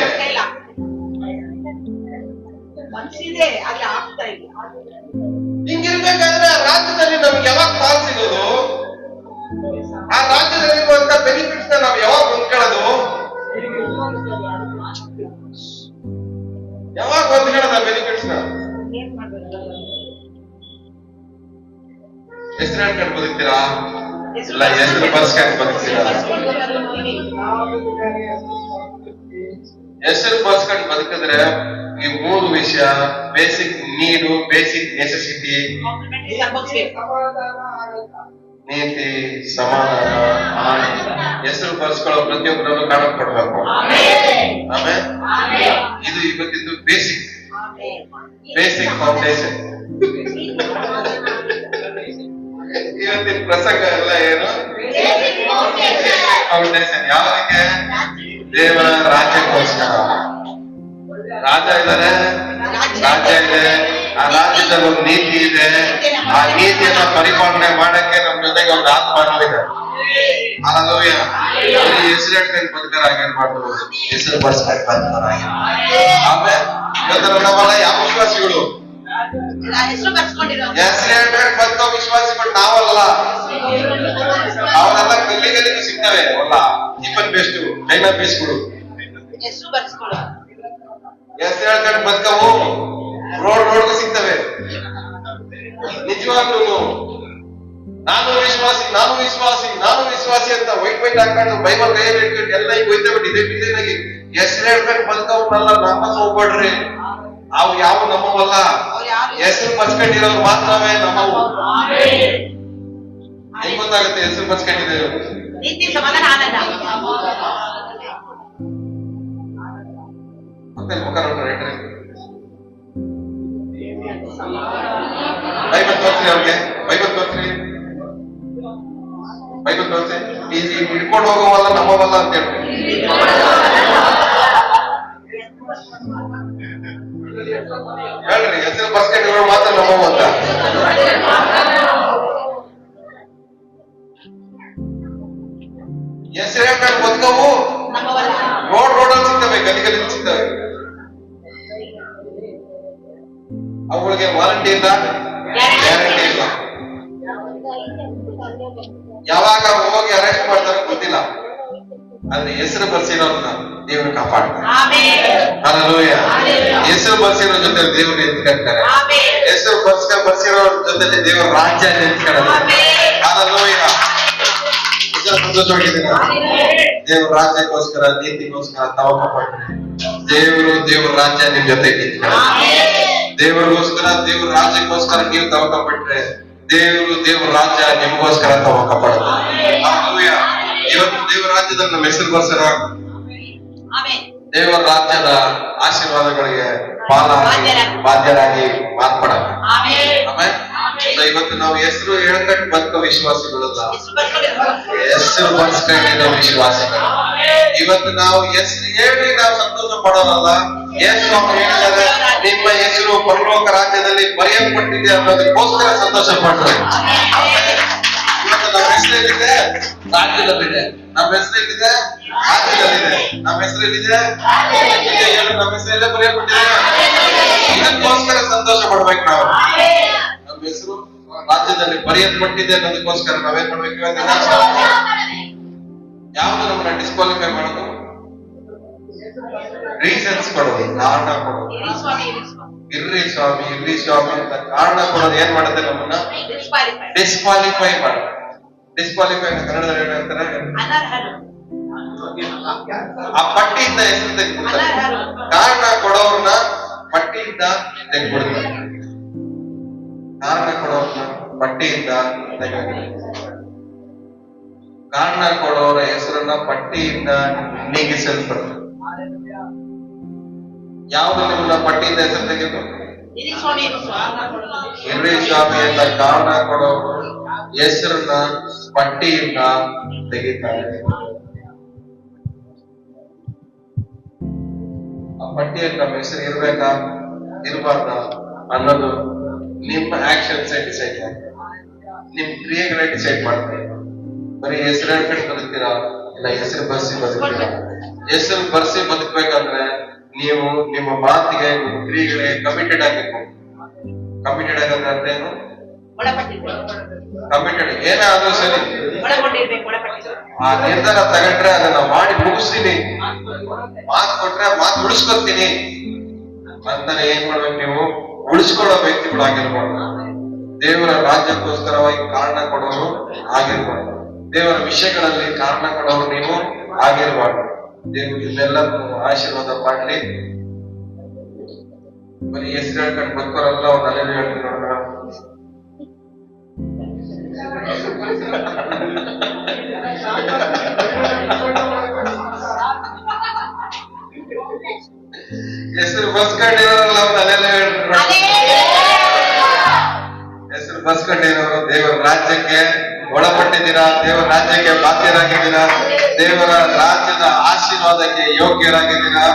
ಹಿಂಗಿರ್ಬೇಕಾದ್ರೆ ರಾಜ್ಯದಲ್ಲಿ ನಮ್ಗೆ ಯಾವಾಗ ಪಾಲ್ ಸಿಗೋದು? ಆ ರಾಜ್ಯದಲ್ಲಿರುವಂತ ಬೆನಿಫಿಟ್ಸ್ ನಾವ್ ಯಾವಾಗ ಹೊಂದ್ಕೊಳ್ಳೋದು? ಯಾವಾಗ ಹೊಂದ್ಕೊಳ್ಳೋದ ಬೆನಿಫಿಟ್ಸ್ ನ? ಹೆಸರು ಹೇಳ್ಕೊಂಡು ಬದುಕ್ತೀರಾ? ಇಲ್ಲ ಹೆಸರು ಬರ್ಸ್ಕೊಂಡು ಬದುಕ್ತೀರಾ? ಹೆಸರು ಬರ್ಸ್ಕೊಂಡು ಬದುಕಿದ್ರೆ ಈ ಮೂರು ವಿಷಯ, ಬೇಸಿಕ್ ನೀಡು, ಬೇಸಿಕ್ ನೆಸೆಸಿಟಿ, ನೀತಿ, ಸಮಾಧಾನ, ಆನಂದ. ಹೆಸರು ಬರ್ಸ್ಕೊಳ್ಳೋ ಪ್ರತಿಯೊಬ್ಬರನ್ನು ಕಾಣಕ್ ಕೊಡ್ಬೇಕು. ಆಮೇಲೆ ಇದು ಇವತ್ತಿದ್ದು ಬೇಸಿಕ್ ಫೌಂಡೇಶನ್. ಇವತ್ತಿನ ಪ್ರಸಂಗ ಎಲ್ಲ ಏನು? ಫೌಂಡೇಶನ್. ಯಾವಕ್ಕೆ? ದೇವರ ರಾಜ್ಯಕ್ಕೋಸ್ಕರ. ರಾಜ ಇದ್ದಾರೆ, ರಾಜ್ಯ ಇದೆ, ಆ ರಾಜ್ಯದಲ್ಲಿ ಒಂದು ನೀತಿ ಇದೆ. ಆ ನೀತಿಯನ್ನ ಪರಿಪಾಲನೆ ಮಾಡಕ್ಕೆ ನಮ್ ಜೊತೆಗೆ ಒಂದು ಆತ್ಮನೂ ಇದೆ. ಹಲ್ಲೆಲೂಯ. ಹೆಸರು ಹೇಳ್ಕೊಂಡು ಬದುಕರಾಗಿರ್ಬಾರ್ದು, ಹೆಸರು ಬರ್ಸ್ಕೊಂಡು ಬದುಕರಾಗಿರ್ಬಾರ್ದು. ಆಮೇಲೆ ಇವತ್ತು ನಾವೆಲ್ಲ ಯಾವ ವಿಶ್ವಾಸಿಗಳು? ಹೆಸರು ಹೇಳ್ಕೊಂಡು ಬದುಕೋ ವಿಶ್ವಾಸಿಗಳು ನಾವಲ್ಲ. ಅವರೆಲ್ಲ ಗಲ್ಲಿಗೂ ಸಿಗ್ತವೆ. ಅಲ್ಲ ಟಿಫನ್ ಬೇಸ್ಟ್, ಚೈನಾ ಪೀಸ್ಗಳು. ಹೆಸರು ಹೇಳ್ಕೊಂಡು ಬದುಕವು ರೋಡ್ಗೂ ಸಿಗ್ತವೆ. ನಿಜವಾಗ್ಲೂ ನಾನು ವಿಶ್ವಾಸಿ ಅಂತ ವೈಟ್ ಹಾಕೊಂಡು ಬೈಬಲ್ ಕೈಯಲ್ಲಿ ಇಟ್ಕೊಂಡು ಎಲ್ಲ ಈಗ ಹೋಯ್ತಾ ಬಿಟ್ಟಿದೆ. ಬಿದ್ದಾಗಿ ಹೆಸರು ಹೇಳ್ಕೊಂಡು ಬದುಕವನ್ನೆಲ್ಲ ನಂಬಕ್ ಹೋಗ್ಬೇಡ್ರಿ. ಅವು ಯಾವ ನಮ್ಮವಲ್ಲ. ಹೆಸರು ಬರ್ಸ್ಕೊಂಡಿರೋರು ಮಾತ್ರವೇ ನಮ್ಮವು. ಹೆಂಗ್ ಗೊತ್ತಾಗುತ್ತೆ ಹೆಸರು ಬರ್ಸ್ಕೊಂಡಿದೆ? ಮತ್ತೆ ಮುಖ ನೋಡ್ರಿ, ಬೈಬಲ್ ತೋರ್ಸ್ರಿ ಅವ್ರಿಗೆ. ಬೈಬಲ್ ತೋರ್ಸ್ರಿ. ಹಿಡ್ಕೊಂಡು ಹೋಗೋವಲ್ಲ ನಮ್ಮವಲ್ಲ ಅಂತ ಹೇಳ್ರಿ. ಹೇಳ್ರಿ ಹೆಸರು ಬರ್ಸ್ಕೊಂಡಿರೋ ಮಾತ್ರ ನಮ್ಮವ ಅಂತ. ಹೆಸರು ಹೇಳ್ಕೊಂಡು ಬದುಕವು ರೋಡಲ್ಲಿ ಸಿಗ್ತವೆ, ಗಲಿ ಸಿಗ್ತವೆ. ಅವುಗಳಿಗೆ ವಾರಂಟಿ ಇಲ್ಲ, ಗ್ಯಾರಂಟಿ ಇಲ್ಲ. ಯಾವಾಗ ಹೋಗಿ ಅರೆಸ್ಟ್ ಮಾಡ್ತಾರೋ ಗೊತ್ತಿಲ್ಲ. ಆದ್ರೆ ಹೆಸರು ಬರ್ಸಿರೋರ್ನ ದೇವರು ಕಾಪಾಡ್ತಾರೆ. ಹಲ್ಲೆಲೂಯ. ಹೆಸರು ಬರ್ಸಿರೋ ಜೊತೆ ದೇವರು ನಿಂತ್ಕೊಳ್ತಾರೆ. ಹೆಸರು ಬರ್ಸಿರೋ ಜೊತೆ ದೇವರ ರಾಜ್ಯ ನಿಂತ್ಕೊಳ್ಳೋದು. ಹಲ್ಲೆಲೂಯ. ಸಂತೋಷವಾಗಿದ್ದೀರ? ದೇವ್ರ ರಾಜ್ಯಕ್ಕೋಸ್ಕರ, ನೀತಿಗೋಸ್ಕರ ತವಕ ಪಟ್ರೆ ದೇವ್ರ ರಾಜ್ಯ ನಿಮ್ ಜೊತೆ ನಿಂತ್ಕೊಳ್ಳೋದು. ದೇವರಿಗೋಸ್ಕರ, ದೇವ್ರ ರಾಜ್ಯಕ್ಕೋಸ್ಕರ ನೀವು ತವಕ ಪಟ್ರೆ ದೇವ್ರ ರಾಜ್ಯ ನಿಮಗೋಸ್ಕರ ತವಕ ಪಡೋದು. ಹಲ್ಲೆಲೂಯ. ಇವತ್ತು ದೇವರ ರಾಜ್ಯದಲ್ಲಿ ನಮ್ಮ ಹೆಸರು ಬರ್ಸರ ದೇವರ ರಾಜ್ಯದ ಆಶೀರ್ವಾದಗಳಿಗೆ ಬಾಧ್ಯರಾಗಿ ಮಾರ್ಪಡೋಣ. ಆಮೇಲೆ ಇವತ್ತು ನಾವು ಹೆಸರು ಹೇಳ್ಕೊಂಡು ಬದುಕೋ ವಿಶ್ವಾಸಿಗಳಲ್ಲ, ಹೆಸರು ಬರ್ಸ್ಕೊಂಡಿರೋ ವಿಶ್ವಾಸಿಗಳು. ಇವತ್ತು ನಾವು ಹೆಸರು ಹೇಳಿ ನಾವು ಸಂತೋಷ ಪಡೋರಲ್ಲ. ಯೇಸು ಹೇಳಿದ್ದಾರೆ, ನಿಮ್ಮ ಹೆಸರು ಪರಲೋಕ ರಾಜ್ಯದಲ್ಲಿ ಬರೆಯಲ್ಪಟ್ಟಿದೆ ಅನ್ನೋದಕ್ಕೋಸ್ಕರ ಸಂತೋಷ ಪಡ್ತಾರೆ. ಇವತ್ತು ನಮ್ಮ ಹೆಸರಲ್ಲಿದೆ, ರಾಜ್ಯದಲ್ಲಿದೆ. ನಮ್ಮ ಹೆಸರಲ್ಲಿದೆ, ರಾಜ್ಯದಲ್ಲಿದೆ. ನಮ್ಮ ಹೆಸರಲ್ಲಿದೆ, ನಮ್ಮ ಹೆಸರಲ್ಲೇ ಬರೆಯಲ್ಪಟ್ಟಿದೆ. ಇದಕ್ಕೋಸ್ಕರ ಸಂತೋಷ ಪಡ್ಬೇಕು ನಾವು. ನಮ್ಮ ಹೆಸರು ರಾಜ್ಯದಲ್ಲಿ ಬರೆಯಲ್ಪಟ್ಟಿದೆ ಅನ್ನೋದಕ್ಕೋಸ್ಕರ ನಾವೇನ್ ಮಾಡ್ಬೇಕು? ಯಾವ್ದು ನಮ್ಮನ್ನ ಡಿಸ್ಕ್ವಾಲಿಫೈ ಮಾಡೋದು? ರೀಸನ್ಸ್ ಕೊಡೋದು, ಕಾರಣ ಕೊಡೋದು. ಇರ್ರಿ ಸ್ವಾಮಿ ಅಂತ ಕಾರಣ ಕೊಡೋದು ಏನ್ ಮಾಡುತ್ತೆ? ನಮ್ಮನ್ನ ಡಿಸ್ಕ್ವಾಲಿಫೈ ಮಾಡೋದು. ಡಿಸ್ಕ್ವಾಲಿಫೈ ಕನ್ನಡದಲ್ಲಿ ಏನ್ ಹೇಳ್ತಾರೆ? ಆ ಪಟ್ಟಿಯಿಂದ ಹೆಸರು ತೆಗೆದ್ಬಿಡ್ತಾರೆ. ಕಾರಣ ಕೊಡೋರ್ನ ಪಟ್ಟಿಯಿಂದ ತೆಗೆದ್ಬಿಡ್ತಾರೆ. ಕಾರಣ ಕೊಡೋರ್ನ ಪಟ್ಟಿಯಿಂದ ಕಾರಣ ಕೊಡೋರ ಹೆಸರನ್ನ ಪಟ್ಟಿಯಿಂದ ನೀಗಿಸಲ್ಪಡ್ತಾರೆ. ಯಾವುದು ನಿಮ್ಮನ್ನ ಪಟ್ಟಿಯಿಂದ ಹೆಸರು ತೆಗೆದು ಇರಿ ಸ್ವಾಮಿ ಇರ್ರಿ ಸ್ವಾಮಿ ಅಂತ ಕಾರಣ ಕೊಡೋರು ಹೆಸರನ್ನ ಪಟ್ಟಿಯಿಂದ ತೆಗಿತಾರೆ. ಆ ಪಟ್ಟಿಯಲ್ಲಿ ನಮ್ಮ ಹೆಸರು ಇರ್ಬೇಕಾ ಇರಬಾರ್ದ ಅನ್ನೋದು ನಿಮ್ಮ ಆಕ್ಷನ್ಸ್ ಡಿಸೈಡ್ ಮಾಡ್ತಾರೆ, ನಿಮ್ ಕ್ರಿಯೆಗಳೇ ಡಿಸೈಡ್ ಮಾಡ್ತಾರೆ. ಬರೀ ಹೆಸರು ಹೇಳ್ಕೊಂಡು ಬದುಕ್ತೀರಾ ಇಲ್ಲ ಹೆಸರು ಬರ್ಸಿ ಬದುಕ್ತೀರಾ? ಹೆಸರು ಬರ್ಸಿ ಬದುಕ್ಬೇಕಂದ್ರೆ ನೀವು ನಿಮ್ಮ ಮಾತಿಗೆ ನಿಮ್ಮ ಕ್ರಿಯೆಗಳಿಗೆ ಕಮಿಟೆಡ್ ಆಗಿರ್ಬೇಕು. ಕಮಿಟೆಡ್ ಆಗಂದ್ರೆ ಅದೇನು? ಕಮಿಟೆಡ್ ಏನಾದ್ರೂ ಸರಿ ಆ ನಿರ್ಧಾರ ತಗೊಂಡ್ರೆ ಅದನ್ನ ಮಾಡಿ ಮುಗಿಸ್ತೀನಿ, ಮಾತು ಕೊಟ್ರೆ ಮಾತು ಉಳಿಸ್ಕೊತೀನಿ ಅಂತಾನೆ ಏನ್ ಮಾಡ್ಬೇಕು ನೀವು? ಉಳಿಸ್ಕೊಳ್ಳೋ ವ್ಯಕ್ತಿಗಳಾಗಿರ್ಬಾರ್ದು. ದೇವರ ರಾಜ್ಯಕ್ಕೋಸ್ಕರವಾಗಿ ಕಾರಣ ಕೊಡೋರು ಆಗಿರ್ಬಾರ್ದು. ದೇವರ ವಿಷಯಗಳಲ್ಲಿ ಕಾರಣ ಕೊಡೋರು ನೀವು ಆಗಿರ್ಬಾರ್ದು. ದೇವರು ಇದೆಲ್ಲರೂ ಆಶೀರ್ವಾದ ಮಾಡ್ಲಿ. ಬರೀ ಹೆಸರು ಹೇಳ್ಕೊಂಡು ಬದುಕೋರಲ್ಲ ಅವ್ರು ಅಲ್ಲೆಲ್ಲ ಹೇಳ್ತೀನಿ ನೋಡೋಣ. ಹೆಸರು ಬಸ್ಕೊಂಡಿರೋರಲ್ಲ ಅವ್ರು ಅಲ್ಲೆಲ್ಲ ಹೇಳ್ತಾರೆ. ಹೆಸರು ಬಸ್ಕೊಂಡಿರೋರು ದೇವರ ರಾಜ್ಯಕ್ಕೆ ಒಳಪಟ್ಟಿದ್ದೀರಾ, ದೇವರ ರಾಜ್ಯಕ್ಕೆ ಬಾಧ್ಯರಾಗಿದ್ದೀರಾ, ದೇವರ ರಾಜ್ಯದ ಆಶೀರ್ವಾದಕ್ಕೆ ಯೋಗ್ಯರಾಗಿದ್ದೀರಾ.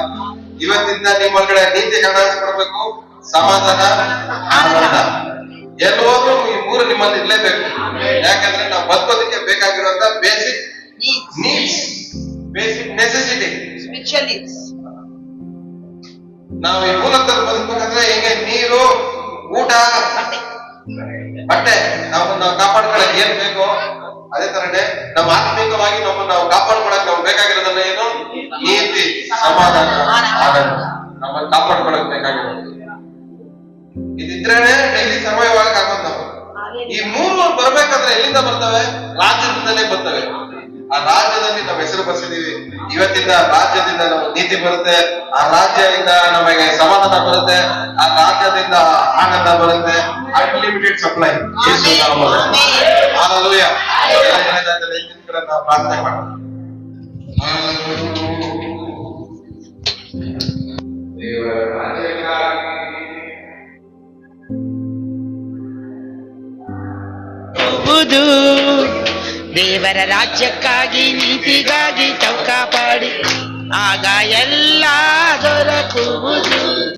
ಇವತ್ತಿಂದ ನಿಮ್ಮ ಒಳಗಡೆ ನೀತಿ ಕಾಣಿಸ್ಕೊಡ್ಬೇಕು, ಸಮಾಧಾನ, ಆನಂದ. ಎಲ್ಲೋದ್ರೂ ಈ ಮೂರು ನಿಮ್ಮಲ್ಲಿ ಇರ್ಲೇಬೇಕು. ಯಾಕಂದ್ರೆ ನಾವು ಬದುಕೋದಕ್ಕೆ ಬೇಕಾಗಿರುವಂತ basic needs, basic necessity, spiritual needs. ನಾವು ಈ ಮೂಲಕದಲ್ಲಿ ಬದುಕಬೇಕಂದ್ರೆ ಹೇಗೆ ನೀರು, ಊಟ, ಬಟ್ಟೆ ನಾವು ಕಾಪಾಡ್ಕೊಳ್ಳೋಕೆ ಏನ್ ಬೇಕೋ ಅದೇ ತರನೇ ನಾವು ಆತ್ಮೀಕವಾಗಿ ನಾವು ಕಾಪಾಡ್ಕೊಳಕ್ ನಾವು ಬೇಕಾಗಿರೋದನ್ನ ಏನು? ನೀತಿ, ಸಮಾಧಾನ, ಆನಂದ ನಮ್ಮನ್ನು ಕಾಪಾಡ್ಕೊಳಕ್ ಬೇಕಾಗಿರೋದು. ಇದಿದ್ರೇನೆ ಡೈಲಿ ಸರ್ವೈವ್ ಆಗಕ್ ಆಗೋದು. ನಾವು ಈ ಮೂರು ಬರ್ಬೇಕಂದ್ರೆ ಎಲ್ಲಿಂದ ಬರ್ತವೆ? ರಾಜ್ಯದಿಂದಲೇ ಬರ್ತವೆ. ಆ ರಾಜ್ಯದಲ್ಲಿ ನಾವು ಹೆಸರು ಬರ್ಸಿದೀವಿ. ಇವತ್ತಿಂದ ರಾಜ್ಯದಿಂದ ನಮಗೆ ನೀತಿ ಬರುತ್ತೆ, ಆ ರಾಜ್ಯದಿಂದ ನಮಗೆ ಸಮಾಧಾನ ಬರುತ್ತೆ, ಆ ರಾಜ್ಯದಿಂದ ಆನಂದ ಬರುತ್ತೆ. Unlimited supply. ಹಲ್ಲೆಲೂಯಾ. ನಾವು ಪ್ರಾರ್ಥನೆ ಮಾಡೋಣ. ದೇವರ ರಾಜ್ಯಕ್ಕಾಗಿ ನೀತಿಗಾಗಿ ಚೌಕಾಪಾಡಿ ಆಗ ಎಲ್ಲ ದೊರಕುವುದು.